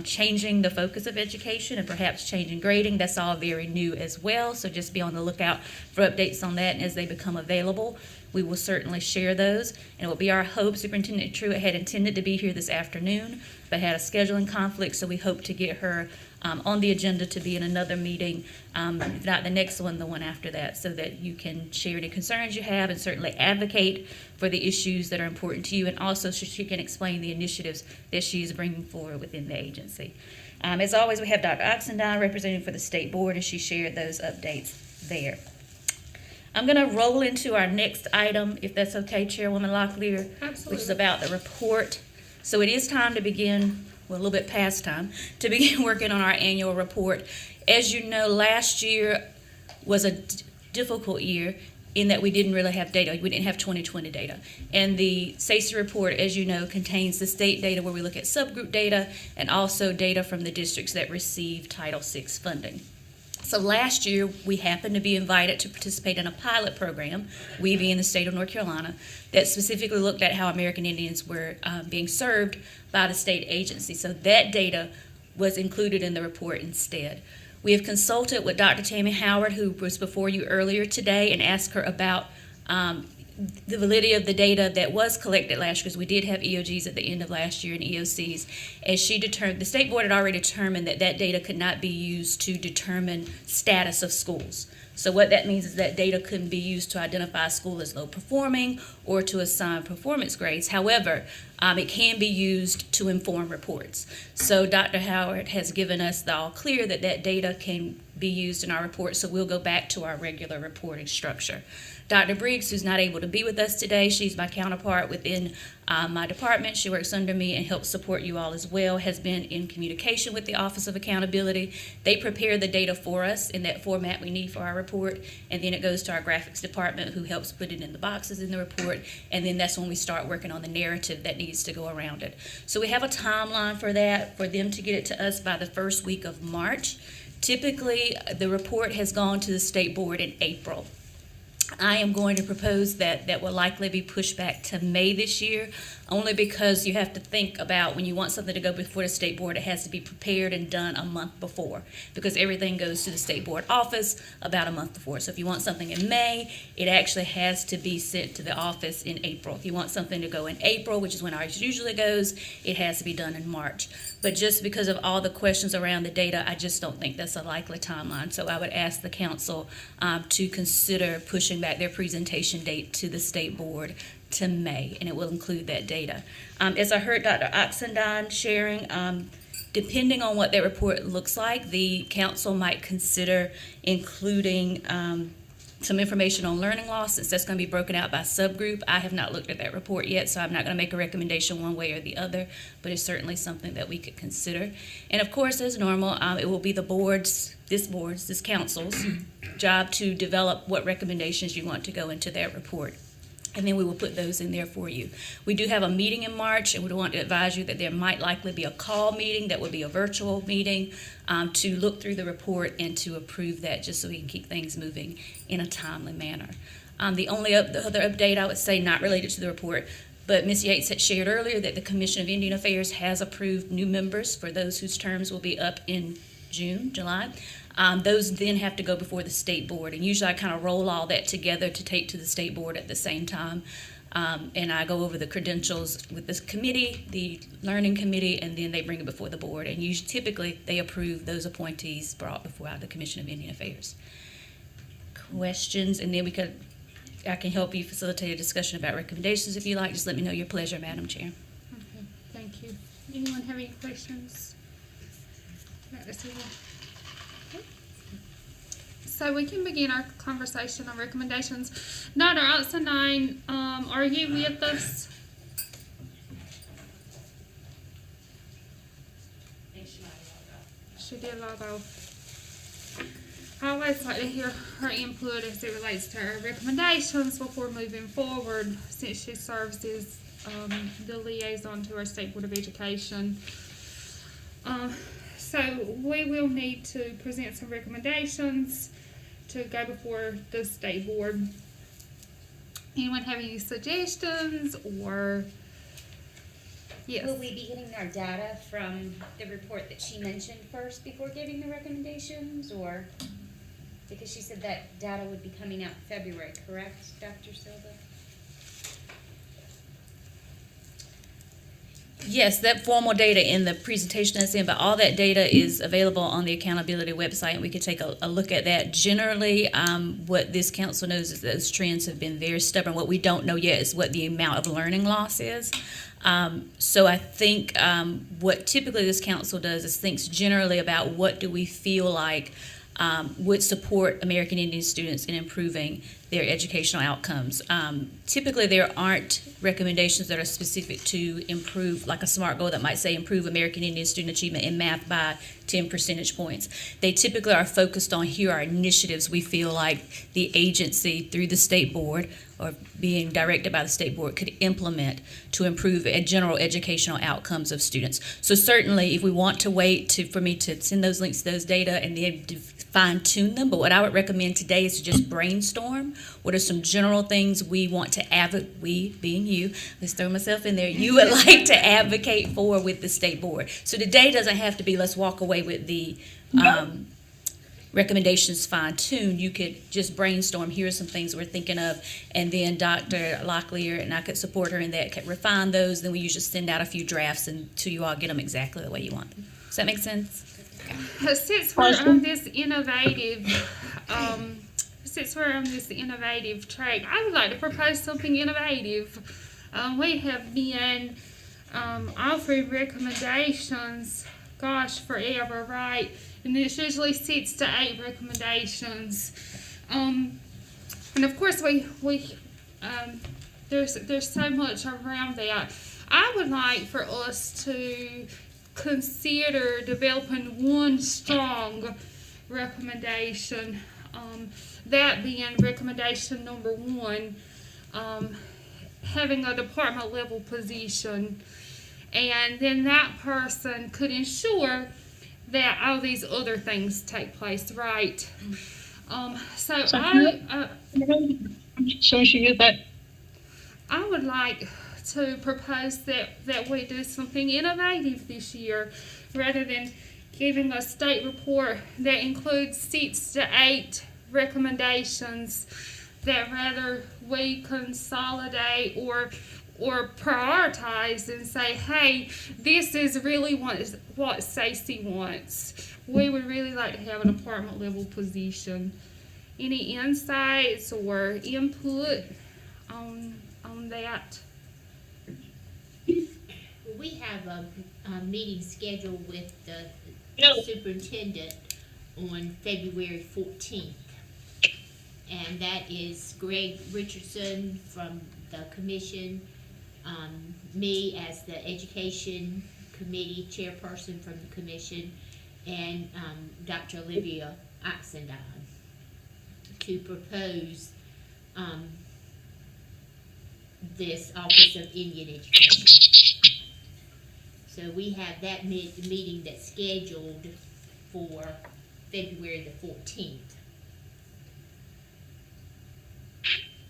changing the focus of education and perhaps changing grading. That's all very new as well, so just be on the lookout for updates on that, and as they become available, we will certainly share those. And it will be our hope, Superintendent Truitt had intended to be here this afternoon, but had a scheduling conflict, so we hope to get her on the agenda to be in another meeting, if not the next one, the one after that, so that you can share any concerns you have and certainly advocate for the issues that are important to you, and also so she can explain the initiatives that she's bringing forward within the agency. As always, we have Dr. Oxendine representing for the State Board, and she shared those updates there. I'm going to roll into our next item, if that's okay, Chairwoman Locklear. Absolutely. Which is about the report. So it is time to begin, well, a little bit past time, to begin working on our annual report. As you know, last year was a difficult year. in that we didn't really have data. We didn't have 2020 data. And the Stacy report, as you know, contains the state data where we look at subgroup data and also data from the districts that receive Title VI funding. So last year, we happened to be invited to participate in a pilot program, we being the state of North Carolina, that specifically looked at how American Indians were being served by the state agency. So that data was included in the report instead. We have consulted with Dr. Tammy Howard, who was before you earlier today, and asked her about the validity of the data that was collected last year, because we did have EOGs at the end of last year and EOCs. As she determined, the state board had already determined that that data could not be used to determine status of schools. So what that means is that data couldn't be used to identify a school as low performing or to assign performance grades. However, it can be used to inform reports. So Dr. Howard has given us the all clear that that data can be used in our report, so we'll go back to our regular reporting structure. Dr. Briggs, who's not able to be with us today, she's my counterpart within my department. She works under me and helps support you all as well, has been in communication with the Office of Accountability. They prepare the data for us in that format we need for our report, and then it goes to our graphics department, who helps put it in the boxes in the report, and then that's when we start working on the narrative that needs to go around it. So we have a timeline for that, for them to get it to us by the first week of March. Typically, the report has gone to the state board in April. I am going to propose that will likely be pushed back to May this year, only because you have to think about when you want something to go before the state board, it has to be prepared and done a month before, because everything goes to the state board office about a month before. So if you want something in May, it actually has to be sent to the office in April. If you want something to go in April, which is when ours usually goes, it has to be done in March. But just because of all the questions around the data, I just don't think that's a likely timeline. So I would ask the council to consider pushing back their presentation date to the state board to May, and it will include that data. As I heard Dr. Oxendine sharing, depending on what that report looks like, the council might consider including some information on learning loss, since that's going to be broken out by subgroup. I have not looked at that report yet, so I'm not going to make a recommendation one way or the other, but it's certainly something that we could consider. And of course, as normal, it will be this council's job to develop what recommendations you want to go into that report. And then we will put those in there for you. We do have a meeting in March, and we want to advise you that there might likely be a call meeting that would be a virtual meeting to look through the report and to approve that, just so we can keep things moving in a timely manner. The other update I would say, not related to the report, but Ms. Yates had shared earlier that the Commission of Indian Affairs has approved new members for those whose terms will be up in July. Those then have to go before the state board, and usually I kind of roll all that together to take to the state board at the same time. And I go over the credentials with this committee, the learning committee, and then they bring it before the board. And usually, typically, they approve those appointees brought before the Commission of Indian Affairs. Questions, and then I can help you facilitate a discussion about recommendations if you like. Just let me know your pleasure, Madam Chair. Okay, thank you. Anyone have any questions? So we can begin our conversation on recommendations. Dr. Oxendine, are you with us? She did log off. I always like to hear her input as it relates to our recommendations before moving forward, since she serves as the liaison to our State Board of Education. So we will need to present some recommendations to go before the state board. Anyone have any suggestions or? Yes. Will we be getting our data from the report that she mentioned first before giving the recommendations, or? Because she said that data would be coming out in February, correct, Dr. Silva? Yes, that formal data in the presentation that's in, but all that data is available on the accountability website, and we can take a look at that. Generally, what this council knows is that those trends have been very stubborn. What we don't know yet is what the amount of learning loss is. So I think what typically this council does is thinks generally about what do we feel like would support American Indian students in improving their educational outcomes. Typically, there aren't recommendations that are specific to improve, like a SMART goal that might say improve American Indian student achievement in math by 10 percentage points. They typically are focused on here are initiatives we feel like the agency through the state board or being directed by the state board could implement to improve general educational outcomes of students. So certainly if we want to wait for me to send those links to those data and then fine tune them, but what I would recommend today is to just brainstorm what are some general things we want to we being you, let's throw myself in there, you would like to advocate for with the state board. So today doesn't have to be let's walk away with the recommendations fine-tuned. You could just brainstorm, here are some things we're thinking of, and then Dr. Locklear and I could support her in that, could refine those, then we usually send out a few drafts until you all get them exactly the way you want them. Does that make sense? Since we're on this innovative, track, I would like to propose something innovative. We have been offering recommendations, gosh, forever, right? And it's usually 6 to 8 recommendations. And of course, there's so much around that. I would like for us to consider developing one strong recommendation. That being recommendation number 1, having a department level position, and then that person could ensure that all these other things take place, right? I would like to propose that we do something innovative this year, rather than giving a state report that includes 6 to 8 recommendations, that rather we consolidate or prioritize and say, hey, this is really what Stacy wants. We would really like to have an department level position. Any insights or input on that? We have a meeting scheduled with the superintendent on February 14th. And that is Greg Richardson from the commission, me as the education committee chairperson from the commission, and Dr. Olivia Oxendine to propose this Office of Indian Education. So we have that meeting that's scheduled for February the 14th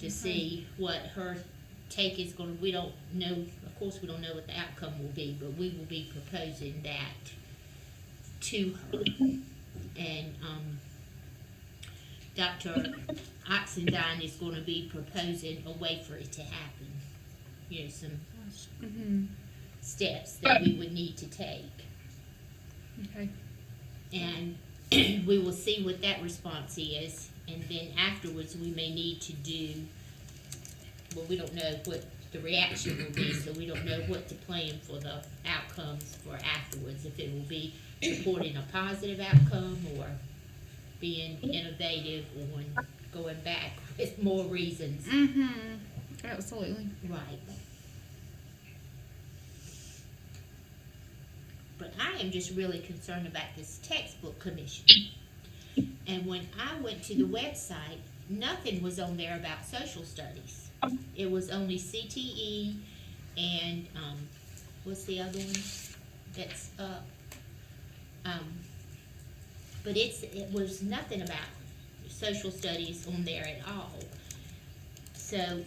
to see what her take is going to. We don't know, of course we don't know what the outcome will be, but we will be proposing that to her. And Dr. Oxendine is going to be proposing a way for it to happen. You know, some steps that we would need to take. Okay. And we will see what that response is, and then afterwards we may need to do, well, we don't know what the reaction will be, so we don't know what to plan for the outcomes for afterwards, if it will be supporting a positive outcome or being innovative on going back with more reasons. Absolutely. Right. But I am just really concerned about this textbook commission. And when I went to the website, nothing was on there about social studies. It was only CTE and what's the other one that's up? But it was nothing about social studies on there at all. So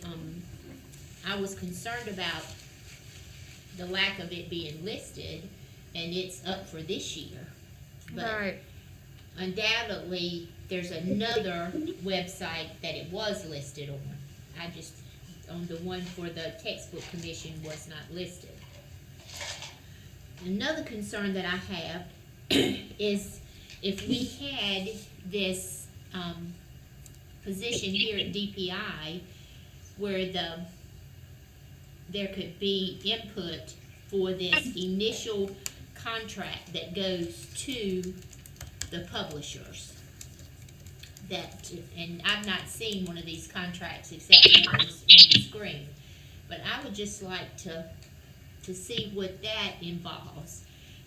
I was concerned about the lack of it being listed, and it's up for this year. But Right. undoubtedly, there's another website that it was listed on. I just, on the one for the textbook commission was not listed. Another concern that I have is if we had this position here at DPI where there could be input for this initial contract that goes to the publishers. and I've not seen one of these contracts except for those on the screen, but I would just like to see what that involves.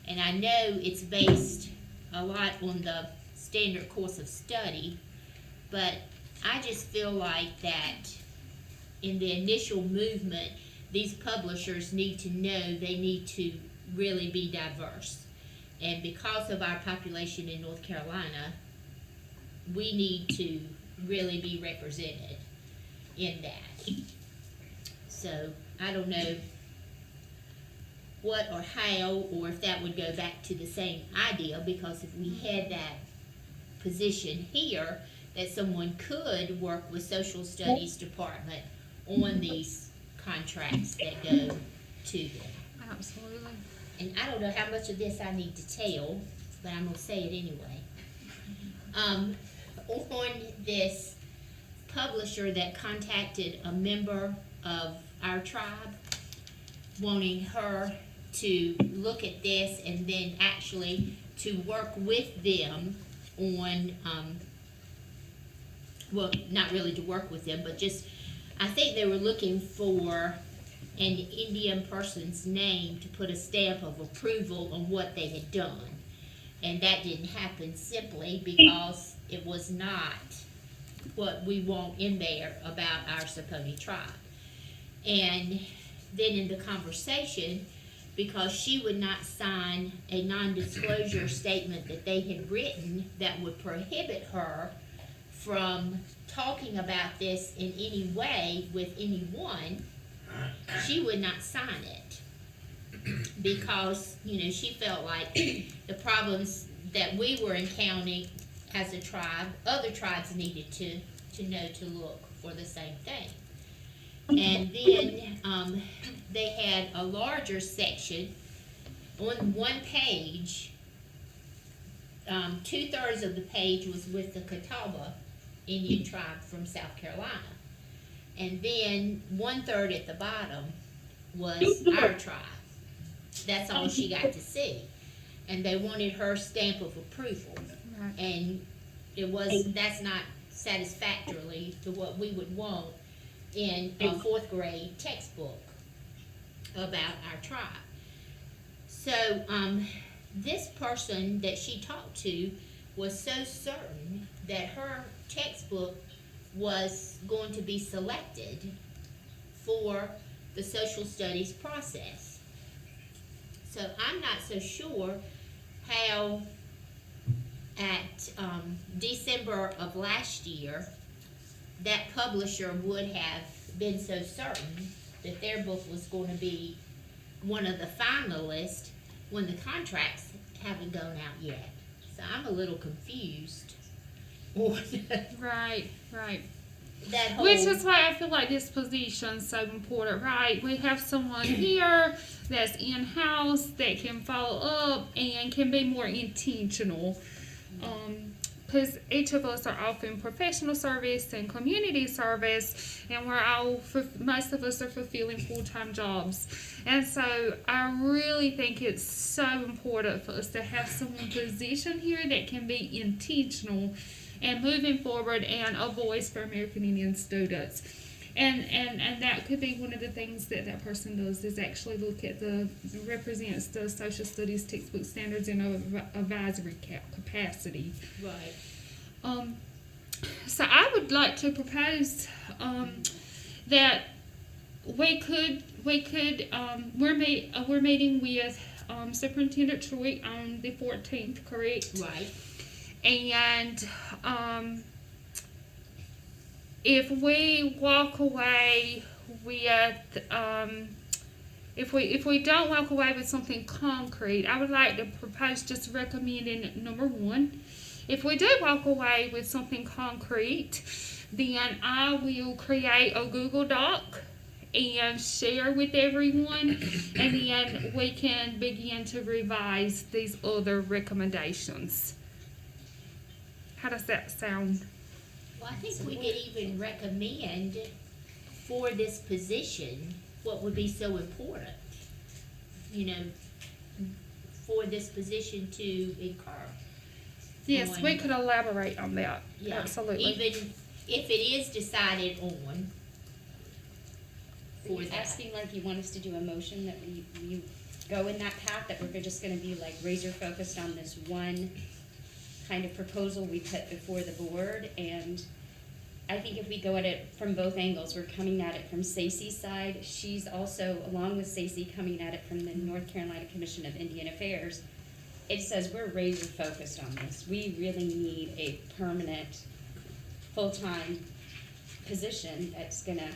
And I know it's based a lot on the standard course of study, but I just feel like that in the initial movement, these publishers need to know they need to really be diverse. And because of our population in North Carolina, we need to really be represented in that. So I don't know what or how, or if that would go back to the same idea, because if we had that position here, that someone could work with social studies department on these contracts that go to them. Absolutely. And I don't know how much of this I need to tell, but I'm gonna say it anyway. On this publisher that contacted a member of our tribe, wanting her to look at this and then actually to work with them on, well, not really to work with them, but just, I think they were looking for an Indian person's name to put a stamp of approval on what they had done. And that didn't happen simply because it was not what we want in there about our Saponi tribe. And then in the conversation, because she would not sign a non-disclosure statement that they had written that would prohibit her from talking about this in any way with anyone, she would not sign it. Because, you know, she felt like the problems that we were encountering as a tribe, other tribes needed to know to look for the same thing. And then they had a larger section on one page. 2/3 of the page was with the Catawba Indian tribe from South Carolina. And then 1/3 at the bottom was our tribe. That's all she got to see. And they wanted her stamp of approval. Right. And that's not satisfactorily to what we would want in a 4th grade textbook about our tribe. So this person that she talked to was so certain that her textbook was going to be selected for the social studies process. So I'm not so sure how at December of last year that publisher would have been so certain that their book was going to be one of the finalists when the contracts haven't gone out yet. So I'm a little confused on Right. that whole. Which is why I feel like this position's so important, right? We have someone here that's in-house that can follow up and can be more intentional. Because each of us are often professional service and community service, and most of us are fulfilling full-time jobs. And so I really think it's so important for us to have someone positioned here that can be intentional and moving forward and a voice for American Indian students. And that could be one of the things that person does, is actually look at represents the social studies textbook standards in an advisory capacity. Right. So I would like to propose that we're meeting with Superintendent Troy on the 14th, correct? Right. And if we walk away with if we don't walk away with something concrete, I would like to propose just recommending number 1. If we do walk away with something concrete, then I will create a Google Doc and share with everyone, and then we can begin to revise these other recommendations. How does that sound? Well, I think we could even recommend for this position what would be so important, for this position to incur. Yes, on- we could elaborate on that. Yeah, Absolutely. even if it is decided on Are for you that. asking like you want us to do a motion that we go in that path, that we're just gonna be like razor focused on this one kind of proposal we put before the board? And I think if we go at it from both angles, we're coming at it from Stacy's side. She's also, along with Stacy, coming at it from the North Carolina Commission of Indian Affairs. It says we're razor focused on this. We really need a permanent, full-time position that's gonna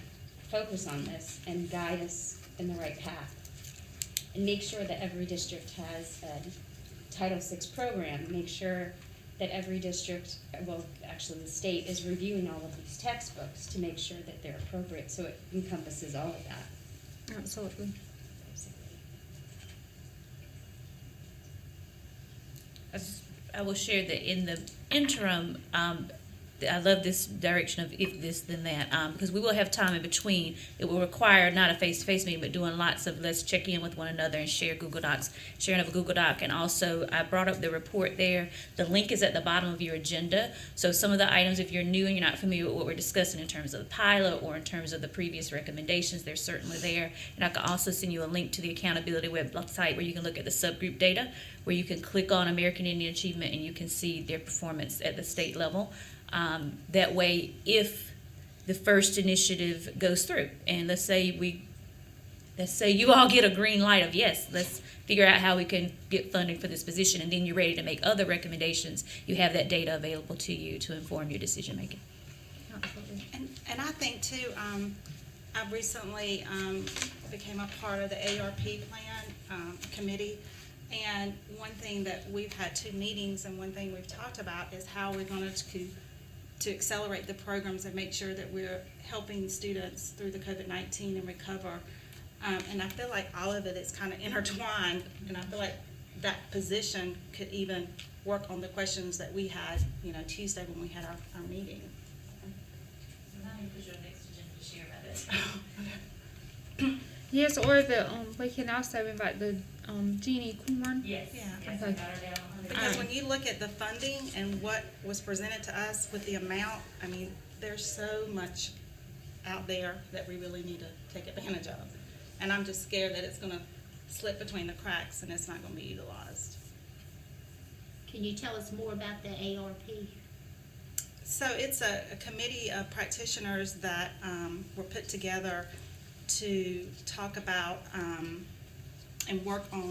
focus on this and guide us in the right path. And make sure that every district has a Title VI program. Make sure that every district, well, actually the state is reviewing all of these textbooks to make sure that they're appropriate, so it encompasses all of that. Absolutely. I will share that in the interim, I love this direction of if this then that, because we will have time in between. It will require not a face-to-face meeting, but doing lots of let's check in with one another and share Google Docs, sharing of a Google Doc. And also, I brought up the report there. The link is at the bottom of your agenda. So some of the items, if you're new and you're not familiar with what we're discussing in terms of the pilot or in terms of the previous recommendations, they're certainly there. And I can also send you a link to the accountability website where you can look at the subgroup data, where you can click on American Indian Achievement and you can see their performance at the state level. That way, if the first initiative goes through, and let's say you all get a green light of yes, let's figure out how we can get funding for this position, and then you're ready to make other recommendations, you have that data available to you to inform your decision making. And I think too, I recently became a part of the ARP plan committee. And one thing that we've had 2 meetings, and one thing we've talked about is how we're going to accelerate the programs and make sure that we're helping students through the COVID-19 and recover. And I feel like all of it is kind of intertwined, and I feel like that position could even work on the questions that we had, Tuesday when we had our meeting. Yes, or we can also invite the Jeannie Corn. Yes. Yeah. Okay. Because when you look at the funding and what was presented to us with the amount, I mean, there's so much out there that we really need to take advantage of. And I'm just scared that it's gonna slip between the cracks and it's not gonna be utilized. Can you tell us more about the ARP? So it's a committee of practitioners that were put together to talk about and work on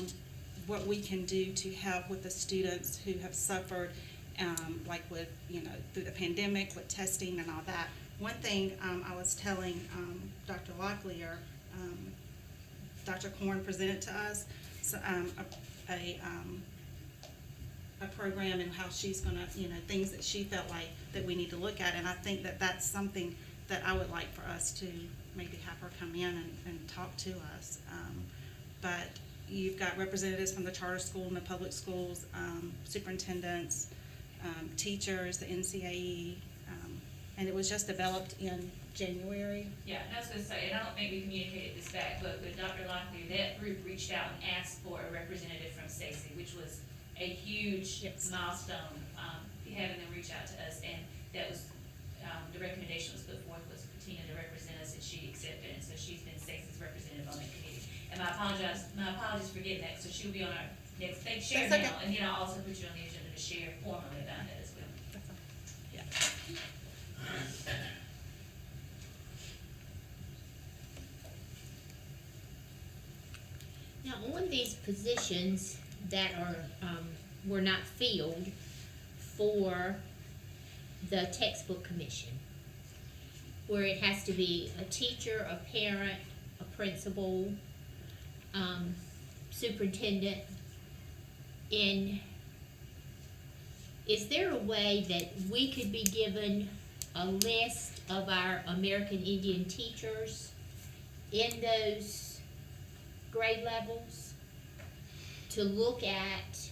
what we can do to help with the students who have suffered, like with, through the pandemic, with testing and all that. One thing I was telling Dr. Locklear, Dr. Korn presented to us a program and how she's gonna, things that she felt like that we need to look at. And I think that that's something that I would like for us to maybe have her come in and talk to us. But you've got representatives from the charter school and the public schools, superintendents, teachers, the NCAE, and it was just developed in January. Yeah, and I was going to say, and I don't think we communicated this back, but with Dr. Locklear, that group reached out and asked for a representative from Stacy, which was a huge milestone, having them reach out to us, and that was, the recommendation was put forth was for Tina to represent us, and she accepted, and so she's been Stacy's representative on that committee. And my apologies for getting that, so she'll be on our next thing, share That's now, okay. and then I'll also put you on the agenda to share formally about that as well. Yeah. Now, on these positions that are, were not filled for the textbook commission, where it has to be a teacher, a parent, a principal, superintendent, is there a way that we could be given a list of our American Indian teachers in those grade levels to look at,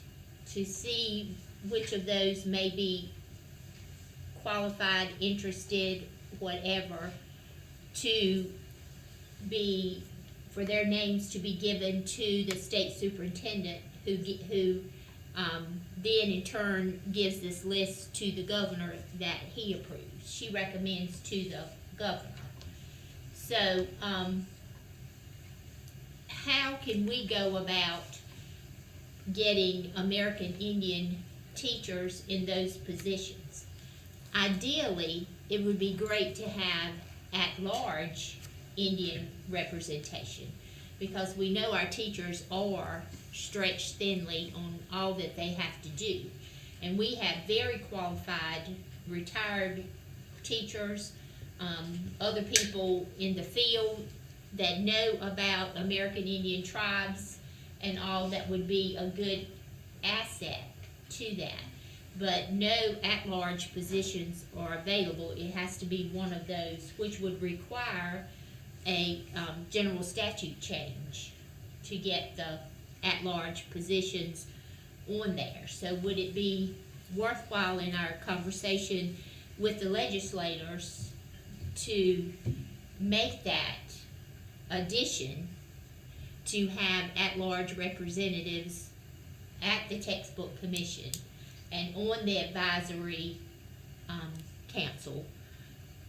to see which of those may be qualified, interested, whatever, to be, for their names to be given to the state superintendent who then in turn gives this list to the governor that he approves. She recommends to the governor. So, how can we go about getting American Indian teachers in those positions? Ideally, it would be great to have at-large Indian representation, because we know our teachers are stretched thinly on all that they have to do. And we have very qualified retired teachers, other people in the field that know about American Indian tribes and all, that would be a good asset to that. But no at-large positions are available. It has to be one of those, which would require a general statute change to get the at-large positions on there. So would it be worthwhile in our conversation with the legislators to make that addition, to have at-large representatives at the textbook commission and on the advisory council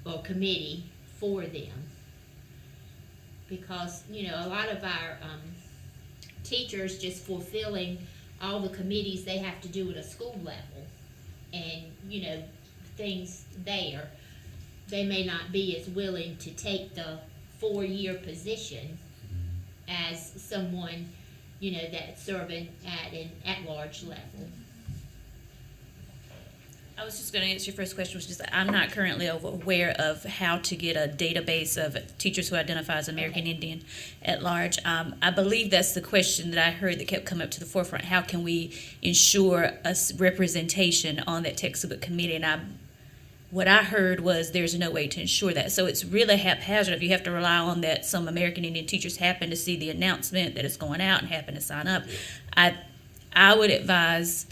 or committee for them? Because, you know, a lot of our teachers just fulfilling all the committees they have to do at a school level, and, you know, things there, they may not be as willing to take the 4-year position as someone, you know, that's serving at an at-large level. I was just going to answer your first question, which is I'm not currently aware of how to get a database of teachers who identify as American Indian at large. I believe that's the question that I heard that kept coming up to the forefront. How can we ensure a representation on that textbook committee? And what I heard was there's no way to ensure that. So it's really haphazard. If you have to rely on that some American Indian teachers happen to see the announcement that it's going out and happen to sign up. I would advise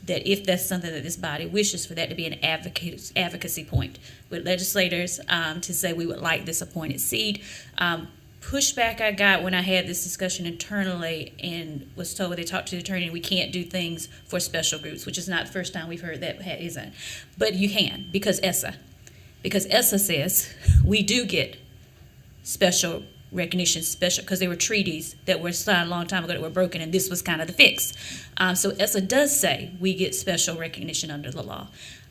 that if that's something that this body wishes, for that to be an advocacy point with legislators, to say we would like this appointed seat. Pushback I got when I had this discussion internally and was told, they talked to the attorney, we can't do things for special groups, which is not the first time we've heard that, isn't. But you can, because ESSA says we do get special recognition, special, because there were treaties that were signed a long time ago that were broken, and this was kind of the fix. So ESSA does say we get special recognition under the law.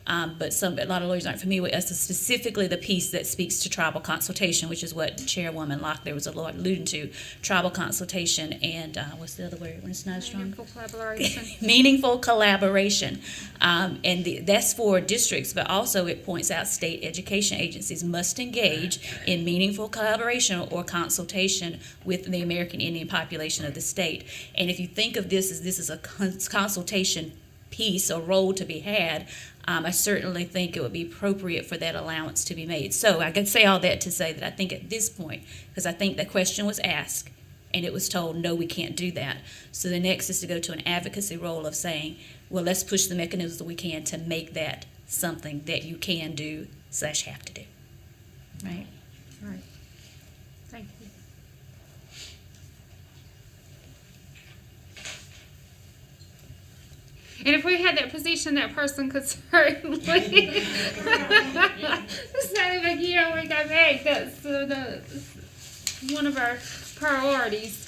But a lot of lawyers aren't familiar with ESSA, specifically the piece that speaks to tribal consultation, which is what Chairwoman Locklear was alluding to. Tribal consultation and what's the other word when it's not strong? Meaningful collaboration. Meaningful collaboration. That's for districts, but also it points out state education agencies must engage in meaningful collaboration or consultation with the American Indian population of the state. And if you think of this as a consultation piece or role to be had, I certainly think it would be appropriate for that allowance to be made. So I could say all that to say that I think at this point, because I think that question was asked and it was told, no, we can't do that. So the next is to go to an advocacy role of saying, well, let's push the mechanisms that we can to make that something that you can do / have to do. Right? Right. Thank you. And if we had that position, that person could certainly say, like, you know, we go back. That's one of our priorities.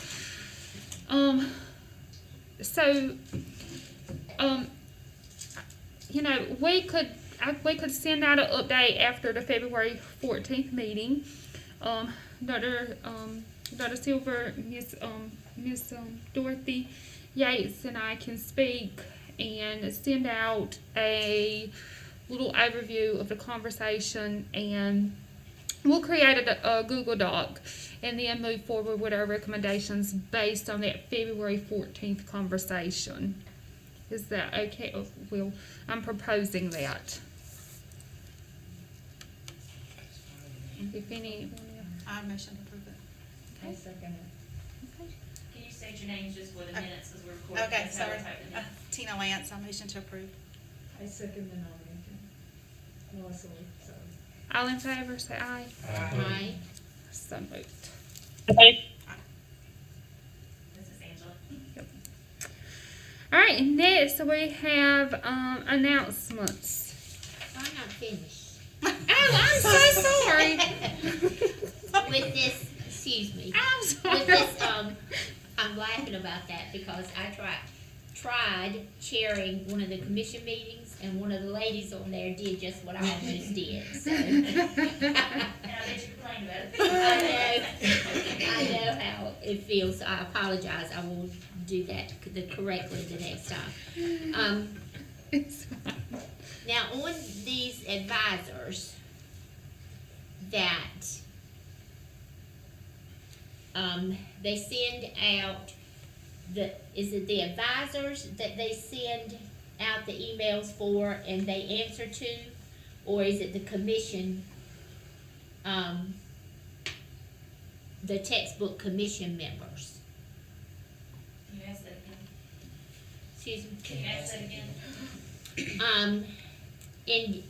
You know, we could send out an update after the February 14th meeting. Dr. Silver, Miss Dorothy Gates and I can speak and send out a little overview of the conversation, and we'll create a Google Doc and then move forward with our recommendations based on that February 14th conversation. Is that okay? Well, I'm proposing that. If any, I motion to approve it. Okay, second it. Can you state your names just for the minutes, because we're recording? Okay, That's how we're sorry. typing it. Tina Lance, I motion to approve. I second the nomination. Melissa Lee, sorry. all in favor, say aye. Aye. So moved. This is Angela. All right, next we have announcements. I'm not finished. Oh, I'm so sorry. With this, excuse me. I'm sorry. With this, I'm laughing about that because I tried chairing one of the commission meetings, and one of the ladies on there did just what I almost did, so. And I bet you complained about it. I know how it feels, so I apologize, I will do that correctly the next time. Now, on these advisors that, they send out is it the advisors that they send out the emails for and they answer to, or is it the commission, the textbook commission members? Can you ask that again? Excuse me? Can you ask that again? And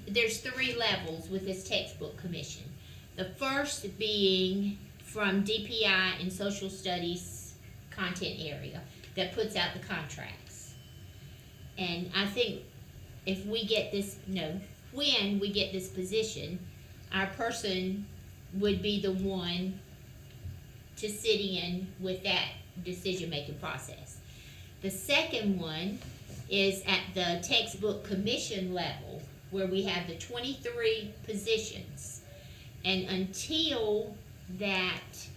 there's 3 levels with this textbook commission. The first being from DPI and social studies content area that puts out the contracts. And I think if we get this, when we get this position, our person would be the one to sit in with that decision-making process. The second one is at the textbook commission level, where we have the 23 positions. And until that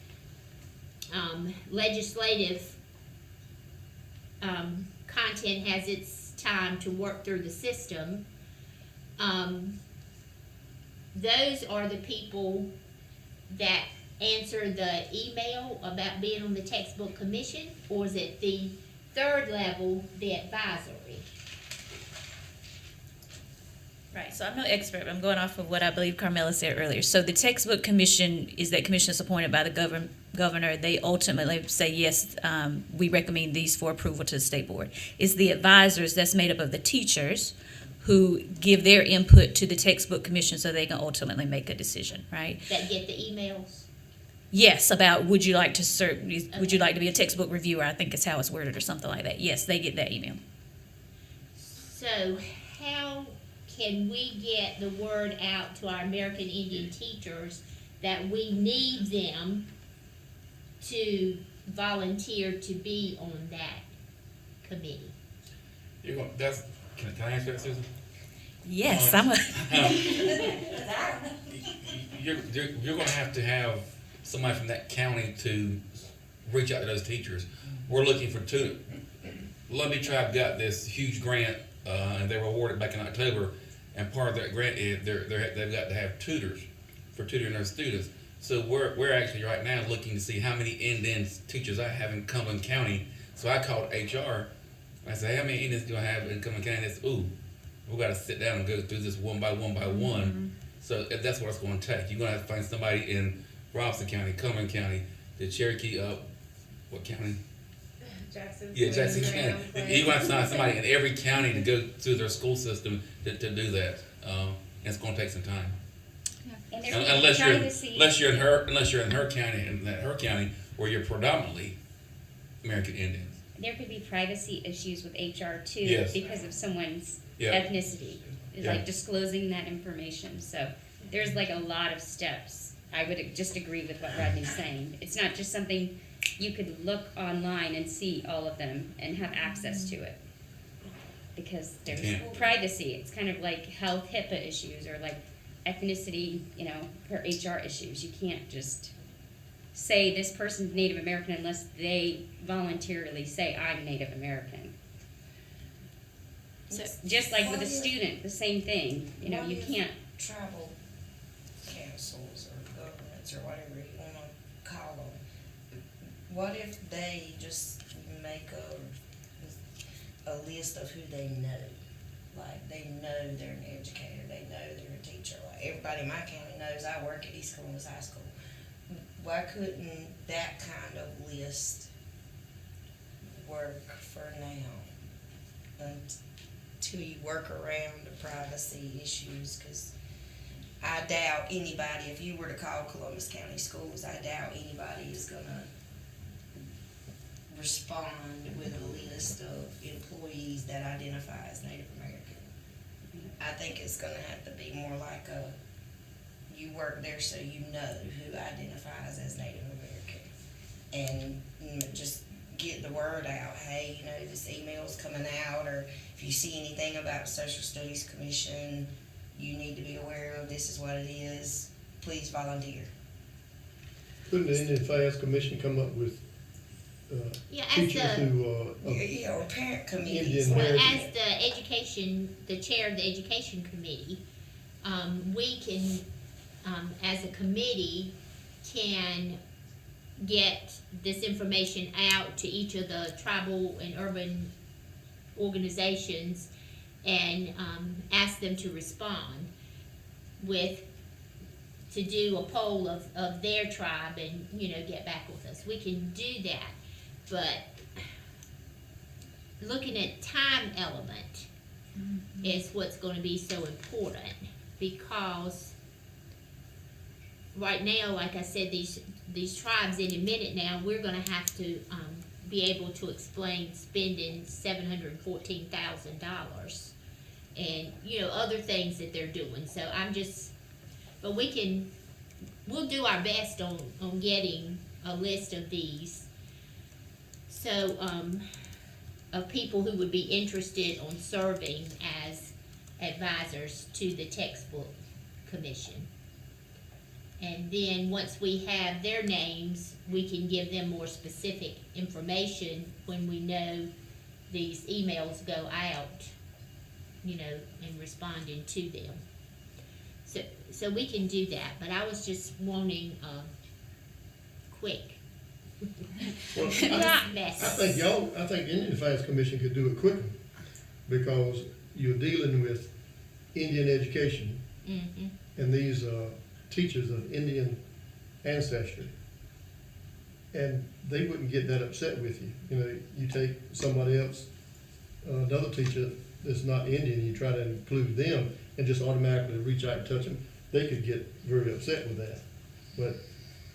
legislative content has its time to work through the system, those are the people that answer the email about being on the textbook commission, or is it the third level, the advisory? Right, so I'm no expert, but I'm going off of what I believe Carmela said earlier. So the textbook commission is that commission is appointed by the governor. They ultimately say, yes, we recommend these for approval to the state board. It's the advisors that's made up of the teachers who give their input to the textbook commission so they can ultimately make a decision, right? That get the emails? Yes, about would you like to serve, would you like to be a textbook reviewer, I think is how it's worded, or something like that. Yes, they get that email. So how can we get the word out to our American Indian teachers that we need them to volunteer to be on that committee? Can I answer that, Susan? Yes, You're gonna have to have somebody from that county to reach out to those teachers. We're looking for two. Lumbee Tribe got this huge grant, and they were awarded back in October, and part of that grant is they've got to have tutors for tutoring their students. So we're actually right now looking to see how many Indian teachers I have in Cumberland County. So I called HR. I said, hey, how many Indians do I have in Cumberland County? They said, we got to sit down and go through this one by one by one. Mm-hmm. So that's what it's going to take. You're going to have to find somebody in Robinson County, Cumberland County, the Cherokee, what county? Jackson. Yeah, Jackson County. You're going to have to find somebody in every county to go through their school system to do that. And it's going to take some time. And Unless you're in her county where you're predominantly American Indians. There could be privacy issues with HR too, Yes. because of someone's Yeah. ethnicity, Yeah. like disclosing that information. So there's like a lot of steps. I would just agree with what Rodney's saying. It's not just something you could look online and see all of them and have access to it. Because there's privacy. It's kind of like health HIPAA issues or like ethnicity, or HR issues. You can't just say this person's Native American unless they voluntarily say I'm Native American. So, Just like with a student, the same thing. You can't. Tribal councils or governments or whatever you want to call them, what if they just make a list of who they know? Like, they know they're an educator, they know they're a teacher. Like, everybody in my county knows I work at East Columbus High School. Why couldn't that kind of list work for now until you work around the privacy issues? Because I doubt anybody, if you were to call Columbus County Schools, I doubt anybody is gonna respond with a list of employees that identify as Native American. I think it's gonna have to be more like you work there so you know who identifies as Native American. And just get the word out, hey, this email's coming out, or if you see anything about Social Studies Commission, you need to be aware of, this is what it is, please volunteer. Couldn't the Indian Affairs Commission come up with teachers who or parent committees. Indian Well, heritage? as the chair of the education committee, we can, as a committee, can get this information out to each of the tribal and urban organizations and ask them to respond to do a poll of their tribe and, get back with us. We can do that, but looking at time element is what's going to be so important, because right now, like I said, these tribes, in a minute now, we're going to have to be able to explain spending $714,000 and other things that they're doing. So but we'll do our best on getting a list of these. So of people who would be interested on serving as advisors to the textbook commission. And then once we have their names, we can give them more specific information when we know these emails go out, and responding to them. So we can do that, but I was just wanting quick. Well, mess. I think the Indian Affairs Commission could do it quicker, because you're dealing with Indian education, and these teachers of Indian ancestry, and they wouldn't get that upset with you. You take somebody else, another teacher that's not Indian, you try to include them and just automatically reach out and touch them, they could get very upset with that. But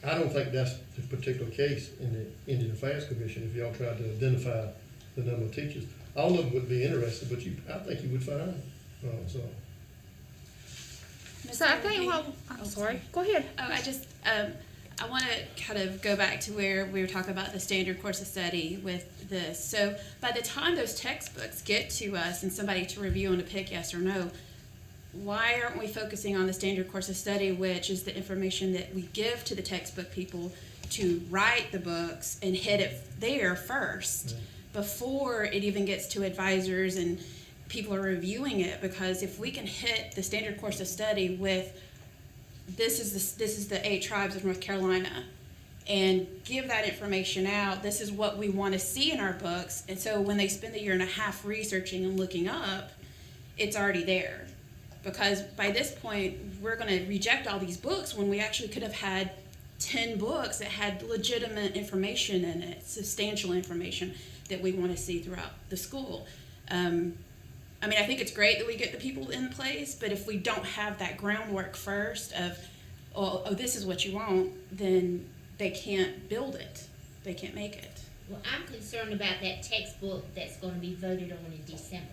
I don't think that's the particular case in the Indian Affairs Commission. If y'all tried to identify the number of teachers, all of them would be interested, but I think you would find So I think, I'm sorry, go ahead. I want to kind of go back to where we were talking about the standard course of study with this. So by the time those textbooks get to us and somebody to review and to pick yes or no, why aren't we focusing on the standard course of study, which is the information that we give to the textbook people to write the books and hit it there first before it even gets to advisors and people are reviewing it? Because if we can hit the standard course of study with this is the 8 tribes of North Carolina, and give that information out, this is what we want to see in our books, and so when they spend a year and a half researching and looking up, it's already there. Because by this point, we're going to reject all these books when we actually could have had 10 books that had legitimate information in it, substantial information that we want to see throughout the school. I think it's great that we get the people in place, but if we don't have that groundwork first of, oh, this is what you want, then they can't build it. They can't make it. Well, I'm concerned about that textbook that's going to be voted on in December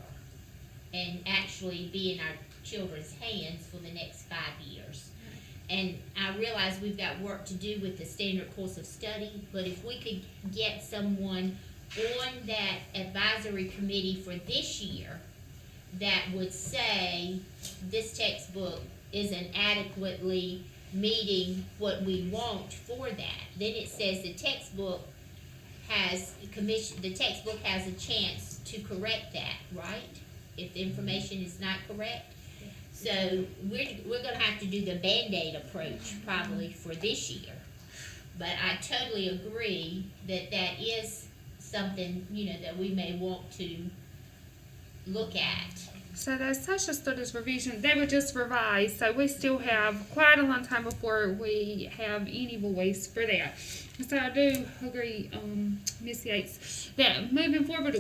and actually be in our children's hands for the next 5 years. And I realize we've got work to do with the standard course of study, but if we could get someone on that advisory committee for this year that would say this textbook isn't adequately meeting what we want for that, then it says the textbook has a chance to correct that, right? If the information is not correct. So we're gonna have to do the Band-Aid approach probably for this year. But I totally agree that is something, that we may want to look at. So those social studies revisions, they were just revised, so we still have quite a long time before we have any voice for that. So I do agree, Ms. Yates, that moving forward,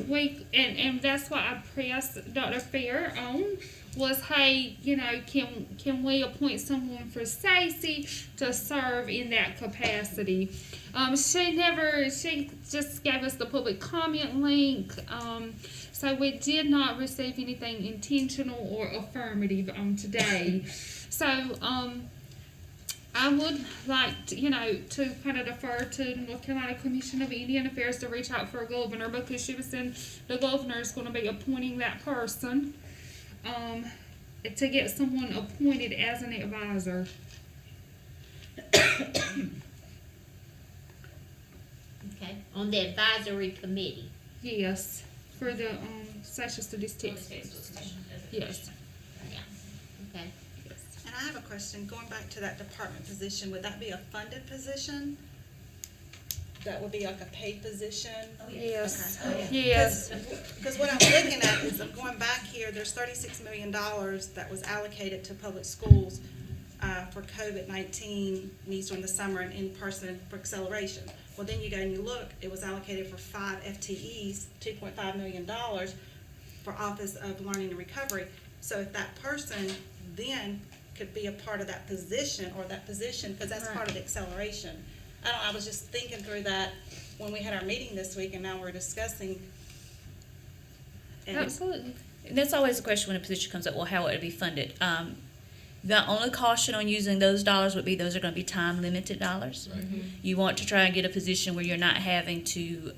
and that's what I pressed Dr. Fair on, was, hey, can we appoint someone for Stacy to serve in that capacity? She just gave us the public comment link, so we did not receive anything intentional or affirmative today. So, I would like to, to kind of defer to North Carolina Commission of Indian Affairs to reach out for a governor, because she was saying the governor is going to be appointing that person, to get someone appointed as an advisor. Okay, on the advisory committee. Yes, for the social studies textbooks. Yes. Yeah, okay. And I have a question, going back to that department position, would that be a funded position? That would be like a paid position? Yes. Okay. Yes. Because what I'm looking at is, I'm going back here, there's $36 million that was allocated to public schools for COVID-19 needs during the summer and in-person for acceleration. Well, then you go and you look, it was allocated for 5 FTEs, $2.5 million for Office of Learning and Recovery. So if that person then could be a part of that position, because that's part of the acceleration. I was just thinking through that when we had our meeting this week, and now we're discussing. Absolutely. And that's always the question when a position comes up, well, how would it be funded? The only caution on using those dollars would be those are going to be time-limited dollars. Right. Mm-hmm. You want to try and get a position where you're not having to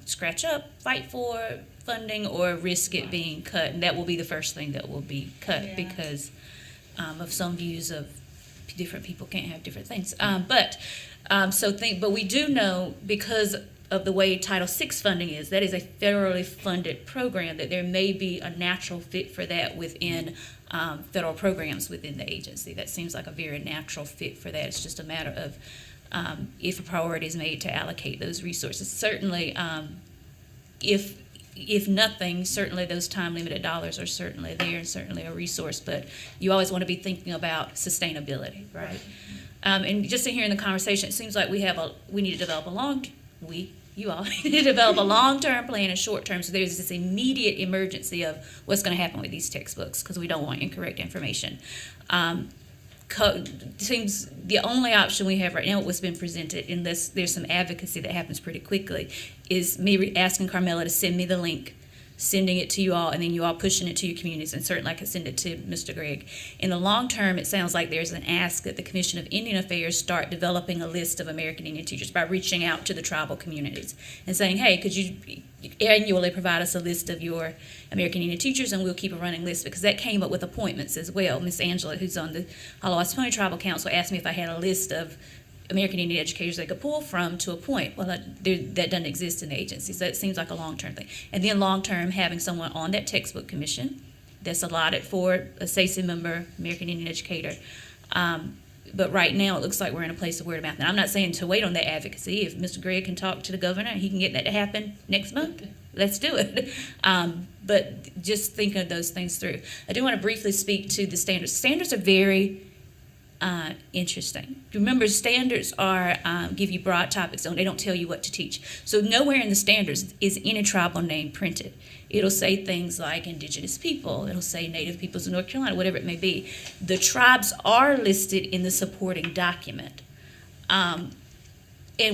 scratch up, fight for funding, or risk it being cut. And that will be the first thing that will be cut because of some views of different people can't have different things. But we do know, because of the way Title VI funding is, that is a federally funded program, that there may be a natural fit for that within federal programs within the agency. That seems like a very natural fit for that. It's just a matter of if a priority is made to allocate those resources. Certainly, if nothing, certainly those time-limited dollars are certainly there and certainly a resource, but you always want to be thinking about sustainability, right? And just in hearing the conversation, it seems like we need to develop you all need to develop a long-term plan and short-term, so there's this immediate emergency of what's going to happen with these textbooks, because we don't want incorrect information. Seems the only option we have right now, what's been presented, unless there's some advocacy that happens pretty quickly, is me asking Carmela to send me the link, sending it to you all, and then you all pushing it to your communities, and certainly I can send it to Mr. Gregg. In the long term, it sounds like there's an ask that the Commission of Indian Affairs start developing a list of American Indian teachers by reaching out to the tribal communities and saying, hey, could you annually provide us a list of your American Indian teachers, and we'll keep a running list, because that came up with appointments as well. Miss Angela, who's on the Hiawassee Tribal Council, asked me if I had a list of American Indian educators they could pull from to appoint. Well, that doesn't exist in the agency, so it seems like a long-term thing. And then long-term, having someone on that textbook commission that's allotted for a SACE member, American Indian educator. But right now, it looks like we're in a place of word of mouth. Now, I'm not saying to wait on that advocacy. If Mr. Gregg can talk to the governor and he can get that to happen next month, let's do it. But just think of those things through. I do want to briefly speak to the standards. Standards are very interesting. Remember, standards are give you broad topics, and they don't tell you what to teach. So nowhere in the standards is any tribal name printed. It'll say things like indigenous people. It'll say native peoples of North Carolina, whatever it may be. The tribes are listed in the supporting document. And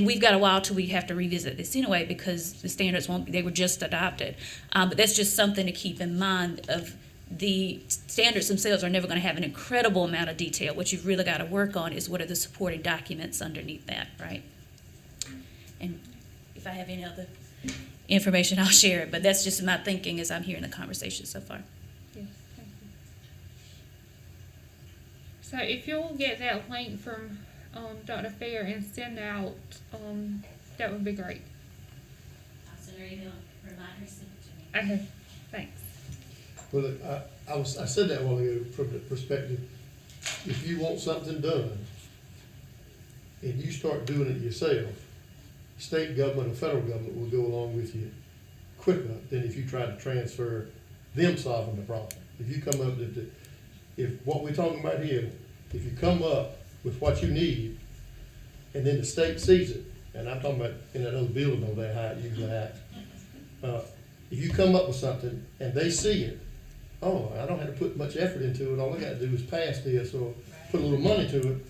we've got a while till we have to revisit this anyway, because the standards they were just adopted. But that's just something to keep in mind. Of the standards themselves are never going to have an incredible amount of detail. What you've really got to work on is what are the supporting documents underneath that, right? And if I have any other information, I'll share it. But that's just my thinking as I'm hearing the conversation so far. Yes, thank you. So if you'll get that link from Dr. Fair and send out, that would be great. I'll send her email, remind her to send it to me. Okay, thanks. Well, I said that a while ago from the perspective, if you want something done and you start doing it yourself, state government or federal government will go along with you quicker than if you try to transfer them solving the problem. If you come up with if what we're talking about here, if you come up with what you need and then the state sees it and I'm talking about in that other building over there, how it usually acts. If you come up with something and they see it, oh, I don't have to put much effort into it, all I gotta do is pass this or put a little money to it,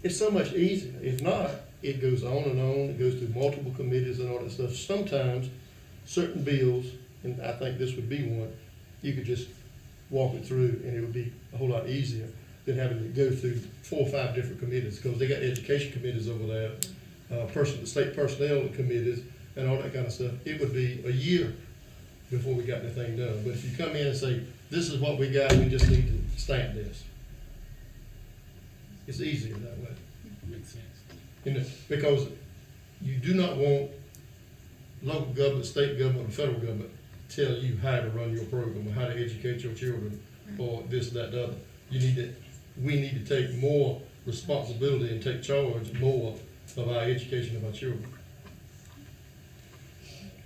it's so much easier. If not, it goes on, it goes through multiple committees and all that stuff. Sometimes, certain bills, and I think this would be one, you could just walk it through and it would be a whole lot easier than having to go through 4 or 5 different committees, because they got education committees over there, state personnel committees, and all that kind of stuff. It would be a year before we got anything done. But if you come in and say, this is what we got, we just need to stamp this, it's easier that way. Makes sense. You know, because you do not want local government, state government, or federal government tell you how to run your program or how to educate your children or this, that, the other. We need to take more responsibility and take charge more of our education of our children.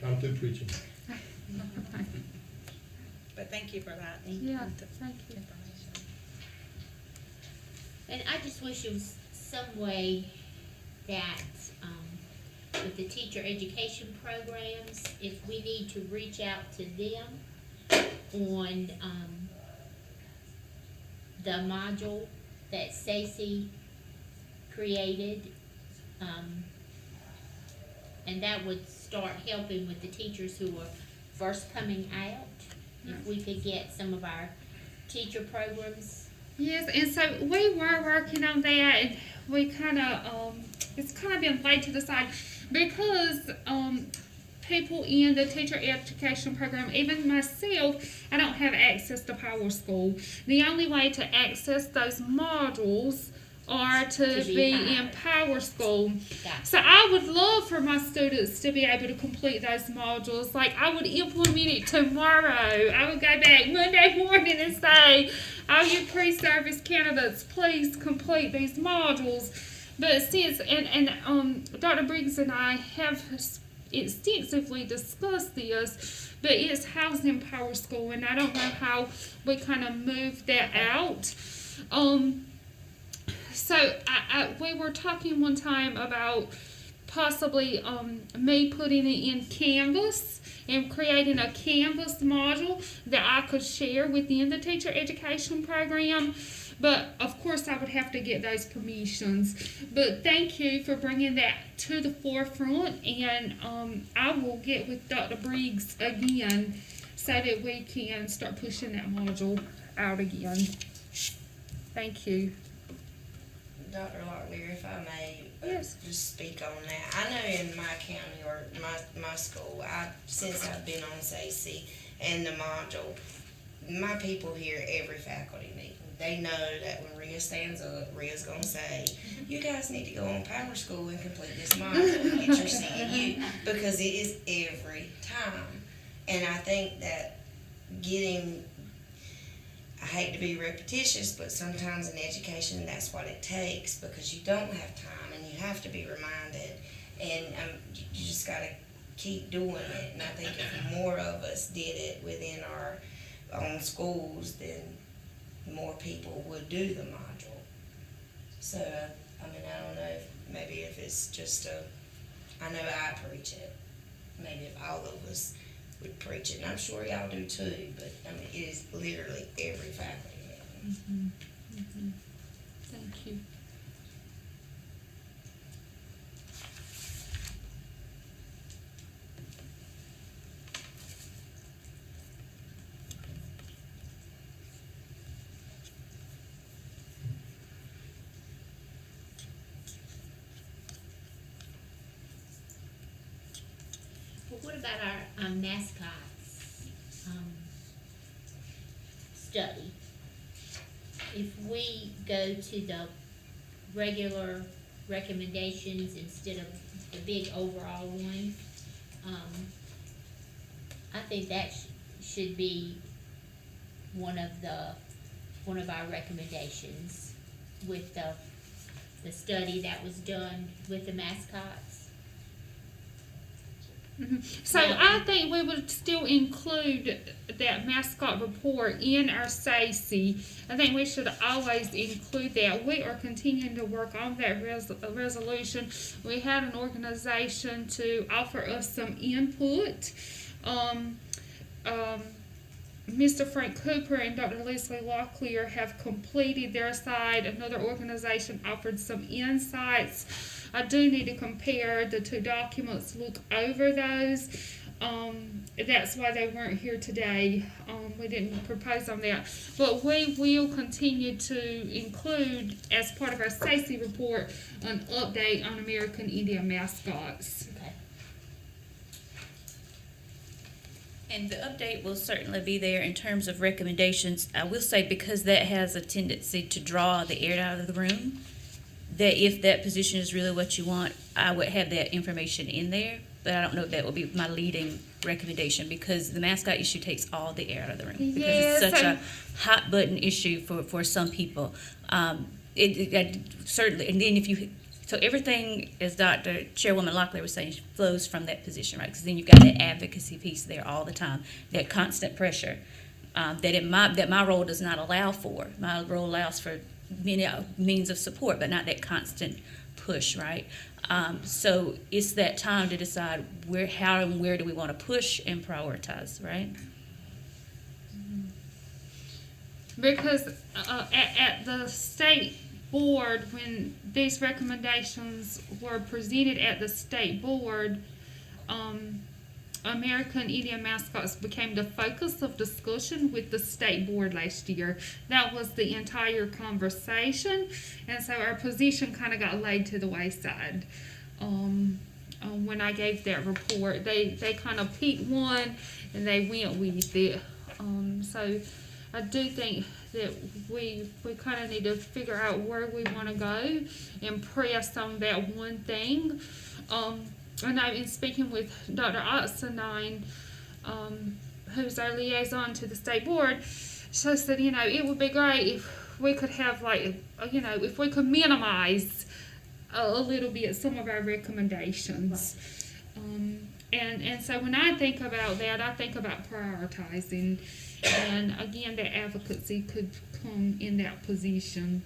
I'm through preaching. But thank you for that. Yeah, thank you. And I just wish there was some way that, with the teacher education programs, if we need to reach out to them on, the module that Stacy created, and that would start helping with the teachers who are first coming out. If we could get some of our teacher programs. Yes, and so we were working on that, and we kind of, it's kind of been laid to the side because people in the teacher education program, even myself, I don't have access to Power School. The only way to access those modules are to be in Power School. Gotcha. So I would love for my students to be able to complete those modules. Like, I would implement it tomorrow. I would go back Monday morning and say, all you pre-service candidates, please complete these modules. But since, and Dr. Briggs and I have extensively discussed this, but it's housed in Power School, and I don't know how we kind of move that out. So we were talking one time about possibly me putting it in Canvas and creating a Canvas module that I could share within the teacher education program. But of course I would have to get those permissions. But thank you for bringing that to the forefront, and I will get with Dr. Briggs again so that we can start pushing that module out again. Thank you. Dr. Locklear, if I may, Yes. just speak on that. I know in my county or my school, since I've been on SACY and the module, my people hear every faculty meeting. They know that when Rhea stands up, Rhea's gonna say, you guys need to go on Power School and complete this module and get your CEU, because it is every time. And I think that I hate to be repetitious, but sometimes in education, that's what it takes, because you don't have time and you have to be reminded, and you just got to keep doing it. And I think if more of us did it within our own schools, then more people would do the module. So, I don't know, maybe if it's just I know I preach it. Maybe if all of us would preach it, and I'm sure y'all do too, but it is literally every faculty meeting. Thank you. Well, what about our mascots study? If we go to the regular recommendations instead of the big overall one, I think that should be one of our recommendations with the study that was done with the mascots. So I think we would still include that mascot report in our SACE. I think we should always include that. We are continuing to work on that resolution. We had an organization to offer us some input. Mr. Frank Cooper and Dr. Olivia Locklear have completed their side. Another organization offered some insights. I do need to compare the two documents, look over those. That's why they weren't here today. We didn't propose on that. But we will continue to include, as part of our SACE report, an update on American Indian mascots. Okay. And the update will certainly be there in terms of recommendations. I will say, because that has a tendency to draw the air out of the room, that if that position is really what you want, I would have that information in there. But I don't know if that will be my leading recommendation, because the mascot issue takes all the air out of the room. Because it's such a hot button issue for some people. It certainly, and then so everything, as Dr. Chairwoman Locklear was saying, flows from that position, right? Because then you've got that advocacy piece there all the time, that constant pressure that my role does not allow for. My role allows for many means of support, but not that constant push, right? So it's that time to decide how and where do we want to push and prioritize, right? Because at the state board, when these recommendations were presented at the state board, American Indian mascots became the focus of discussion with the state board last year. That was the entire conversation, and so our position kind of got laid to the wayside. When I gave that report, they kind of picked one and they went with it. So I do think that we kind of need to figure out where we want to go and press on that one thing. And I've been speaking with Dr. Oxenine, who's our liaison to the state board. She said, it would be great if we could have, if we could minimize a little bit some of our recommendations. And so when I think about that, I think about prioritizing. And again, that advocacy could come in that position.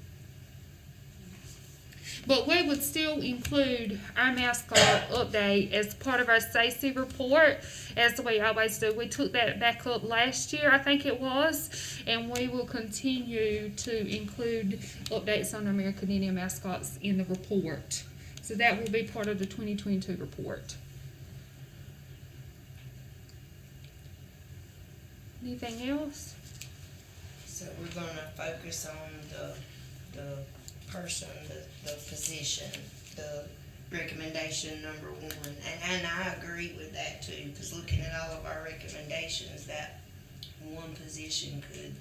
But we would still include our mascot update as part of our SACE report, as we always do. We took that back up last year, I think it was, and we will continue to include updates on American Indian mascots in the report. So that will be part of the 2022 report. Anything else? So we're gonna focus on the person, the position, the recommendation number one. And I agree with that too, because looking at all of our recommendations, that one position could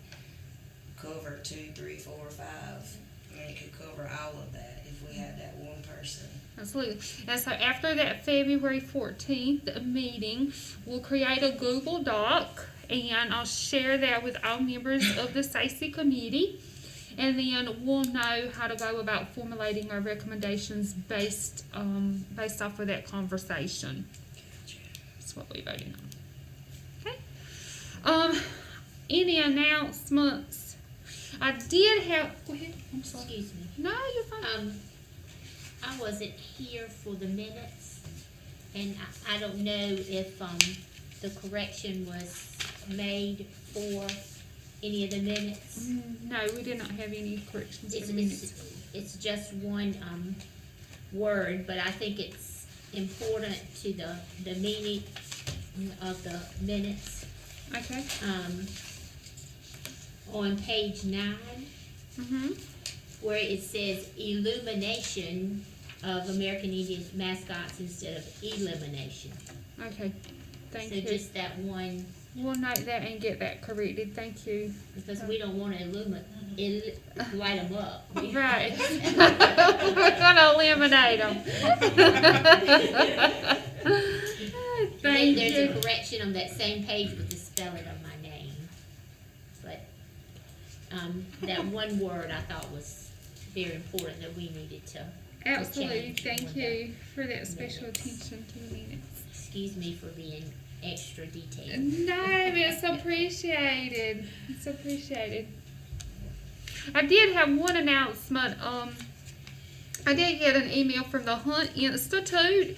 cover 2, 3, 4, 5. I mean, it could cover all of that if we had that one person. Absolutely. And so after that February 14th meeting, we'll create a Google Doc, and I'll share that with all members of the SACE committee. And then we'll know how to go about formulating our recommendations based off of that conversation. That's what we voted on. Okay. Any announcements? I did have. Go ahead. I'm sorry. Excuse me. No, you're fine. I wasn't here for the minutes, and I don't know if the correction was made for any of the minutes. No, we did not have any corrections in the minutes. It's just one word, but I think it's important to the meaning of the minutes. Okay. On page 9, Mm-hmm. where it says illumination of American Indian mascots instead of elimination. Okay. Thank So you. just that one, We'll note that and get that corrected. Thank you. because we don't want to light them up. Right. We're gonna eliminate them. Thank There's you. a correction on that same page with the spelling of my name. But that one word I thought was very important that we needed to Absolutely, thank you for that special attention to the minutes. Excuse me for being extra detailed. No, it's appreciated. It's appreciated. I did have one announcement. I did get an email from the Hunt Institute.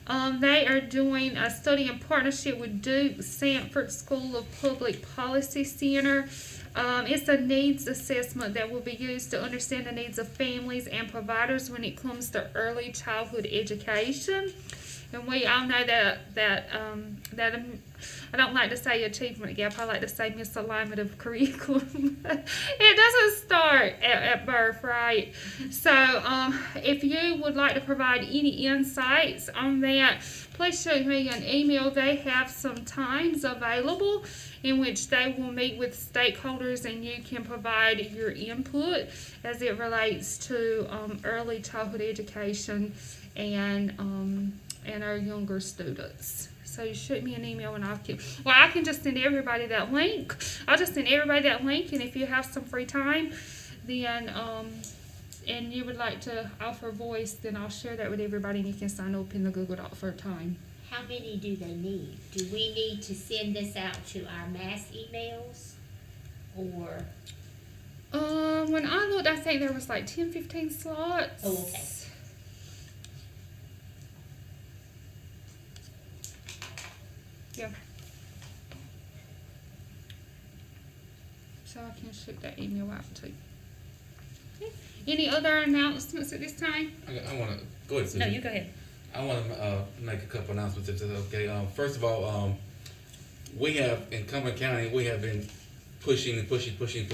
They are doing a study in partnership with Duke Sanford School of Public Policy Center. It's a needs assessment that will be used to understand the needs of families and providers when it comes to early childhood education. And we all know that I don't like to say achievement gap. I like to say misalignment of curriculum. It doesn't start at birth, right? So if you would like to provide any insights on that, please shoot me an email. They have some times available in which they will meet with stakeholders and you can provide your input as it relates to early childhood education and our younger students. So you shoot me an email and I can just send everybody that link. I'll just send everybody that link, and if you have some free time, then and you would like to offer voice, then I'll share that with everybody and you can sign up in the Google Doc for a time. How many do they need? Do we need to send this out to our mass emails? Or? When I looked, I think there was like 10, 15 slots. Oh, okay. Yeah. So I can shoot that email out too. Okay. Any other announcements at this time? I want to go ahead, Susan. No, you go ahead. I want to make a couple announcements if that's okay. First of all, we have in Cumberland County, we have been pushing for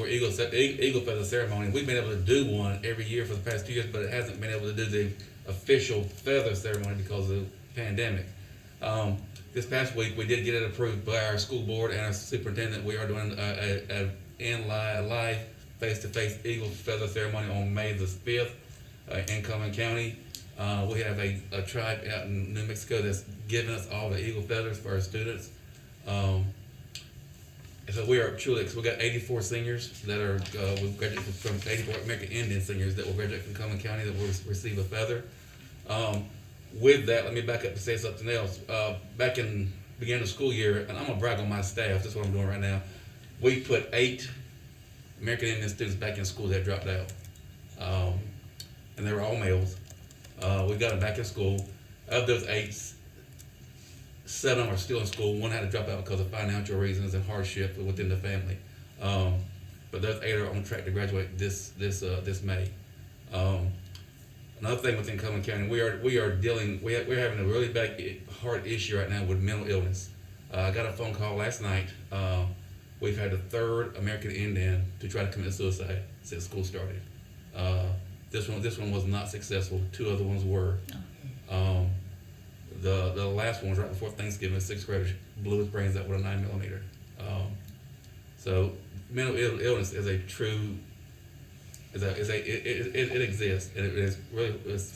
Eagle Feather Ceremony. We've been able to do one every year for the past 2 years, but it hasn't been able to do the official feather ceremony because of the pandemic. This past week, we did get it approved by our school board and our superintendent. We are doing a live face-to-face Eagle Feather Ceremony on May the 5th in Cumberland County. We have a tribe out in New Mexico that's giving us all the eagle feathers for our students. So we are truly, we got 84 seniors that are, we've graduated from 84 American Indian seniors that will graduate from Cumberland County that will receive a feather. With that, let me back up to say something else. Back in the beginning of the school year, and I'm gonna brag on my staff, that's what I'm doing right now. We put 8 American Indian students back in school that dropped out. And they were all males. We got them back in school. Of those 8, 7 of them are still in school. 1 had to drop out because of financial reasons and hardship within the family. But those 8 are on track to graduate this May. Another thing within Cumberland County, we're having a really hard issue right now with mental illness. I got a phone call last night. We've had the 3rd American Indian to try to commit suicide since school started. This one was not successful. 2 other ones were. The last one was right before Thanksgiving. A 6th grader blew his brains out with a 9mm. So mental illness is a true. It exists, and it's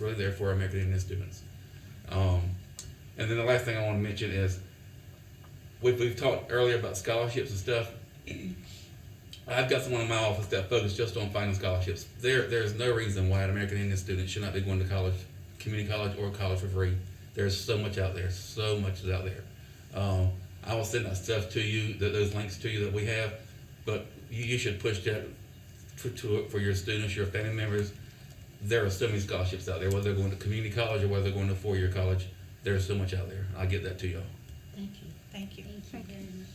really there for American Indian students. And then the last thing I want to mention is we've talked earlier about scholarships and stuff. I've got someone in my office that focuses just on finding scholarships. There's no reason why an American Indian student should not be going to college, community college, or college for free. There's so much out there. So much is out there. I will send that stuff to you, those links to you that we have, but you should push that for your students, your family members. There are so many scholarships out there, whether they're going to community college or whether they're going to 4-year college. There's so much out there. I'll get that to y'all. Thank you. Thank you. Thank you very much.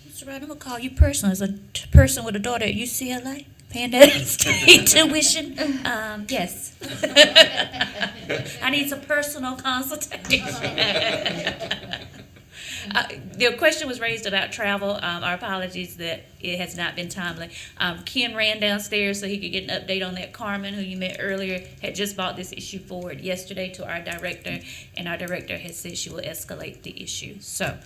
Mr. Wright, I'm gonna call you personal as a person with a daughter at UCLA, paying that state tuition. Yes. I need some personal consultation. The question was raised about travel. Our apologies that it has not been timely. Ken ran downstairs so he could get an update on that. Carmen, who you met earlier, had just brought this issue forward yesterday to our director, and our director has said she will escalate the issue. So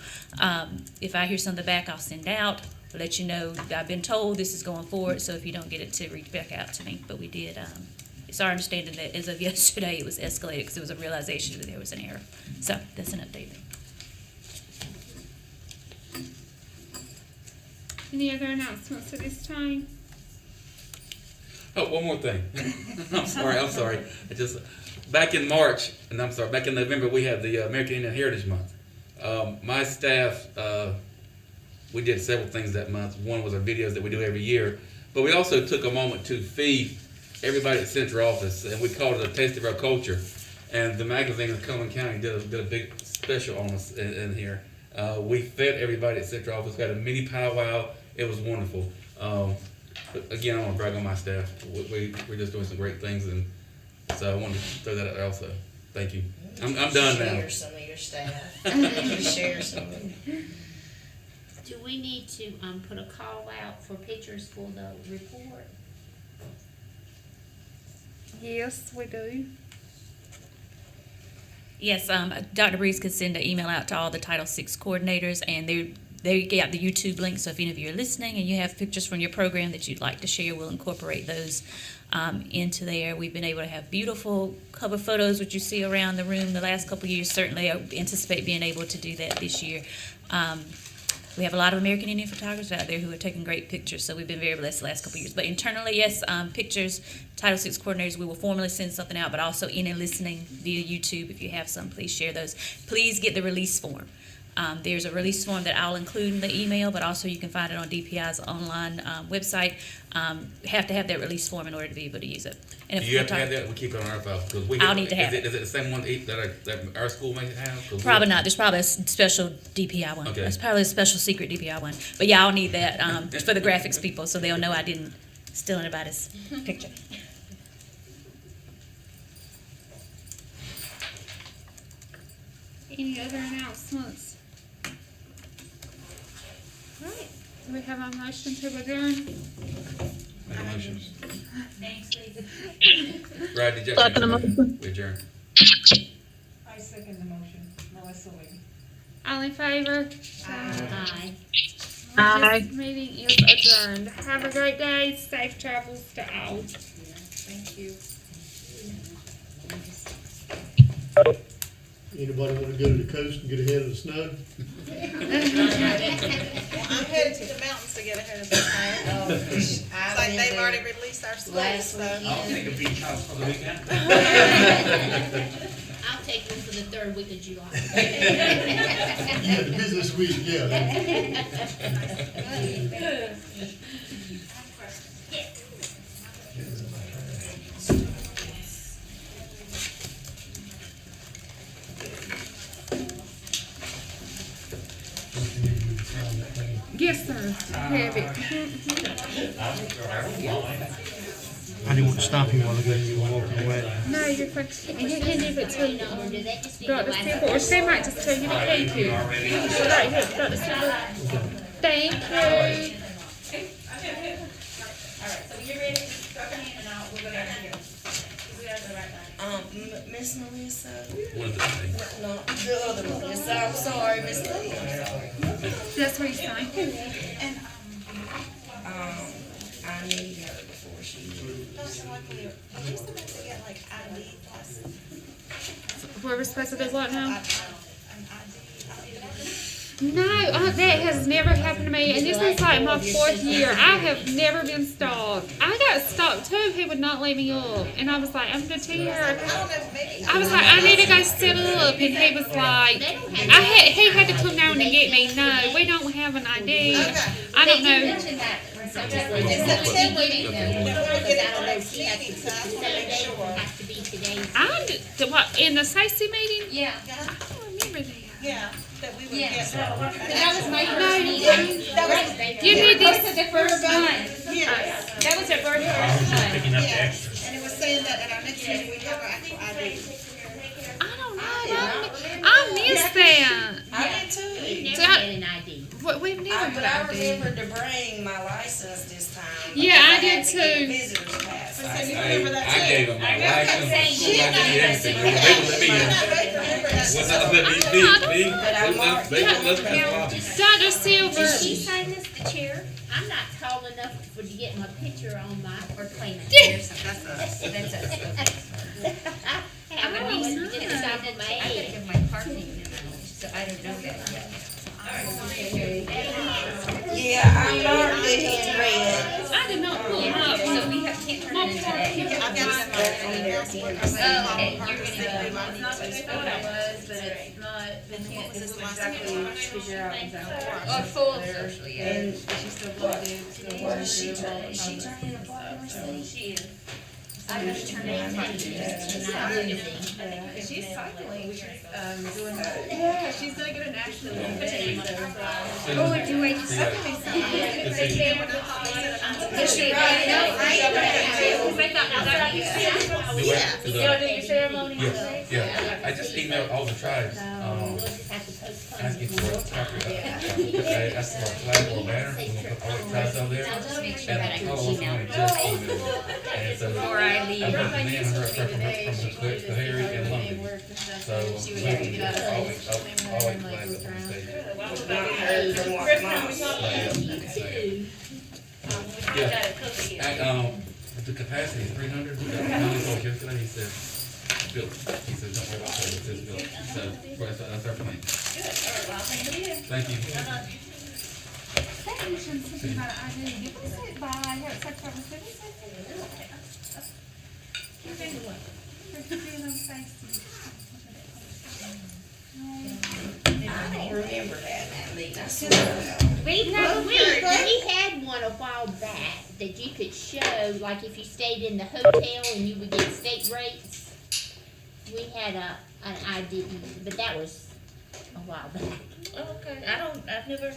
if I hear something back, I'll send out, let you know. I've been told this is going forward, so if you don't get it, to reach back out to me. But we did. It's our understanding that as of yesterday, it was escalated because it was a realization that there was an error. So that's an update there. Any other announcements at this time? Oh, one more thing. I'm sorry. Back in March, back in November, we had the American Indian Heritage Month. My staff, we did several things that month. One was our videos that we do every year, but we also took a moment to feed everybody at Central Office, and we called it a Taste of Our Culture. And the magazine in Coleman County did a big special on us in here. We fed everybody at Central Office. We had a mini powwow. It was wonderful. But again, I want to brag on my staff. We're just doing some great things, and so I wanted to throw that out there also. Thank you. I'm done now. Share some of your staff. Share some of them. Do we need to, put a call out for pictures for the report? Yes, we do. Yes, Dr. Breeze could send an email out to all the Title VI coordinators, and they get the YouTube link. So if any of you are listening and you have pictures from your program that you'd like to share, we'll incorporate those into there. We've been able to have beautiful cover photos, which you see around the room the last couple of years. Certainly, I anticipate being able to do that this year. We have a lot of American Indian photographers out there who are taking great pictures, so we've been very blessed the last couple of years. But internally, yes, pictures, Title VI coordinators, we will formally send something out, but also any listening via YouTube, if you have some, please share those. Please get the release form. There's a release form that I'll include in the email, but also you can find it on DPI's online website. You have to have that release form in order to be able to use it. And Do you have to have that? We keep it on our file because I'll need to have it. Is it the same one that our school may have? Probably not. There's probably a special DPI one. Okay. It's probably a special secret DPI one. But yeah, I'll need that for the graphics people so they'll know I didn't steal anybody's picture. Any other announcements? All right. Do we have a motion to adjourn? Make a motion. Thanks, Lisa. Brad, did you have to we adjourn? I second the motion. Melissa Lee. All in favor? Aye. This meeting is adjourned. Have a great day. Safe travels to all. Thank you. Anybody want to go to the coast and get ahead of the snow? Well, I'm headed to the mountains to get ahead of the snow. It's like they've already released our schools, so. I'll take a beach house for the weekend. I'll take one for the third week of July. Yeah, the business week, yeah. Yes, sir. Have it. I didn't want to stop him while you were walking away. No, you're fine. And you can leave it to Or do that just need Dr. to last? Silver, or she might just tell you to keep it. Right here, Dr. Silver. Thank you. Alright, so you're ready to start in and we'll go down here. We are the right line. Miss Melissa? What is it? No, the other Melissa. I'm sorry, Miss Lee. I'm sorry. That's where you sign. And, I need her before she leaves. Dr. Locklear, are we supposed to get like ID classes? Where we're supposed to do what now? An ID. No, that has never happened to me, and this is like my 4th year. I have never been stopped. I got stopped too. He would not let me up, and I was like, I'm deterred. I was like, I need to go sit up, and he was like, he had to come down and get me. No, we don't have an ID. I don't know. In September, has to be today's. What, in the Stacy meeting? Yeah. I don't remember that. Yeah, that we would Yeah. get. That was my No, first meeting. you need That was this. the first one. Yes, That was the first one. yes, and it was saying that at our next meeting, we have our actual ID. I don't know. I missed that. I did too. Never had an ID. We've never But I had ID. remembered to bring my license this time. Yeah, I because did had to get a too. Visitor's pass. So you I remember that too? gave him my license. I did everything. They wouldn't let me in. Remember that. What's up? Let's pass Dr. Silver. Did she sign this, the chair? I'm not tall enough for to get my picture on my, or claim it. That's us. That's us. I haven't even decided my age. Of my parking, so I don't know that yet. Yeah, I marked it in red. I did not pull them up. So we have can't turn it in today. I've got some It's not what they thought it was, but it's not, they can't exactly figure out exactly. Or full social, yeah. And she's still plugged in, still working through all the Is she turning a block or something? She is. I'm gonna turn it in. She's cycling, doing that. Yeah, she's gonna get a national event. Oh, we're doing. See ya. Is she? You gonna do your ceremony? Yeah, I just emailed all the tribes, asking for a copy. I asked for a flag or a banner, and we'll put all the tribes out there. I'll just make sure And that I the can fellow was email. going to just email it. And so Before I leave. I put the name and her from the Harry and London. So, She would have to get out. always flags up on the stage. Yeah. And, the capacity is 300. He told yesterday, he said, built. He said, don't worry about that, it says built. So, that's our plan. Thank you. That mentioned something about an ID. Did we say it by, what secretary was, did we say I don't remember that, Natalie. I still don't know. We had one a while back that you could show, like if you stayed in the hotel and you would get state rates. We had an ID, but that was a while back. Oh, okay, I've never.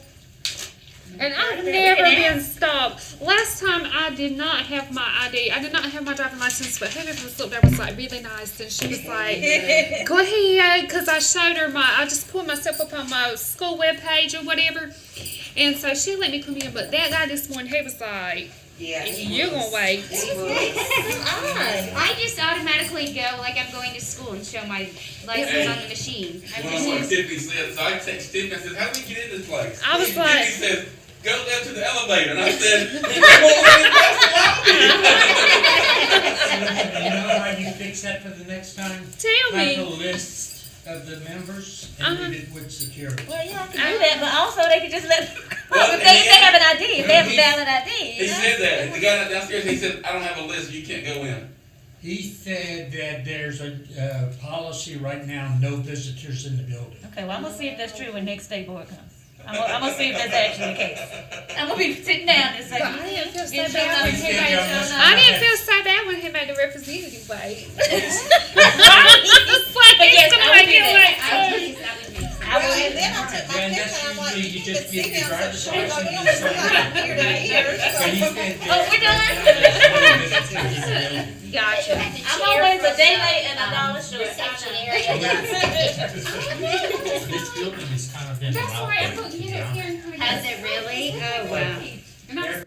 And I've never been stopped. Last time I did not have my ID. I did not have my driving license, but whoever was up there was like really nice, and she was like, "Go ahead," because I showed her I just pulled myself up on my school webpage or whatever, and so she let me come in. But that guy this morning, he was like, Yeah. "You're gonna wait." I just automatically go like I'm going to school and show my license on the machine. Well, what Tiffany said, so I texted Tiffany, I said, how do we get in this place? I was Tiffany like- says, go down to the elevator, and I said, you won't let me pass the lobby. You know how you fix that for the next time? Tell Have a me. list of the members and leave it with security. Well, yeah, I can do that, but also they could just let them come Well, if they have an ID, if they have a he- valid ID. He said that, the guy downstairs, he said, I don't have a list, you can't go in. He said that there's a policy right now, no visitors in the building. Okay, well, I'm gonna see if that's true when next day board comes. I'm gonna see if that's actually the case. I'm gonna be sitting down and saying, I didn't feel so It's bad not- when it's he not- made it's not- I didn't feel so bad when he made the representative wait. It's like But yes, it's gonna I will make do it that. like. Well, and then I took my Then picture, that's and I'm like, usually you you just can give see your him, driver's so she's like, license you and know, sign from here to here, But he so. said Oh, we're done? no visitors in the building. Gotcha. I'm always a day late and a dollar short. Reception I area. This building is kind of in That's and why I out. put you here and Has it really? Oh, wow. And I was